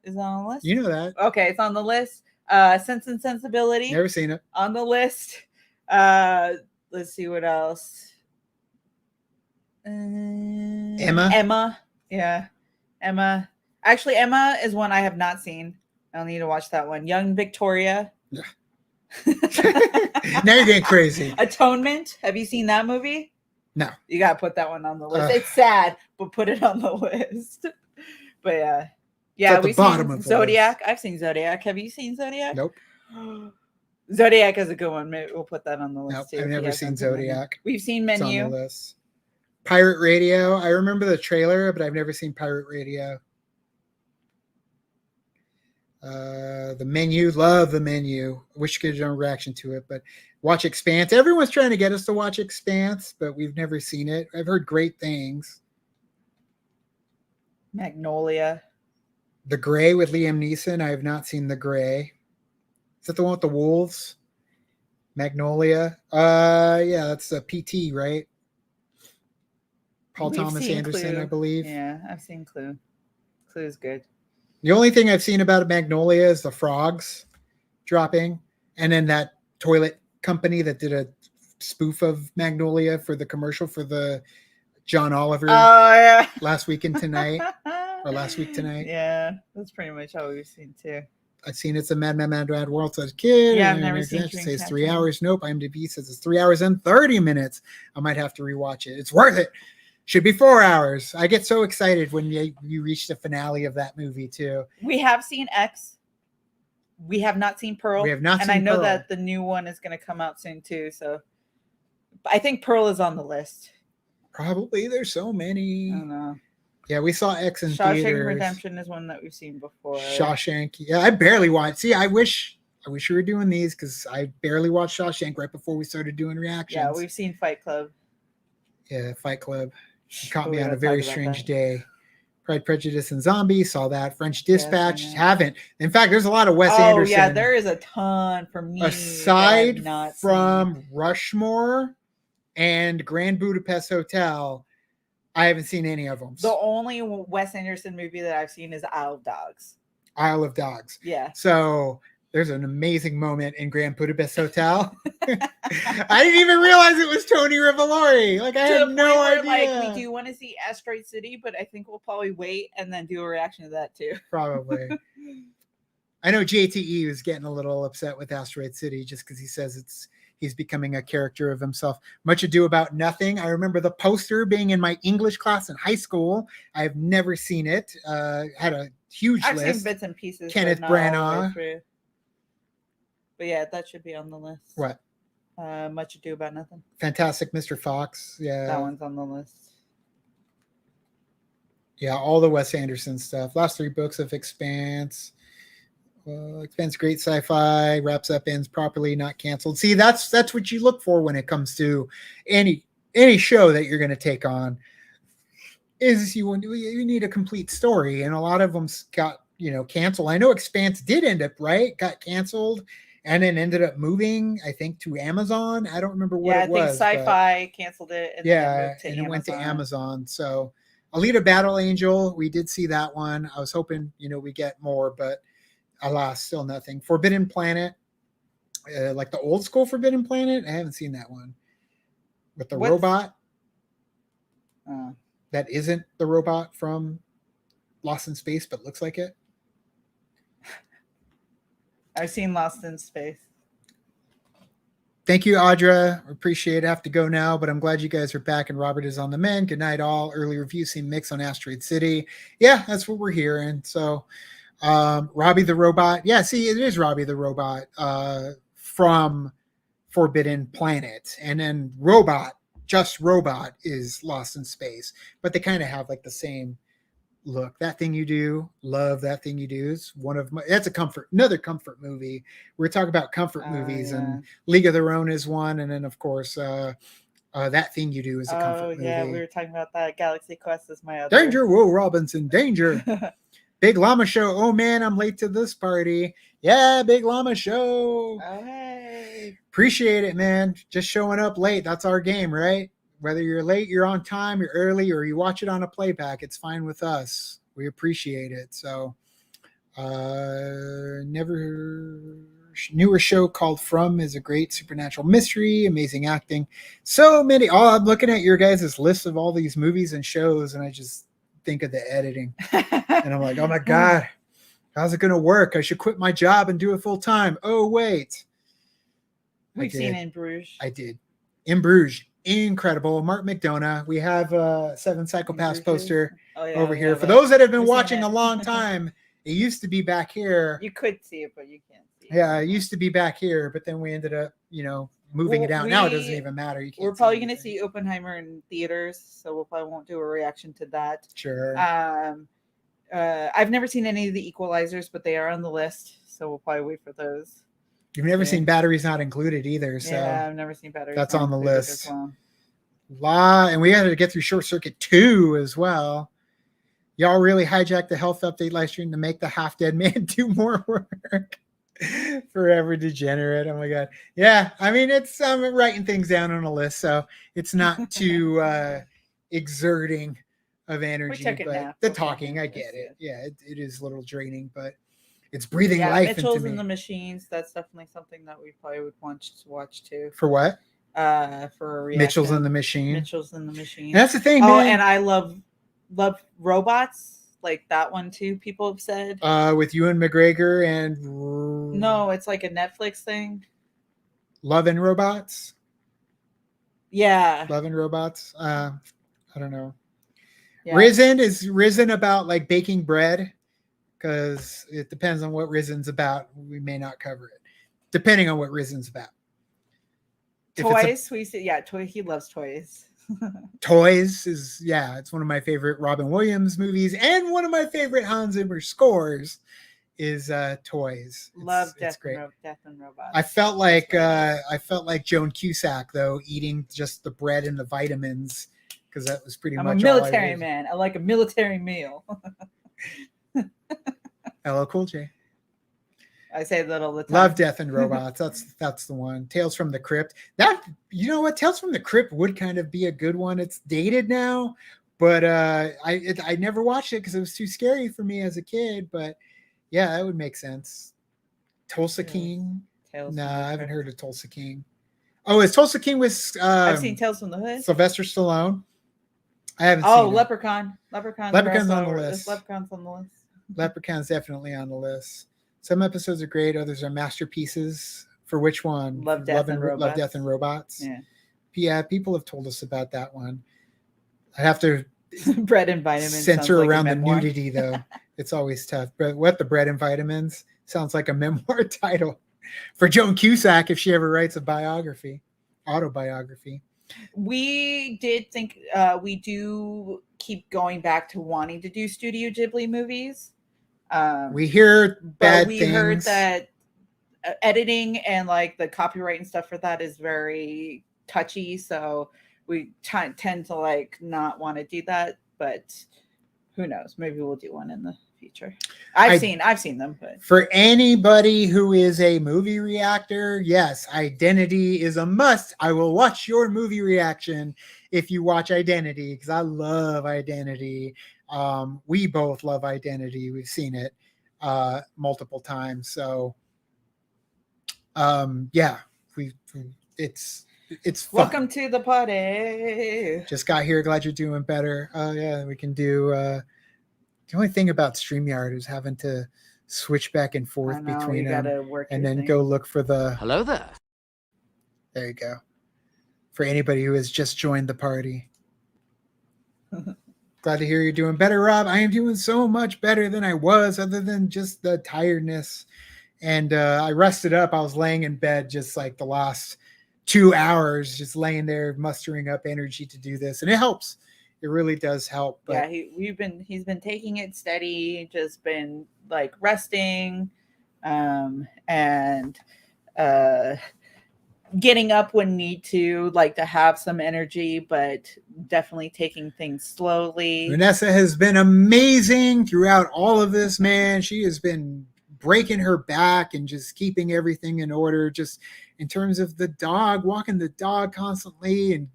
the list. You know that. Okay, it's on the list. Sense and Sensibility. Never seen it. On the list. Let's see what else. Emma. Yeah. Emma. Actually, Emma is one I have not seen. I'll need to watch that one. Young Victoria. Yeah. Now you're getting crazy. Atonement. Have you seen that movie? No. You gotta put that one on the list. It's sad, but put it on the list. But yeah, we've seen Zodiac. I've seen Zodiac. Have you seen Zodiac? Nope. Zodiac is a good one. Maybe we'll put that on the list Nope, too. I've never seen Zodiac. We've seen It's on Menu. the list. Pirate Radio. I remember the trailer, but I've never seen Pirate Radio. The Menu, love The Menu. Wish you could get a reaction to it, but watch Expanse. Everyone's trying to get us to watch Expanse, but we've never seen it. I've heard great things. Magnolia. The Gray with Liam Neeson. I have not seen The Gray. Is that the one with the wolves? Magnolia. Yeah, that's a PT, right? Paul We've Thomas seen Anderson, Clue. I believe. Yeah, I've seen Clue. Clue's good. The only thing I've seen about Magnolia is the frogs dropping, and then that toilet company that did a spoof of Magnolia for the commercial for the John Oliver last week tonight. Yeah, that's pretty much all we've seen too. I've seen It's a Mad World as a kid. Yeah, I've never seen it. Says Dreamcatcher. 3 hours. Nope. IMDb says it's 3 hours and 30 minutes. I might have to rewatch it. It's worth it. Should be 4 hours. I get so excited when you reach the finale of that movie too. We have seen X. We have not seen Pearl. We have not and seen I know Pearl. that the new one is going to come out soon too. So I think Pearl is on the list. Probably. There's so many. I don't know. Yeah, we saw X in Shawshank theaters. Redemption is one that we've seen before. Shawshank. Yeah, I barely watched. See, I wish we were doing these because I barely watched Shawshank right before we started doing reactions. Yeah, we've seen Fight Club. Yeah, Fight Club. It caught But me we on a don't very talk about strange that. day. Pride, Prejudice, and Zombie. Saw that. French Dispatch. Yeah. Haven't. In fact, there's a lot of Wes Oh Anderson. yeah, there is a ton for me. Aside that I've not from seen. Rushmore and Grand Budapest Hotel, I haven't seen any of them. The only Wes Anderson movie that I've seen is Isle of Dogs. Isle of Dogs. Yeah. So there's an amazing moment in Grand Budapest Hotel. I didn't even realize it was Tony Revolori. Like, I had no idea. Like, we do want to see Asteroid City, but I think we'll probably wait and then do a reaction to that too. Probably. I know JTE was getting a little upset with Asteroid City just because he says he's becoming a character of himself. Much Ado About Nothing. I remember the poster being in my English class in high school. I've never seen it. Had a huge I've list. seen bits and pieces. Kenneth but not all the way Branagh. through. But yeah, that should be on the list. What? Much Ado About Nothing. Fantastic Mr. Fox. That Yeah. one's on the list. Yeah, all the Wes Anderson stuff. Last 3 books of Expanse. Expanse, great sci-fi, wraps up, ends properly, not canceled. See, that's what you look for when it comes to any show that you're going to take on. Is you need a complete story, and a lot of them got canceled. I know Expanse did end up got canceled, and then ended up moving, I think, to Amazon. I don't remember what it was. I think Sci-Fi canceled it. And then it went to Amazon. So, Alita Battle Angel, we did see that one. I was hoping we get more, but alas, still nothing. Forbidden Planet, like the old school Forbidden Planet. I haven't seen that one with the robot. That isn't the robot from Lost in Space, but looks like it. I've seen Lost in Space. Thank you, Audra. Appreciate it. I have to go now, but I'm glad you guys are back and Robert is on the mend. Good night, all. Early review seen Mix on Asteroid City. Yeah, that's what we're hearing. So, Robbie the Robot. Yeah, see, it is Robbie the Robot from Forbidden Planet. And then Robot Just Robot is Lost in Space, but they kind of have like the same look. That Thing You Do, love That Thing You Do is one of my, that's another comfort movie. We're talking about comfort movies, and League of Their Own is one, and then of course That Thing You Do is a comfort movie. We were talking about that. Galaxy Quest is my other. Danger, Will Robinson, danger. Big Llama Show. Oh man, I'm late to this party. Yeah, Big Llama Show. Oh hey. Appreciate it, man. Just showing up late. That's our game, right? Whether you're late, you're on time, you're early, or you watch it on a playback, it's fine with us. We appreciate it. So, newer show called From is a great supernatural mystery, amazing acting. So many. Oh, I'm looking at your guys' list of all these movies and shows, and I just think of the editing. And I'm like, oh my God, how's it going to work? I should quit my job and do it full time. Oh, wait. We've seen In Bruges. I did. In Bruges. Incredible. Mark McDonough. We have a Seven Psychopaths poster over here. For those that have been watching a long time, it used to be back here. You could see it, but you can't see it. Yeah, it used to be back here, but then we ended up, moving it out. Now it doesn't even matter. We're probably going to see Oppenheimer in theaters, so we probably won't do a reaction to that. Sure. I've never seen any of the Equalizers, but they are on the list, so we'll probably wait for those. You've never seen Batteries Not Included either, so yeah, I've never seen Batteries. That's on the list. And we had to get through Short Circuit 2 as well. Y'all really hijacked the health update live stream to make the half dead man do more work. Forever degenerate. Oh my God. Yeah, I mean, it's writing things down on a list, so it's not too exerting of energy. But the talking, I get it. Yeah, it is a little draining, but it's breathing life into me. Mitchell's and the Machines. That's definitely something that we probably would want to watch too. For what? For a reaction. Mitchell's and the Machine. Mitchell's and the Machine. And that's the thing, man. Oh, and I love Robots. Like that one too. People have said. With Ewan McGregor and. No, it's like a Netflix thing. Love and Robots. Yeah. Love and Robots. I don't know. Yeah. Risen about like baking bread. Because it depends on what Risen's about. We may not cover it, depending on what Risen's about. Toys, he loves toys. Toys is, it's one of my favorite Robin Williams movies, and one of my favorite Hans Zimmer scores is Toys. Love Death and Robots. I felt like Joan Cusack though, eating just the bread and the vitamins, because that was pretty much. I'm a military man. I like a military meal. LL Cool J. I say that all the time. Love, Death, and Robots. That's the one. Tales from the Crypt. That, you know what? Tales from the Crypt would kind of be a good one. It's dated now, but I never watched it because it was too scary for me as a kid. But yeah, that would make sense. Tulsa King. No, I haven't heard of Tulsa King. Oh, is Tulsa King with? I've seen Tales from the Hood. Sylvester Stallone. I haven't seen. Oh, Leprechaun. Leprechaun's on the list. Leprechaun's on the list. Leprechaun's definitely on the list. Some episodes are great, others are masterpieces. For which one? Love, Death, and Robots. Yeah, people have told us about that one. I have to Bread and Vitamins censor around the nudity, though. It's always tough. But what, the Bread and Vitamins? Sounds like a memoir title for Joan Cusack if she ever writes a autobiography. We did think we do keep going back to wanting to do Studio Ghibli movies. We hear bad things. We heard that editing and like the copyright and stuff for that is very touchy, so we tend to like not want to do that. But who knows? Maybe we'll do one in the future. I've seen them. But for anybody who is a movie reactor, yes, Identity is a must. I will watch your movie reaction if you watch Identity, because I love Identity. We both love Identity. We've seen it multiple times. So it's fun. Welcome to the party. Just got here. Glad you're doing better. Yeah, we can do the only thing about StreamYard is having to switch back and forth between them and then go look for the hello there. There you go. For anybody who has just joined the party. Glad to hear you're doing better, Rob. I am doing so much better than I was, other than just the tiredness. And I rested up. I was laying in bed just like the last 2 hours just laying there mustering up energy to do this, and it helps. It really does help. But yeah, he's been taking it steady, just been like resting, and getting up when need to, like to have some energy, but definitely taking things slowly. Vanessa has been amazing throughout all of this, man. She has been breaking her back and just keeping everything in order, just in terms of the dog, walking the dog constantly and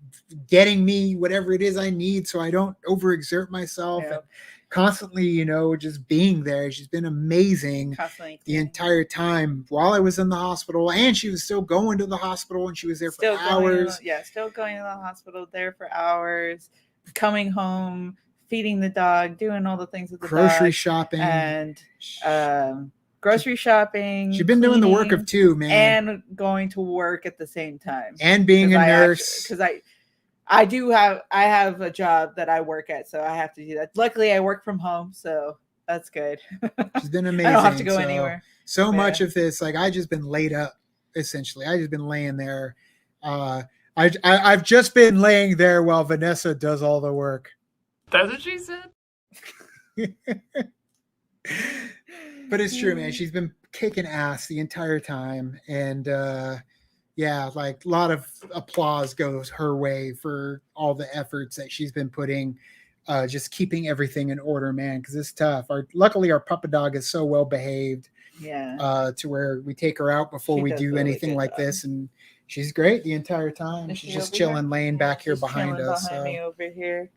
getting me whatever it is I need so I don't overexert myself. Yep. And constantly, you know, just being there. She's been amazing the entire time while I was in the hospital, and she was still going to the hospital, and she was there for hours. Still going to the hospital, there for hours, coming home, feeding the dog, doing all the things with the grocery dog, shopping, and grocery shopping. She's been doing the work of two, man, and going to work at the same time, and being a nurse. Because I have a job that I work at, so I have to do that. Luckily, I work from home, so that's good. She's been amazing. I don't have to go anywhere. So much of this, like, I just been laid up. Essentially, I just been laying there. I've just been laying there while Vanessa does all the work. That's what she said. But it's true, man. She's been kicking ass the entire time, and yeah, like a lot of applause goes her way for all the efforts that she's been putting, just keeping everything in order, man, because it's tough. Luckily, our puppy dog is so well behaved, to where we take her out before we do anything like this, and she's great the entire time. She's just chilling, laying back here behind us. Behind me over here,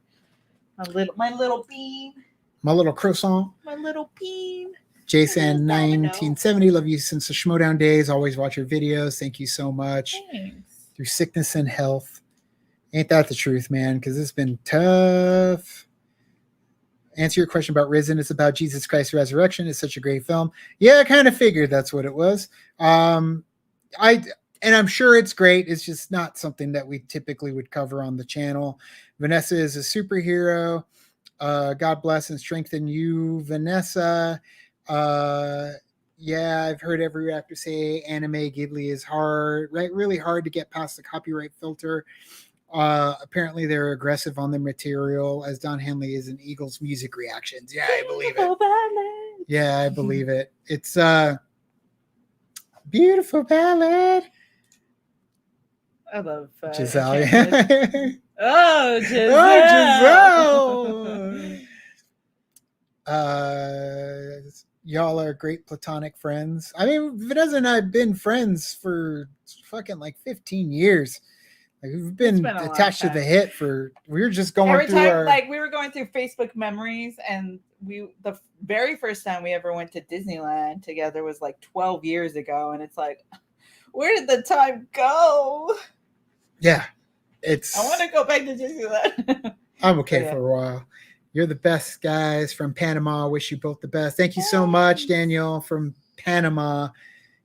my little bean, my little croissant, my little bean. Jason 1970, love you since the Schmodown days. Always watch your videos. Thank you so much. Thanks. Through sickness and health. Ain't that the truth, man? Because it's been tough. Answer your question about Risen. It's about Jesus Christ's resurrection. It's such a great film. Yeah, I kind of figured that's what it was. And I'm sure it's great. It's just not something that we typically would cover on the channel. Vanessa is a superhero. God bless and strengthen you, Vanessa. Yeah, I've heard every reactor say anime Ghibli is hard, right? Really hard to get past the copyright filter. Apparently they're aggressive on the material, as Don Henley is in Eagles music reactions. Yeah, I believe it. Yeah, I believe it. It's beautiful ballad. I love Giselle. Oh, Giselle. Y'all are great platonic friends. I mean, Vanessa and I have been friends for fucking like 15 years. Like, we've been attached to the hit for. We were just going every through time, like we were going through Facebook memories, and the very first time we ever went to Disneyland together was like 12 years ago, and it's like, where did the time go? Yeah, I want to go back to Disneyland. I'm okay for a while. You're the best, guys, from Panama. Wish you both the best. Thank you so much, Daniel, from Panama.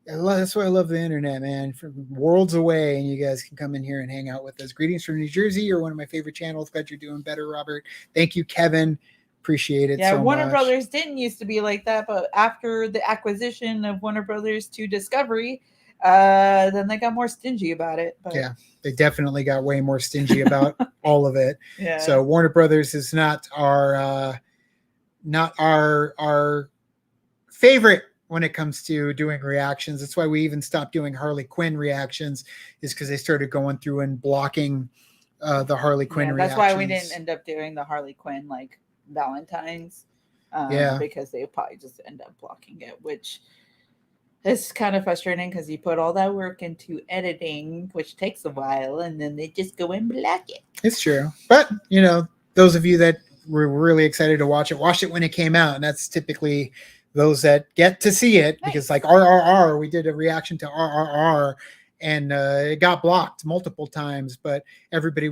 That's why I love the internet, man. From worlds away, and you guys can come in here and hang out with us. Greetings from New Jersey. You're one of my favorite channels. Glad you're doing better, Robert. Thank you, Kevin. Appreciate it. Yeah, Warner Brothers didn't used to be like that, but after the acquisition of Warner Brothers to Discovery, then they got more stingy about it. But yeah, they definitely got way more stingy about all of it. Yeah. So Warner Brothers is not our favorite when it comes to doing reactions. That's why we even stopped doing Harley Quinn reactions, is because they started going through and blocking the Harley Quinn reactions. That's why we didn't end up doing the Harley Quinn like Valentine's. Because they probably just end up blocking it, which it's kind of frustrating because you put all that work into editing, which takes a while, and then they just go and block it. It's true. But, you know, those of you that were really excited to watch it when it came out. And that's typically those that get to see it. Nice. Because like RRR, we did a reaction to RRR, and it got blocked multiple times, but everybody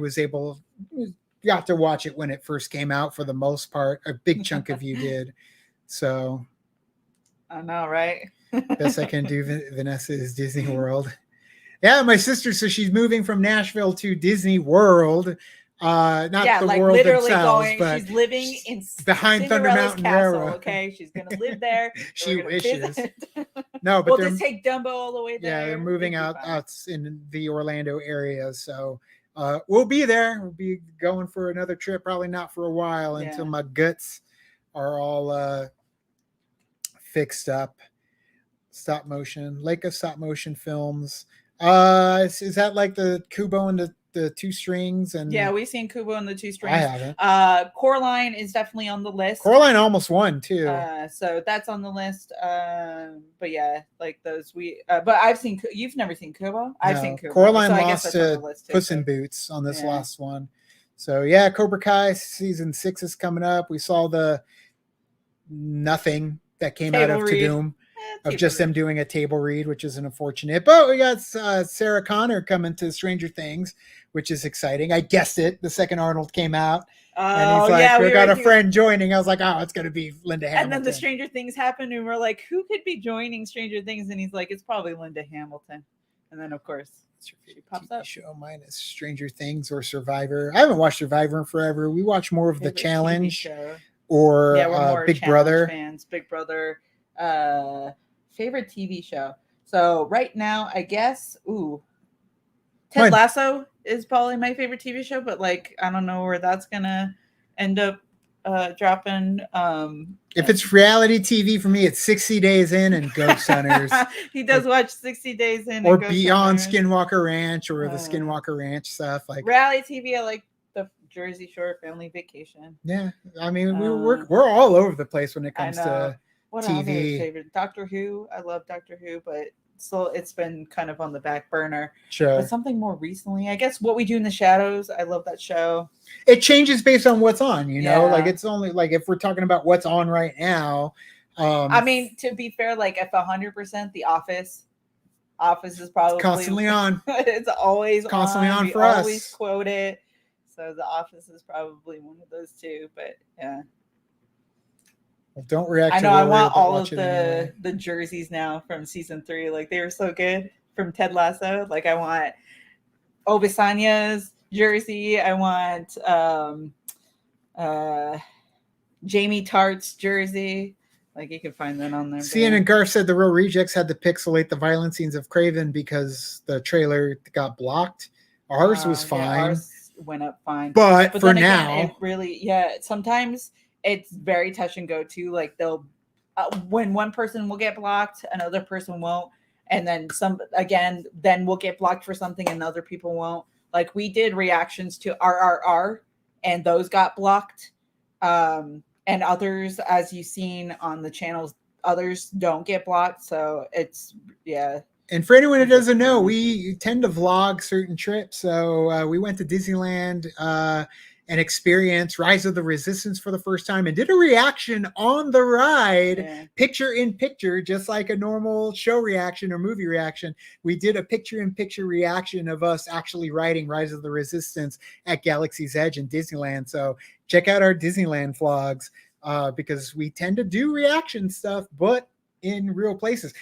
got to watch it when it first came out for the most part. A big chunk of you did. So I know, right? Best I can do, Vanessa, is Disney World. Yeah, my sister, so she's moving from Nashville to Disney World. Not the like world literally themselves, going. but She's living in behind Thunder Mountain Castle, Railroad. Okay, she's gonna live there. She wishes. No, but we'll just take Dumbo all the way there. Yeah, they're moving It'll be out fine. in the Orlando area. So we'll be there. We'll be going for another trip, probably not for a while until Yeah. my guts are all fixed up. Stop motion, Leica stop motion films. Is that like the Kubo and the two strings? And Yeah, we've seen Kubo and the two I strings. haven't. Coraline is definitely on the list. Coraline almost won too. So that's on the list. But yeah, like those but I've seen. You've never seen Kubo? I've seen Kubo. Coraline so lost to Puss in Boots on this last one. So yeah, Cobra Kai season 6 is coming up. We saw the nothing that came out of Tudum. Of just them doing a table read, which is unfortunate. But we got Sarah Connor coming to Stranger Things, which is exciting. I guessed it. The second Arnold came out. And he's like, yeah, we got a friend joining. I was like, oh, it's going to be Linda Hamilton. And then the Stranger Things happened, and we're like, who could be joining Stranger Things? And he's like, it's probably Linda Hamilton. And then, of course, she pops up. Show mine is Stranger Things or Survivor. I haven't watched Survivor in forever. We watch more of The Challenge or we're more Big Brother fans. Big Brother. Favorite TV show. So right now, I guess, Ted Lasso is probably my favorite TV show, but like I don't know where that's gonna end up dropping. If it's reality TV for me, it's 60 Days In and Ghost Hunters. He does watch 60 Days In or Beyond Skinwalker Ranch or the Skinwalker Ranch stuff. Like reality TV, I like the Jersey Shore Family Vacation. Yeah, I mean we're all over the place when it comes to what TV. Favorite? Doctor Who. I love Doctor Who, but still it's been kind of on the back burner. Sure. But something more recently, I guess What We Do in the Shadows. I love that show. It changes based on what's on, you know, like it's only like if we're talking about what's on right now. I mean, to be fair, like if 100% The Office is probably constantly on. It's always constantly on for us. us. Always quote it. So The Office is probably one of those two, but yeah. Well, don't react. I know. I want all of the jerseys now from season 3. Like they were so good from Ted Lasso. Like I want Obisanya's jersey. I want Jamie Tartt's jersey. Like you can find that on there. CNN and Garth said the Real Rejects had to pixelate the violent scenes of Craven because the trailer got blocked. Ours was fine. Yeah, ours went up fine. But for then now, again, it really, sometimes it's very touch and go too. Like they'll, when one person will get blocked, another person won't. And then then we'll get blocked for something and other people won't. Like we did reactions to RRR and those got blocked. And others, as you've seen on the channels, others don't get blocked. So it's, And for anyone who doesn't know, we tend to vlog certain trips. So we went to Disneyland and experienced Rise of the Resistance for the first time and did a reaction on the ride, picture in picture, just like a normal show reaction or movie reaction. We did a picture in picture reaction of us actually riding Rise of the Resistance at Galaxy's Edge in Disneyland. So check out our Disneyland vlogs because we tend to do reaction stuff, but in real places.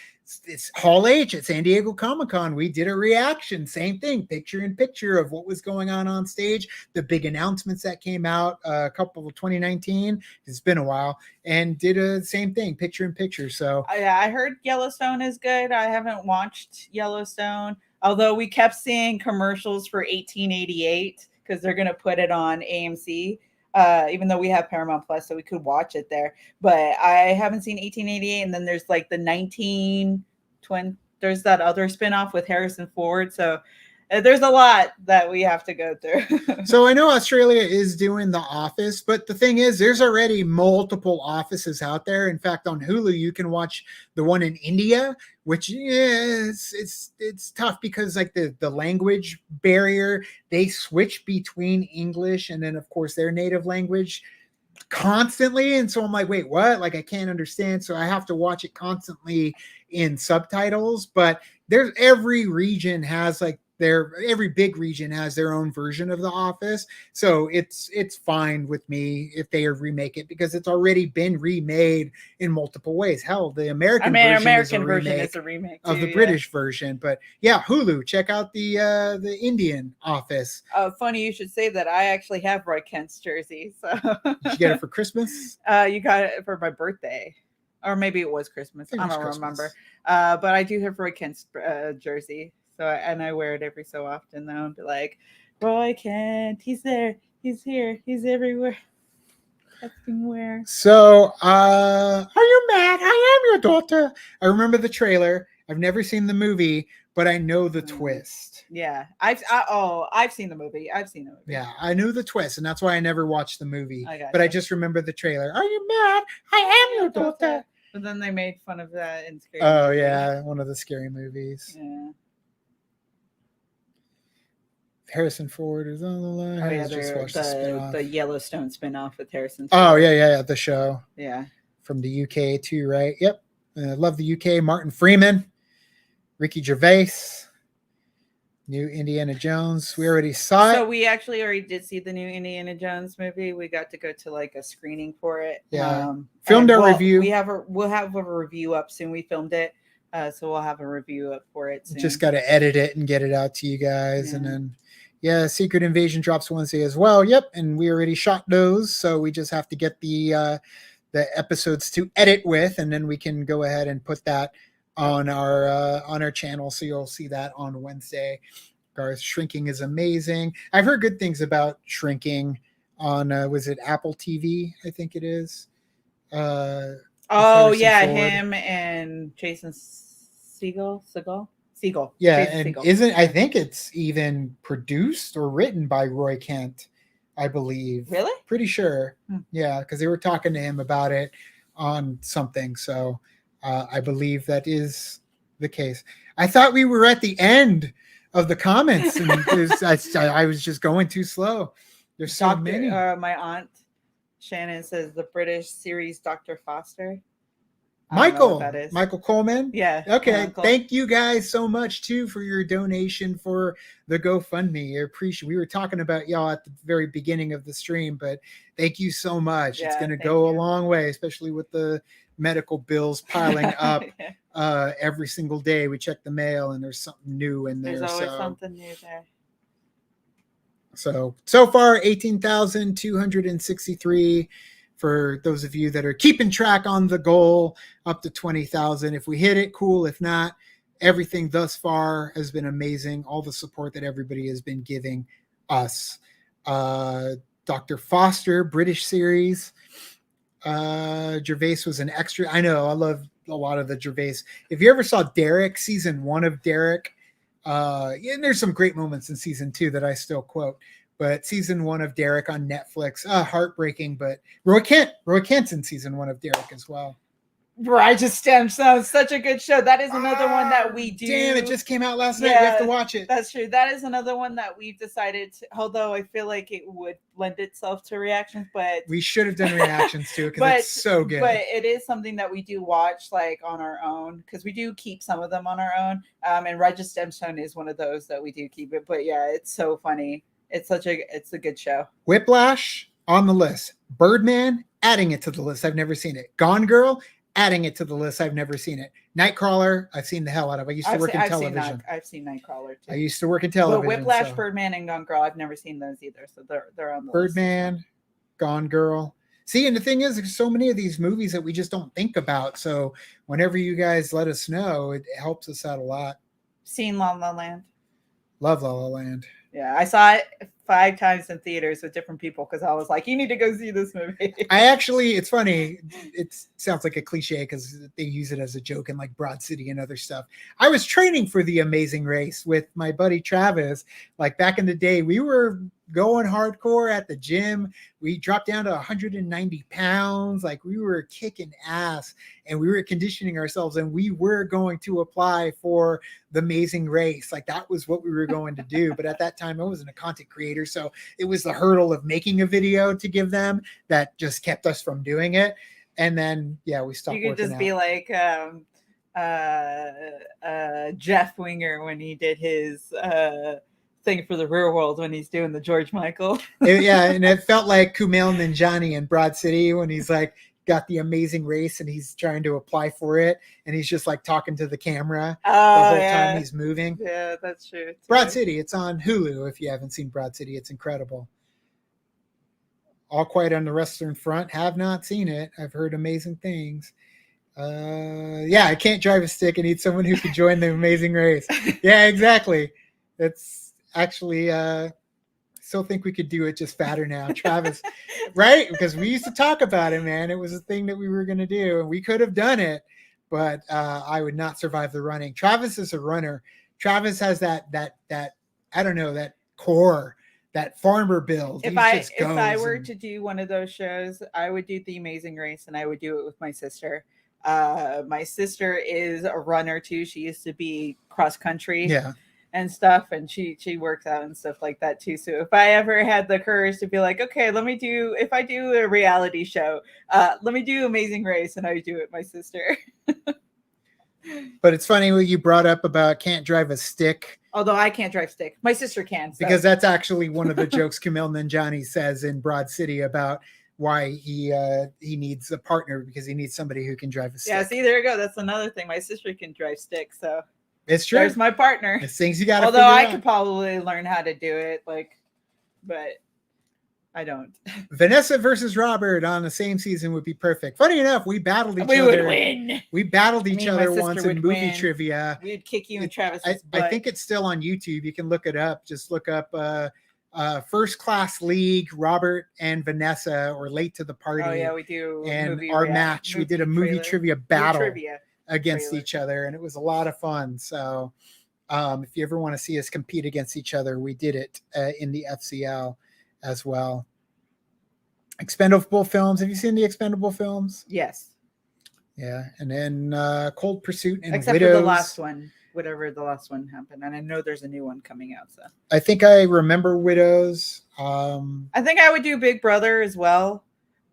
It's Hall H at San Diego Comic-Con. We did a reaction, same thing, picture in picture of what was going on stage, the big announcements that came out a couple of 2019. It's been a while, and did a same thing, picture in picture. So I heard Yellowstone is good. I haven't watched Yellowstone, although we kept seeing commercials for 1888 because they're going to put it on AMC. Even though we have Paramount Plus, so we could watch it there. But I haven't seen 1888, and then there's like the 1920. There's that other spinoff with Harrison Ford. So there's a lot that we have to go through. So I know Australia is doing The Office, but the thing is, there's already multiple offices out there. In fact, on Hulu, you can watch the one in India, which it's tough because like the language barrier, they switch between English and then of course their native language constantly. And so I'm like, wait, what? Like I can't understand. So I have to watch it constantly in subtitles. But every region has like every big region has their own version of The Office. So it's fine with me if they remake it because it's already been remade in multiple ways. Hell, the American version is a remake of the British version. But yeah, Hulu, check out the Indian Office. Funny you should say that. I actually have Roy Kent's jersey. So did you get it for Christmas? You got it for my birthday. or maybe it was Christmas. It I was don't Christmas. remember. But I do have Roy Kent's jersey, so I wear it every so often. Though, and be like, Roy Kent, he's there, he's here, he's everywhere. Where? So, are you mad? I am your daughter. I remember the trailer. I've never seen the movie, but I know the twist. Yeah, I've seen the movie. I've seen the movie. Yeah, I knew the twist, and that's why I never watched the movie. But I just remember the trailer. Are you mad? I am your daughter. But then they made fun of that in Scary Oh Movie. yeah, one of the scary movies. Yeah. Harrison Ford is on the line. Oh yeah, the Yellowstone spinoff with Harrison Ford. Oh yeah, the show. Yeah. From the UK too, right? Yep. Love the UK. Martin Freeman, Ricky Gervais, new Indiana Jones. We already saw it. So we actually already did see the new Indiana Jones movie. We got to go to like a screening for it. Yeah. Filmed our review. We'll have a review up soon. We filmed it. So we'll have a review up for it soon. Just got to edit it and get it out to you guys. And then Secret Invasion drops Wednesday as well. Yep. And we already shot those. So we just have to get the episodes to edit with, and then we can go ahead and put that on our channel. So you'll see that on Wednesday. Garth, Shrinking is amazing. I've heard good things about Shrinking on was it Apple TV? I think it is. Him and Jason Segel. Yeah, Jason and Segel. I think it's even produced or written by Roy Kent, I believe. Really? Pretty sure. Yeah, because they were talking to him about it on something. So I believe that is the case. I thought we were at the end of the comments, and I was just going too slow. There's so many. My aunt Shannon says the British series Dr. Foster. Michael Coleman. Yeah. Okay. Thank you guys so much too for your donation for the GoFundMe. I appreciate. We were talking about y'all at the very beginning of the stream, but thank you so much. It's going to go a long way, especially with the medical bills piling up every single day. We check the mail and there's something new in there. There's always something new there. So far 18,263. For those of you that are keeping track on the goal, up to 20,000. If we hit it, cool. If not, everything thus far has been amazing. All the support that everybody has been giving us. Dr. Foster, British series. Gervais was an extra. I know, I love a lot of the Gervais. If you ever saw Derek, season 1 of Derek, and there's some great moments in season 2 that I still quote. But season 1 of Derek on Netflix, heartbreaking. But Roy Kent's in season 1 of Derek as well. Righteous Gemstones, such a good show. That is another one that we do. Damn, it just came out last night. We have to watch it. That's true. That is another one that we've decided to, although I feel like it would lend itself to reactions, but we should have done reactions to it because it's so good. But it is something that we do watch like on our own because we do keep some of them on our own. And Righteous Gemstone is one of those that we do keep it. But yeah, it's so funny. It's a good show. Whiplash on the list. Birdman, adding it to the list. I've never seen it. Gone Girl, adding it to the list. I've never seen it. Nightcrawler, I've seen the hell out of. I used to work in television. I've seen Nightcrawler too. I used to work in television. But Whiplash, Birdman, and Gone Girl, I've never seen those either. So they're on the Birdman, list. Gone Girl. See, and the thing is, there's so many of these movies that we just don't think about. So whenever you guys let us know, it helps us out a lot. Seen La La Land. Love La La Land. Yeah, I saw it 5 times in theaters with different people because I was like, you need to go see this movie. It's funny. It sounds like a cliche because they use it as a joke in like Broad City and other stuff. I was training for The Amazing Race with my buddy Travis. Like back in the day, we were going hardcore at the gym. We dropped down to 190 pounds. Like we were kicking ass and we were conditioning ourselves and we were going to apply for The Amazing Race. Like that was what we were going to do. But at that time, I wasn't a content creator. So it was the hurdle of making a video to give them that just kept us from doing it. And then, we stopped. You could just be like Jeff Winger when he did his thing for the real world when he's doing the George Michael. And it felt like Kumail Nanjiani in Broad City when he's like got The Amazing Race and he's trying to apply for it and he's just like talking to the camera the whole time he's moving. Yeah, that's true. Broad City, it's on Hulu if you haven't seen Broad City. It's incredible. All Quiet on the Western Front, have not seen it. I've heard amazing things. Yeah, I can't drive a stick. I need someone who can join the Amazing Race. Yeah, exactly. That's actually still think we could do it just fatter now. Travis, right? Because we used to talk about it, man. It was a thing that we were going to do, and we could have done it, but I would not survive the running. Travis is a runner. Travis has that I don't know, that core, that farmer build. If I were to do one of those shows, I would do the Amazing Race, and I would do it with my sister. My sister is a runner too. She used to be cross country. Yeah. And stuff, and she works out and stuff like that too. So if I ever had the courage to be like, okay, if I do a reality show, let me do Amazing Race, and I do it my sister. But it's funny what you brought up about can't drive a stick. Although I can't drive stick, my sister can. So. Because that's actually one of the jokes Kumail Nanjiani says in Broad City about why he needs a partner, because he needs somebody who can drive a stick. Yeah, see, there you go. That's another thing. My sister can drive stick, so. It's true. There's my partner. It's things you got to. Although I could probably learn how to do it, but I don't. Vanessa versus Robert on the same season would be perfect. Funny enough, we battled each other. We would win. We battled each other once in movie win. Trivia. We'd kick you and Travis. I think it's still on YouTube. You can look it up. Just look up First Class League, Robert and Vanessa, or Late to the Party. Oh yeah, we do. And our match, we did a movie trivia battle. Against each other, and it was a lot of fun. So if you ever want to see us compete against each other, we did it in the FCL as well. Expendable films. Have you seen the Expendable films? Yes. Yeah. And then Cold Pursuit and Except Widows. For the last one, whatever the last one happened. And I know there's a new one coming out. So I think I remember Widows. I think I would do Big Brother as well,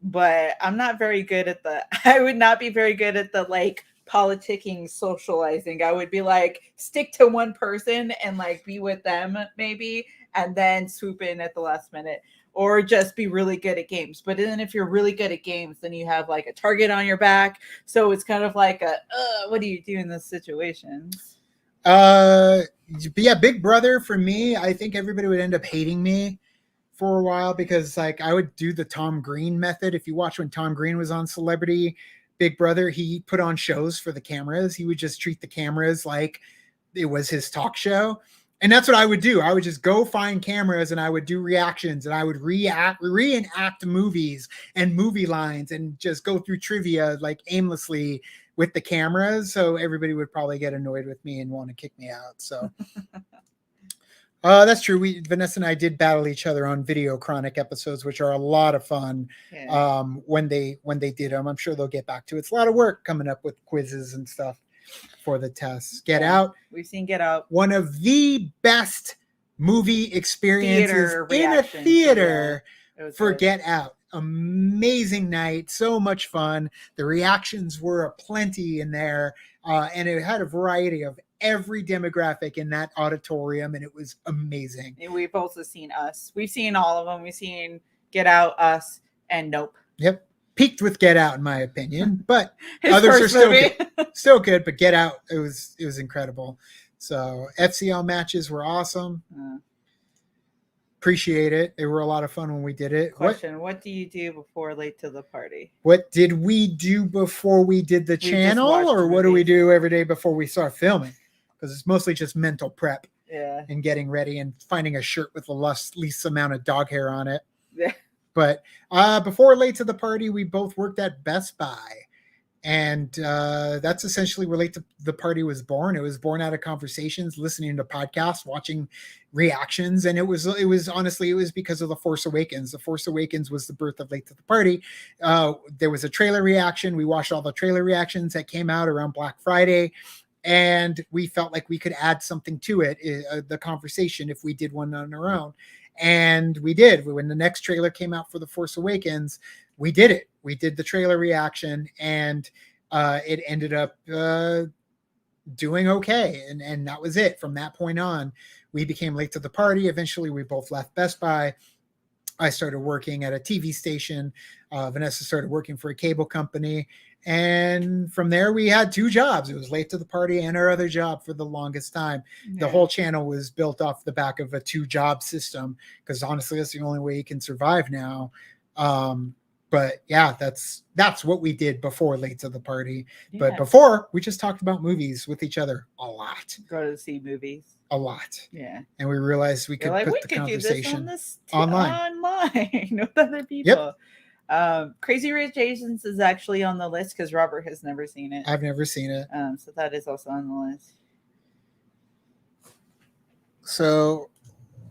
but I'm not very good at I would not be very good at the politicking, socializing. I would be stick to one person and be with them maybe, and then swoop in at the last minute, or just be really good at games. But then if you're really good at games, then you have a target on your back. So it's kind of what do you do in this situation? Yeah, Big Brother for me, I think everybody would end up hating me for a while, because I would do the Tom Green method. If you watch when Tom Green was on Celebrity Big Brother, he put on shows for the cameras. He would just treat the cameras like it was his talk show. And that's what I would do. I would just go find cameras and I would do reactions, and I would reenact movies and movie lines and just go through trivia aimlessly with the cameras. So everybody would probably get annoyed with me and want to kick me out. So that's true. Vanessa and I did battle each other on Video Chronic episodes, which are a lot of fun. Yeah. When they did them. I'm sure they'll get back to it. It's a lot of work coming up with quizzes and stuff for the tests. Get Out. We've seen Get Out. One of the best movie experiences in a theater for Get Out. Amazing night. So much fun. The reactions were aplenty in there. And it had a variety of every demographic in that auditorium, and it was amazing. And we've also seen Us. We've seen all of them. We've seen Get Out, Us, and Nope. Yep. Peaked with Get Out, in my opinion, but others are still good. But Get Out, it was incredible. So FCL matches were awesome. Appreciate it. They were a lot of fun when we did it. Question: What do you do before Late to the Party? What did we do before we did the channel, or what do we do every day before we start filming? Because it's mostly just mental prep, and getting ready and finding a shirt with the least amount of dog hair on it. Yeah. But before Late to the Party, we both worked at Best Buy. And that's essentially where Late to the Party was born. It was born out of conversations, listening to podcasts, watching reactions. And it was honestly, it was because of The Force Awakens. The Force Awakens was the birth of Late to the Party. There was a trailer reaction. We watched all the trailer reactions that came out around Black Friday. And we felt like we could add something to it, the conversation, if we did one on our own. And we did. When the next trailer came out for The Force Awakens, we did it. We did the trailer reaction, and it ended up doing okay. And that was it. From that point on, we became Late to the Party. Eventually, we both left Best Buy. I started working at a TV station. Vanessa started working for a cable company. And from there, we had two jobs. It was Late to the Party and our other job for the longest time. Yeah. The whole channel was built off the back of a two-job system, because honestly, that's the only way you can survive now. But yeah, that's what we did before Late to the Party. Yeah. But before, we just talked about movies with each other a lot. Go to see movies. A lot. Yeah. And we realized we could put the conversation do this online with other people. Yep. Crazy Rich Asians is actually on the list because Robert has never seen it. I've never seen it. So that is also on the list. So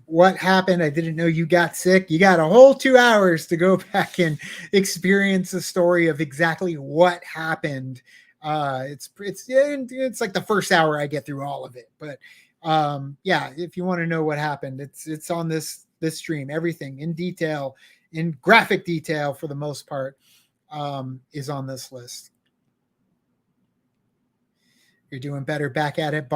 what happened? I didn't know you got sick. You got a whole 2 hours to go back and experience the story of exactly what happened. It's like the first hour I get through all of it. But yeah, if you want to know what happened, it's on this stream. Everything in detail, in graphic detail for the most part, is on this list. You're doing better. Back at it,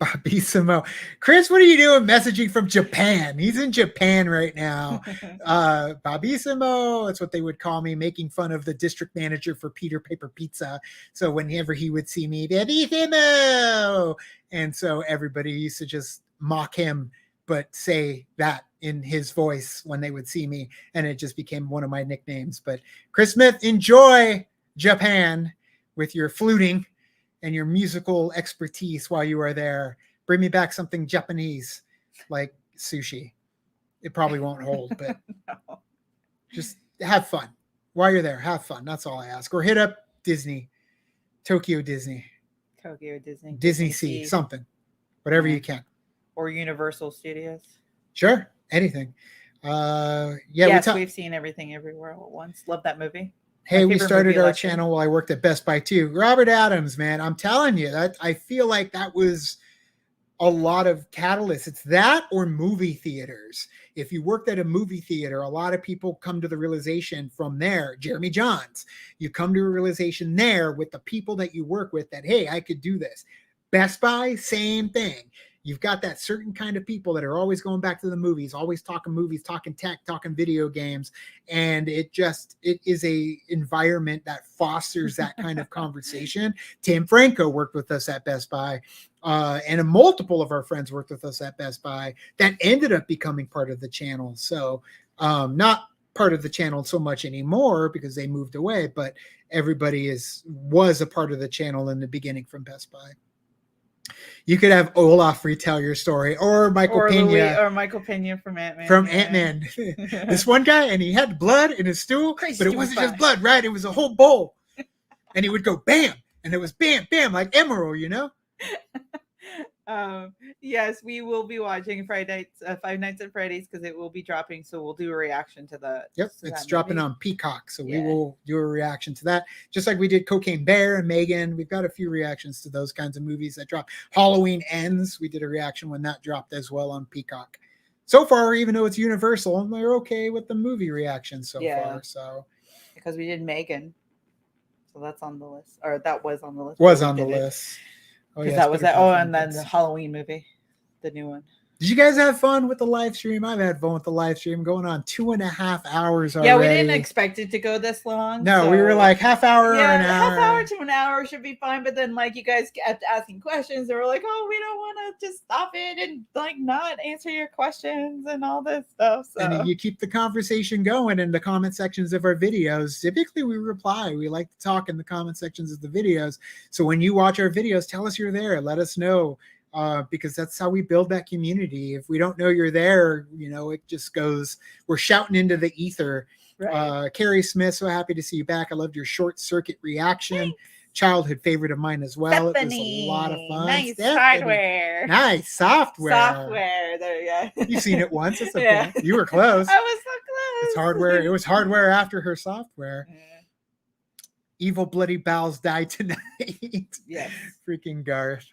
Babissimo. Chris, what are you doing messaging from Japan? He's in Japan right now. Babissimo, that's what they would call me, making fun of the district manager for Peter Paper Pizza. So whenever he would see me, Babissimo! And so everybody used to just mock him, but say that in his voice when they would see me. And it just became one of my nicknames. But Chris Smith, enjoy Japan with your fluting and your musical expertise while you are there. Bring me back something Japanese, like sushi. It probably won't hold, but no. Just have fun. While you're there, have fun. That's all I ask. Or hit up Disney, Tokyo Disney. Disney Sea, something. Whatever you can. Or Universal Studios. Sure, anything. Yes, we've seen Everything Everywhere All at Once. Love that movie. Hey, we started our channel while I worked at Best Buy too. Robert Adams, man, I'm telling you, that I feel like that was a lot of catalysts. It's that or movie theaters. If you worked at a movie theater, a lot of people come to the realization from there. Jeremy Johns, you come to a realization there with the people that you work with that, hey, I could do this. Best Buy, same thing. You've got that certain kind of people that are always going back to the movies, always talking tech, talking video games. And it is a environment that fosters that kind of conversation. Tim Franco worked with us at Best Buy, and multiple of our friends worked with us at Best Buy that ended up becoming part of the channel. So not part of the channel so much anymore because they moved away, but everybody was a part of the channel in the beginning from Best Buy. You could have Olaf retell your story, or Michael Pena. Or Michael Pena from Ant-Man. From Ant-Man. This one guy, and he had blood in his stool, but it wasn't just blood, right? It was a whole bowl. And he would go bam, and it was bam, bam, like Emerald, you know? Yes, we will be watching Five Nights at Freddy's because it will be dropping. So we'll do a reaction to that. Yep, it's dropping on Peacock, so we will do a reaction to that. Just like we did Cocaine Bear and Megan. We've got a few reactions to those kinds of movies that drop. Halloween Ends, we did a reaction when that dropped as well on Peacock. So far, even though it's Universal, they're okay with the movie reaction so far. So because we did Megan, so that's on the list, or that was on the list. Was on the list. Oh, yes, that was that. Oh, and then the Halloween movie, the new one. Did you guys have fun with the live stream? I've had fun with the live stream going on 2.5 hours already. Yeah, we didn't expect it to go this long. No, we were like half hour or an hour. Half hour to an hour should be fine. But then like you guys kept asking questions. They were like, oh, we don't want to just stop it and like not answer your questions and all this stuff. So. And you keep the conversation going in the comment sections of our videos. Typically we reply. We like to talk in the comment sections of the videos. So when you watch our videos, tell us you're there. Let us know. Because that's how we build that community. If we don't know you're there, it just goes, we're shouting into the ether. Right. Carrie Smith, so happy to see you back. I loved your short circuit reaction. Thanks. Childhood favorite of mine as well. Stephanie. It was a lot of fun. Nice hardware. Nice software. There you go. You've seen it once. It's okay. Yeah. You were close. I was so close. It's hardware. It was hardware after her software. Yeah. Evil Bloody Bowels died tonight. Yes. Freaking Garth.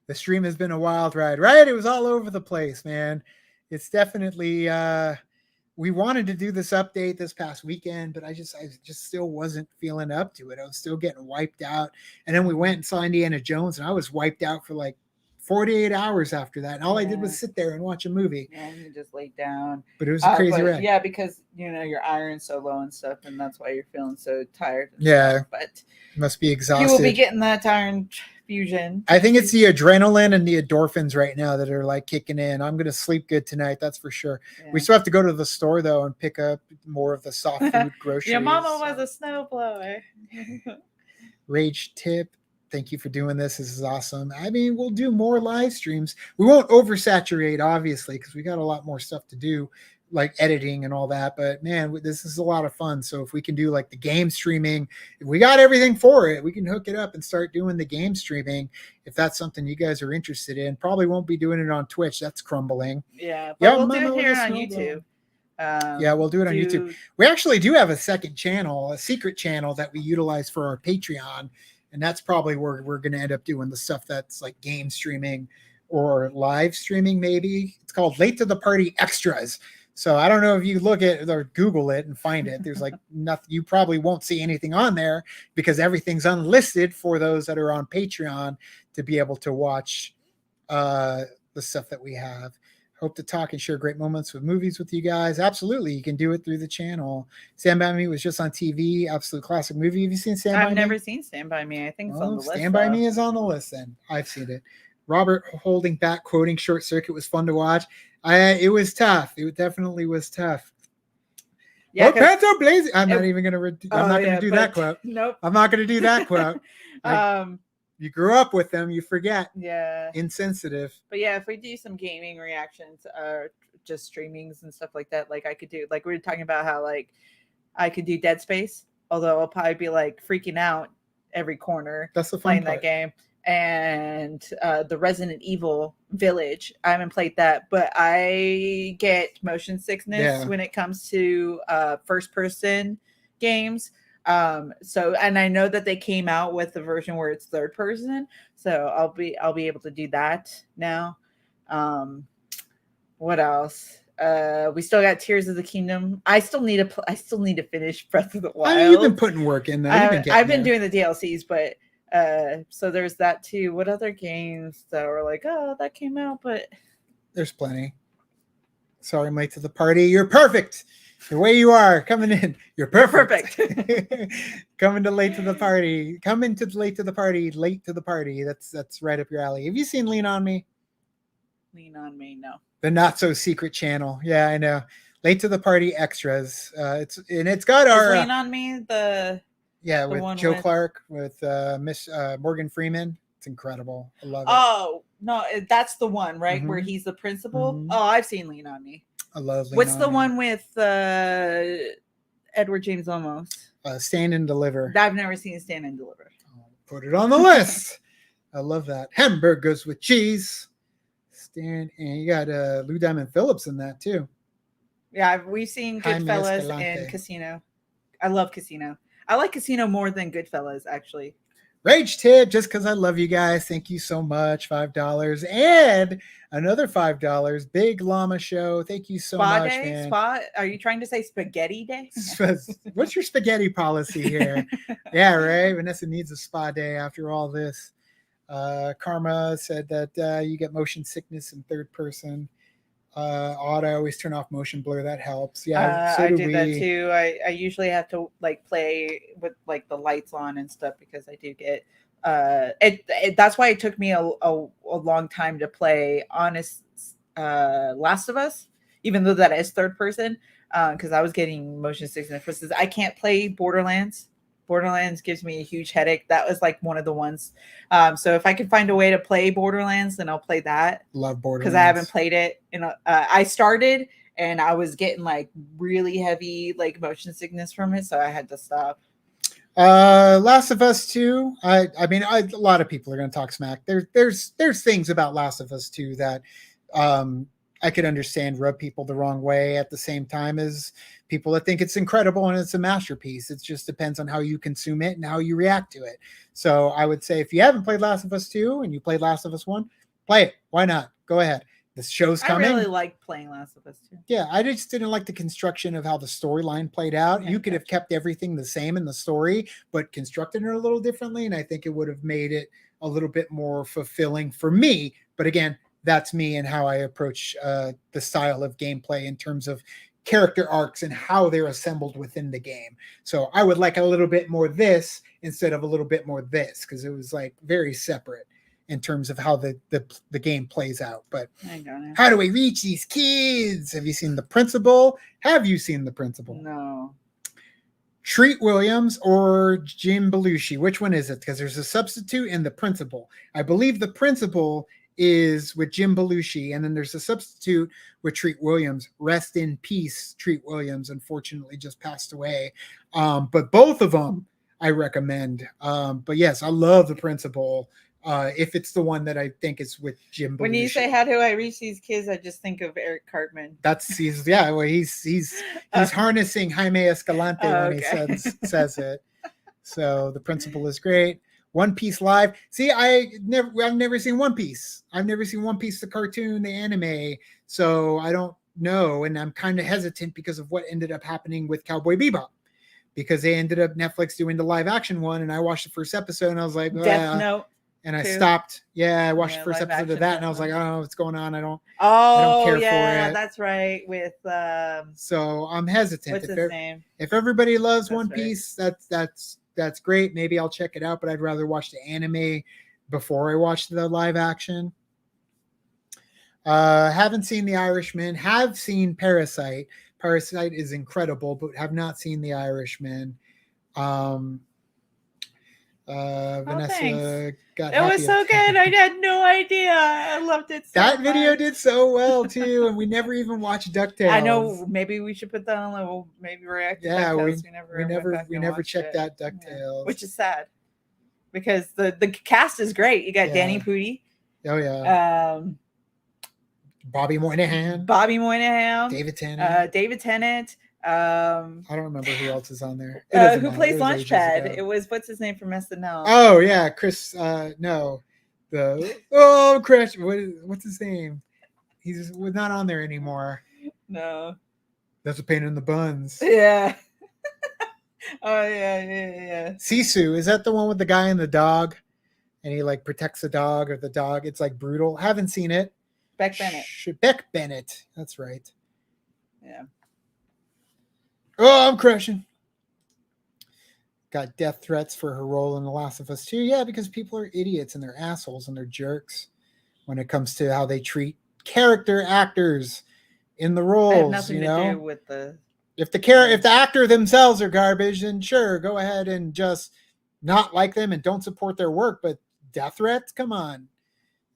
The stream has been a wild ride, right? It was all over the place, man. It's definitely, we wanted to do this update this past weekend, but I just still wasn't feeling up to it. I was still getting wiped out. And then we went and saw Indiana Jones, and I was wiped out for like 48 hours after that. And all I did was sit there and watch a movie. Yeah, and you just laid down. But it was a crazy ride. Yeah, because, your iron's so low and stuff, and that's why you're feeling so tired. Yeah. But must be exhausted. You will be getting that iron fusion. I think it's the adrenaline and the endorphins right now that are like kicking in. I'm gonna sleep good tonight, that's for sure. Yeah. We still have to go to the store though and pick up more of the soft food groceries. Your mama was a snowblower. Rage tip. Thank you for doing this. This is awesome. I mean, we'll do more live streams. We won't oversaturate, obviously, because we got a lot more stuff to do, like editing and all that. But man, this is a lot of fun. So if we can do like the game streaming, if we got everything for it, we can hook it up and start doing the game streaming. If that's something you guys are interested in, probably won't be doing it on Twitch. That's crumbling. Yeah, but we'll do it here on YouTube. Yeah, we'll do it on YouTube. We actually do have a second channel, a secret channel that we utilize for our Patreon. And that's probably where we're going to end up doing the stuff that's like game streaming or live streaming, maybe. It's called Late to the Party Extras. So I don't know if you look at or Google it and find it. There's like nothing. You probably won't see anything on there because everything's unlisted for those that are on Patreon to be able to watch the stuff that we have. Hope to talk and share great moments with movies with you guys. Absolutely. You can do it through the channel. Stand By Me was just on TV. Absolute classic movie. Have you seen Stand By Me? I've never seen Stand By Me. I think it's on the list. Stand By Me is on the list then. I've seen it. Robert holding back, quoting Short Circuit was fun to watch. It was tough. It definitely was tough. Yeah, pants are blazing. I'm not even going to I'm not going to do that quote. Nope. I'm not going to do that quote. You grew up with them, you forget. Yeah. Insensitive. But yeah, if we do some gaming reactions or just streamings and stuff like that, like I could do, like we were talking about how like I could do Dead Space, although I'll probably be like freaking out every corner. That's the fun playing part. That game. And the Resident Evil Village. I haven't played that, but I get motion sickness when it comes to first person games. So, and I know that they came out with the version where it's third person, so I'll be able to do that now. What else? We still got Tears of the Kingdom. I still need to finish Breath of the Wild. I mean, you've been putting work in there. I've been doing the DLCs, but so there's that too. What other games that were like, oh, that came out? But there's plenty. Sorry, I'm late to the party. You're perfect. The way you are coming in, you're perfect. Coming to late to the party. Coming to late to the party. Late to the party. That's right up your alley. Have you seen Lean on Me? Lean on Me, no. The not so secret channel. Yeah, I know. Late to the Party Extras. It's got our Lean on Me. The with Joe Clark with Miss Morgan Freeman. It's incredible. I love it. Oh no, that's the one, right? Where he's the principal. Oh, I've seen Lean on Me. I love. What's the one with Edward James Olmos? Stand and Deliver. I've never seen Stand and Deliver. Put it on the list. I love that. Hamburgers with cheese. And you got Lou Diamond Phillips in that too. Yeah, we've seen Goodfellas and Casino. I love Casino. I like Casino more than Goodfellas, actually. Rage tip, just because I love you guys. Thank you so much. $5 and another $5. Big Llama Show. Thank you so much, man. Are you trying to say spaghetti day? What's your spaghetti policy here? Yeah, right. Vanessa needs a spa day after all this. Karma said that you get motion sickness in third person. I always turn off motion blur. That helps. Yeah, I do that too. I usually have to like play with like the lights on and stuff because I do get that's why it took me a long time to play Honest Last of Us, even though that is third person, because I was getting motion sickness. I can't play Borderlands. Borderlands gives me a huge headache. That was like one of the ones. So if I can find a way to play Borderlands, then I'll play that. Love Borderlands. Because I haven't played it. I started and I was getting like really heavy like motion sickness from it. So I had to stop. Last of Us 2. I mean, a lot of people are going to talk smack. There's things about Last of Us 2 that I could understand rub people the wrong way at the same time as people that think it's incredible and it's a masterpiece. It just depends on how you consume it and how you react to it. So I would say if you haven't played Last of Us 2 and you played Last of Us 1, play it. Why not? Go ahead. The show's coming. I really liked playing Last of Us 2. Yeah, I just didn't like the construction of how the storyline played out. You could have kept everything the same in the story, but constructed it a little differently, and I think it would have made it a little bit more fulfilling for me. But again, that's me and how I approach the style of gameplay in terms of character arcs and how they're assembled within the game. So I would like a little bit more this instead of a little bit more this, because it was like very separate in terms of how the game plays out. But how do we reach these kids? Have you seen The Principal? Have you seen The Principal? No. Treat Williams or Jim Belushi? Which one is it? Because there's a substitute and The Principal. I believe The Principal is with Jim Belushi, and then there's a substitute with Treat Williams. Rest in peace, Treat Williams. Unfortunately, just passed away. But both of them I recommend. But yes, I love The Principal. If it's the one that I think is with Jim Belushi. When you say how do I reach these kids, I just think of Eric Cartman. He's harnessing Jaime Escalante when he says it. So The Principal is great. One Piece live. See, I've never seen One Piece. I've never seen One Piece, the cartoon, the anime. So I don't know, and I'm kind of hesitant because of what ended up happening with Cowboy Bebop, because they ended up Netflix doing the live action one, and I watched the first episode and I was like, Death Note. And I stopped. Yeah, I watched the first episode of that, and I was like, I don't know what's going on. I don't care for it. That's right. With so I'm hesitant. What's his name? If everybody loves One Piece, that's great. Maybe I'll check it out, but I'd rather watch the anime before I watch the live action. Haven't seen The Irishman. Have seen Parasite. Parasite is incredible, but have not seen The Irishman. Vanessa got it was so good. I had no idea. I loved it so that much. Video did so well too, and we never even watched DuckTales. I know, maybe we should put that on level, maybe react to DuckTales. We never checked that DuckTales. Which is sad, because the cast is great. You got Danny Pudi. Oh yeah. Bobby Moynihan, David Tennant. I don't remember who else is on there. Who plays Launchpad? It was, what's his name from SNL? Oh yeah, Chris. No, Chris. What's his name? He's not on there anymore. No, that's a pain in the buns. Yeah. Oh yeah. Sisu, is that the one with the guy and the dog, and he like protects the dog or the dog? It's like brutal. Haven't seen it. Beck Bennett. Beck Bennett. That's right. Yeah. Oh, I'm crushing. Got death threats for her role in The Last of Us 2. Yeah, because people are idiots and they're assholes and they're jerks when it comes to how they treat character actors in the roles. I have nothing to do with the. If the actor themselves are garbage, then sure, go ahead and just not like them and don't support their work. But death threats, come on.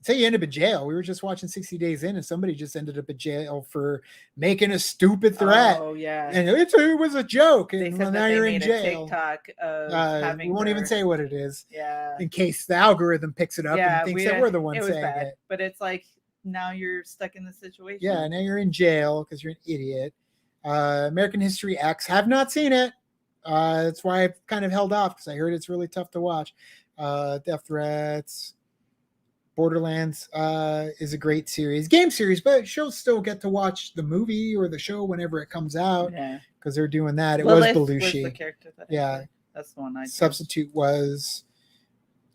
Say you end up in jail. We were just watching 60 Days In, and somebody just ended up in jail for making a stupid threat. Oh yeah, and it was a joke. And they said now you're in jail. TikTok of having. We won't even say what it is. Yeah. In case the algorithm picks it up and thinks that we're the ones saying it. But it's like now you're stuck in the situation. Yeah, now you're in jail because you're an idiot. American History X. Have not seen it. That's why I've kind of held off, because I heard it's really tough to watch. Death threats. Borderlands is a great game series, but she'll still get to watch the movie or the show whenever it comes out, because they're doing that. It was Belushi. Was the character that's the one I substitute was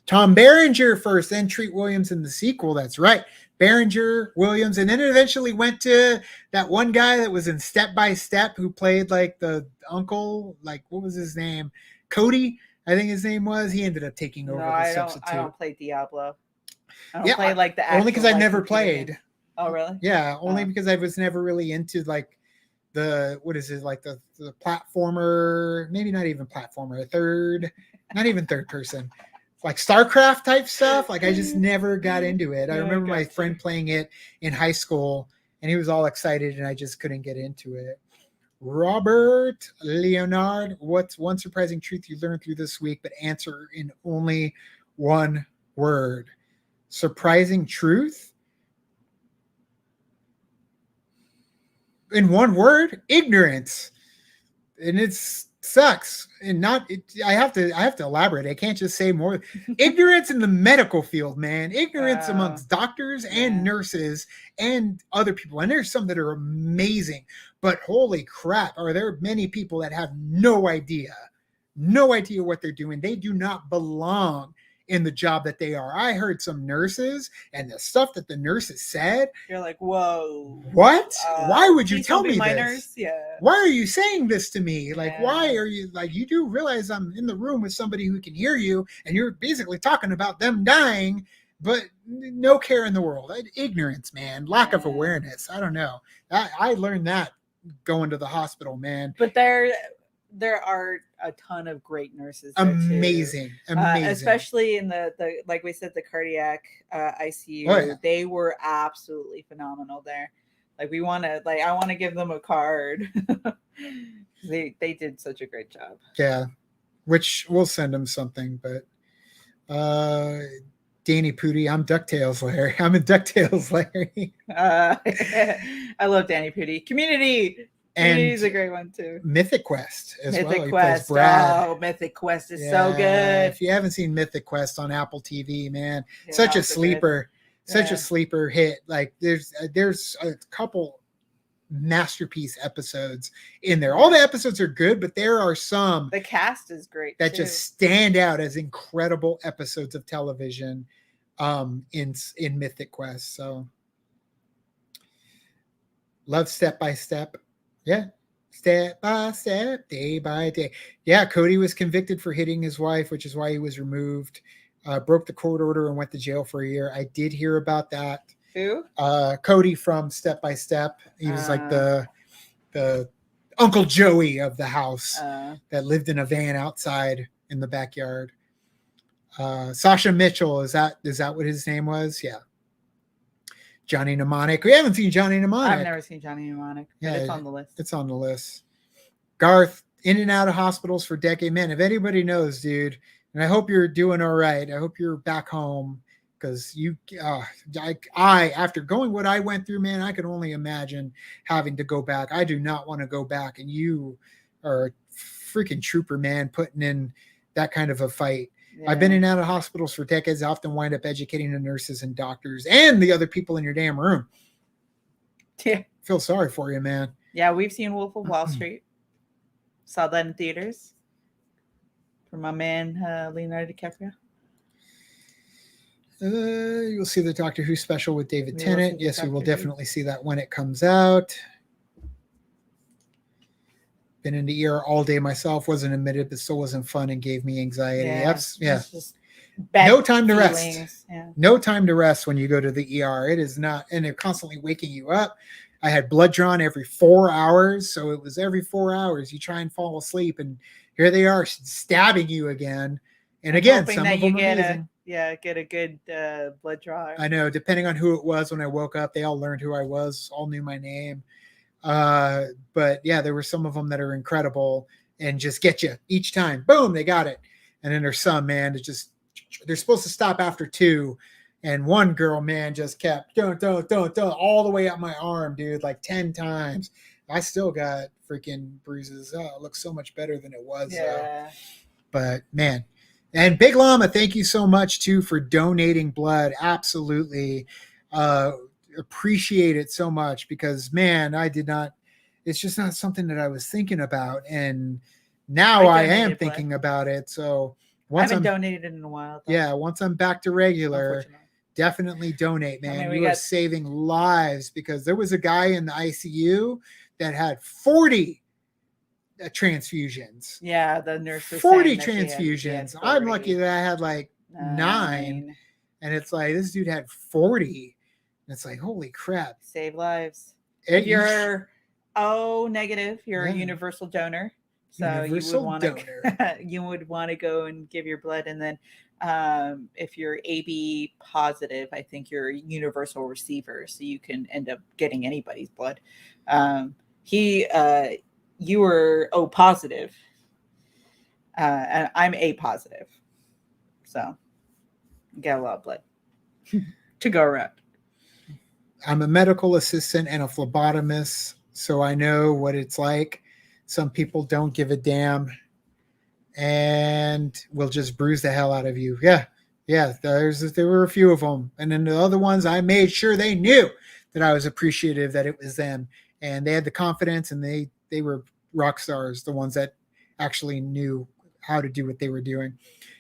Tom Berenger first, then Treat Williams in the sequel. That's right, Berenger, Williams, and then it eventually went to that one guy that was in Step by Step who played like the uncle, like what was his name? Cody, I think his name was. He ended up taking over the substitute. I don't play Diablo. I don't play like the actual, only because I've never played. Game. Oh really? Yeah, only because I was never really into like the the platformer, maybe not even platformer, not even third person, like StarCraft type stuff. Like I just never got into it. I remember my friend playing it in high school, and he was all excited, and I just couldn't get into it. Robert Leonard, what's one surprising truth you learned through this week, but answer in only one word? Surprising truth in one word: ignorance. And it sucks. And I have to elaborate. I can't just say more. Ignorance in the medical field, man. Ignorance amongst doctors and nurses and other people. And there's some that are amazing, but holy crap, are there many people that have no idea what they're doing. They do not belong in the job that they are. I heard some nurses and the stuff that the nurses said. You're like, whoa. What? Why would you please tell don't be me this? Nurse? Yeah. Why are you saying this to me? Like, Yeah. why are you, like, you do realize I'm in the room with somebody who can hear you, and you're basically talking about them dying, but no care in the world. Ignorance, man. Lack of awareness. I don't know. I learned that going to the hospital, man. But there are a ton of great nurses there amazing too. Amazing, especially in the like we said, the cardiac ICU. Oh, yeah. They were absolutely phenomenal there. Like, I want to give them a card. they did such a great job. Yeah, which we'll send them something. But Danny Pooty, I'm DuckTales Larry. I'm in DuckTales Larry. I love Danny Pooty. Community. He's a great one too. Mythic Quest as well. Mythic Quest. Oh, Mythic Quest is so good. If you haven't seen Mythic Quest on Apple TV, man, such a sleeper, such a sleeper hit. Like there's a couple masterpiece episodes in there. All the episodes are good, but there are some. The cast is great that just stand out as incredible episodes of television in Mythic Quest. So love Step by Step. Yeah. Step by step, day by day. Yeah, Cody was convicted for hitting his wife, which is why he was removed. Broke the court order and went to jail for a year. I did hear about that. Who? Cody from Step by Step. He was like the Uncle Joey of the house that lived in a van outside in the backyard. Sasha Mitchell, is that what his name was? Yeah. Johnny Mnemonic. We haven't seen Johnny Mnemonic. I've never seen Johnny Mnemonic. Yeah, it's on the list. It's on the list. Garth, in and out of hospitals for decades. Man, if anybody knows, dude, and I hope you're doing all right. I hope you're back home, because I after going what I went through, man, I can only imagine having to go back. I do not want to go back, and you are a freaking trooper, man, putting in that kind of a fight. Yeah. I've been in and out of hospitals for decades. I often wind up educating the nurses and doctors and the other people in your damn room. Yeah. Feel sorry for you, man. Yeah, we've seen Wolf of Wall Street. Saw that in theaters. For my man, Leonardo DiCaprio. You'll see the Doctor Who special with David Tennant. Yes, we will definitely see that when it comes out. Been in the ER all day myself, wasn't admitted, but still wasn't fun and gave me anxiety. Yeah. No time to rest. Yeah. No time to rest when you go to the ER. It is not, and they're constantly waking you up. I had blood drawn every 4 hours. So it was every 4 hours. You try and fall asleep, and here they are stabbing you again. And again, some of them get a good blood draw. I know, depending on who it was when I woke up, they all learned who I was, all knew my name. But yeah, there were some of them that are incredible and just get you each time. Boom, they got it. And then there's some, man, that just, they're supposed to stop after 2. And one girl, man, just kept don't all the way up my arm, dude, like 10 times. I still got freaking bruises. Oh, it looks so much better than it was. Yeah. But man, and Big Llama, thank you so much too for donating blood. Absolutely. Appreciate it so much, because man, it's just not something that I was thinking about, and now I am thinking about it. So once I haven't donated in a while though. Yeah, once I'm back to regular, definitely donate, man. You are saving lives, because there was a guy in the ICU that had 40 transfusions. Yeah, the nurse was 40 transfusions. 40. I'm lucky that I had like 9, and it's like this dude had 40. It's like, holy crap. Save lives. If you're O negative, you're a universal donor. So you would want to go and give your blood. And then if you're AB positive, I think you're a universal receiver. So you can end up getting anybody's blood. You were O positive. And I'm A positive. So you got a lot of blood to go around. I'm a medical assistant and a phlebotomist, so I know what it's like. Some people don't give a damn and will just bruise the hell out of you. Yeah. There were a few of them. And then the other ones, I made sure they knew that I was appreciative that it was them. And they had the confidence, and they were rock stars, the ones that actually knew how to do what they were doing.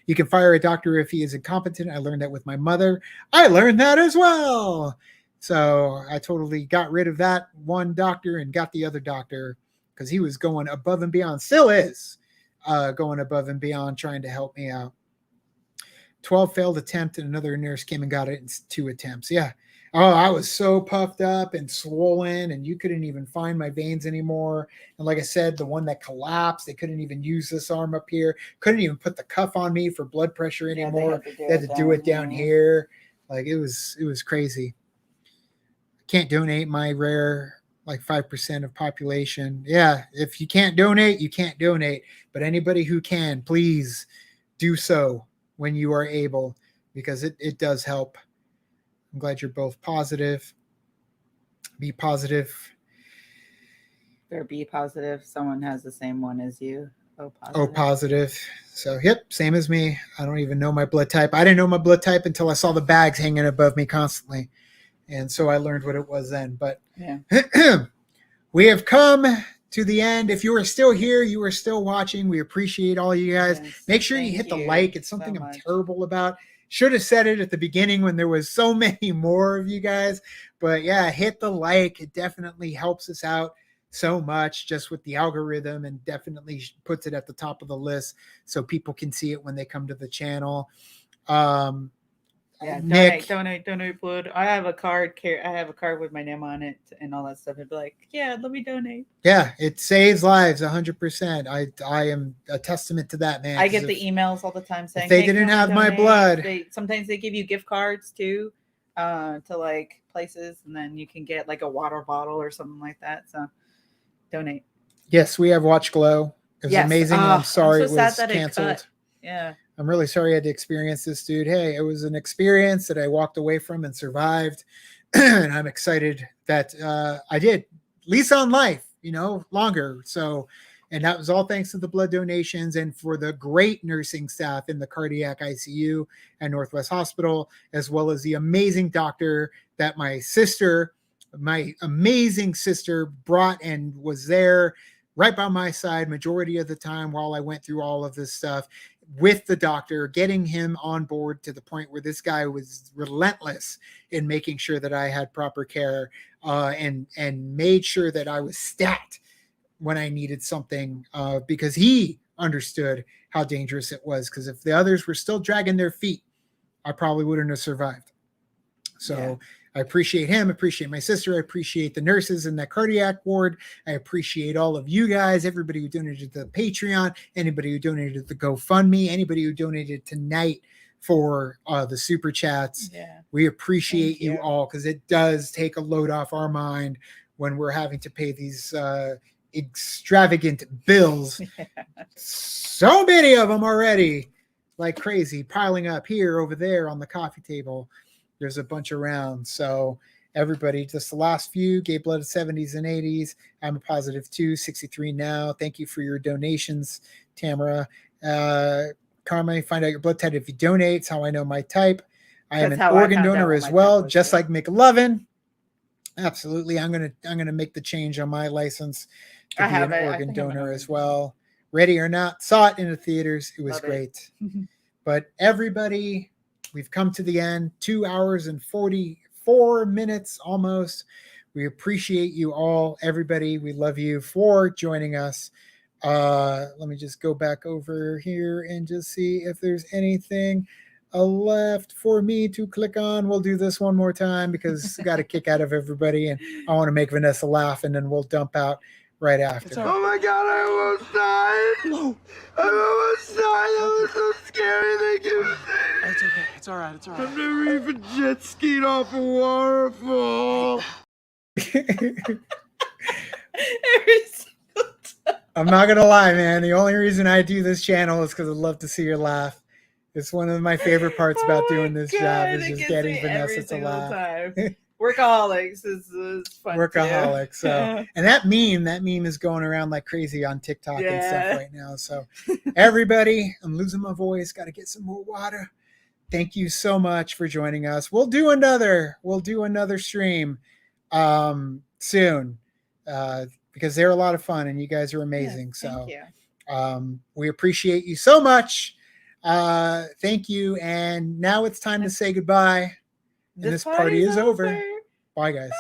You can fire a doctor if he is incompetent. I learned that with my mother. I learned that as well. So I totally got rid of that one doctor and got the other doctor because he was going above and beyond, still is going above and beyond trying to help me out. 12 failed attempt and another nurse came and got it in 2 attempts. Yeah. Oh, I was so puffed up and swollen and you couldn't even find my veins anymore. And like I said, the one that collapsed, they couldn't even use this arm up here. Couldn't even put the cuff on me for blood pressure anymore. They had to do it down here. Like it was crazy. Can't donate my rare, like 5% of population. Yeah. If you can't donate, you can't donate. But anybody who can, please do so when you are able, because it does help. I'm glad you're both positive. Be positive. Or be positive. Someone has the same one as you. O positive. O positive. So, yep, same as me. I don't even know my blood type. I didn't know my blood type until I saw the bags hanging above me constantly. And so I learned what it was then. But yeah. We have come to the end. If you are still here, you are still watching. We appreciate all you guys. Yes, make sure you hit the like. It's something I'm terrible about. Should have said it at the beginning when there was so many more of you guys. But yeah, hit the like. It definitely helps us out so much just with the algorithm and definitely puts it at the top of the list so people can see it when they come to the channel. Yeah, Nick, donate blood. I have a card. I have a card with my name on it and all that stuff. It'd be like, yeah, let me donate. Yeah, it saves lives 100%. I am a testament to that, man. I get the emails all the time saying if they didn't have my blood. Sometimes they give you gift cards too, to like places, and then you can get like a water bottle or something like that. So donate. Yes, we have Watch Glow. It was amazing. I'm sorry it was canceled. Yeah. I'm really sorry I had to experience this, dude. Hey, it was an experience that I walked away from and survived. And I'm excited that I did, at least on life, longer. So, and that was all thanks to the blood donations and for the great nursing staff in the cardiac ICU at Northwest Hospital, as well as the amazing doctor that my amazing sister brought and was there right by my side majority of the time while I went through all of this stuff with the doctor, getting him on board to the point where this guy was relentless in making sure that I had proper care and made sure that I was stat when I needed something because he understood how dangerous it was. Because if the others were still dragging their feet, I probably wouldn't have survived. So yeah. I appreciate him, appreciate my sister, I appreciate the nurses in that cardiac ward. I appreciate all of you guys, everybody who donated to the Patreon, anybody who donated to the GoFundMe, anybody who donated tonight for the super chats. Yeah. We appreciate you all because it does take a load off our mind when we're having to pay these extravagant bills. So many of them already, like crazy, piling up here, over there on the coffee table. There's a bunch around. So everybody, just the last few, gave blood 70s and 80s. I'm a positive 2, 63 now. Thank you for your donations, Tamara. Carmen, find out your blood type if you donate. It's how I know my type. I am an organ donor as well, just like McLovin. Absolutely. I'm gonna make the change on my license to be an organ donor as well. Ready or Not, saw it in the theaters. It was great. But everybody, we've come to the end, 2 hours and 44 minutes almost. We appreciate you all, everybody. We love you for joining us. Let me just go back over here and just see if there's anything left for me to click on. We'll do this one more time because I got a kick out of everybody and I want to make Vanessa laugh, and then we'll dump out right after. Oh my God, I almost died. No. I almost died. That was so scary. Thank you. It's okay. It's all right. It's all right. I've never even jet skied off a waterfall. I'm not going to lie, man. The only reason I do this channel is because I love to see her laugh. It's one of my favorite parts about doing this job is just getting Vanessa to laugh. Workaholics is fun. Workaholic. So, and that meme is going around like crazy on TikTok and stuff right now. So, everybody, I'm losing my voice. Got to get some more water. Thank you so much for joining us. We'll do another stream soon because they're a lot of fun and you guys are amazing. Yes, thank We appreciate you so much. Thank you. And now it's time to say goodbye. And this party is over. Bye, guys.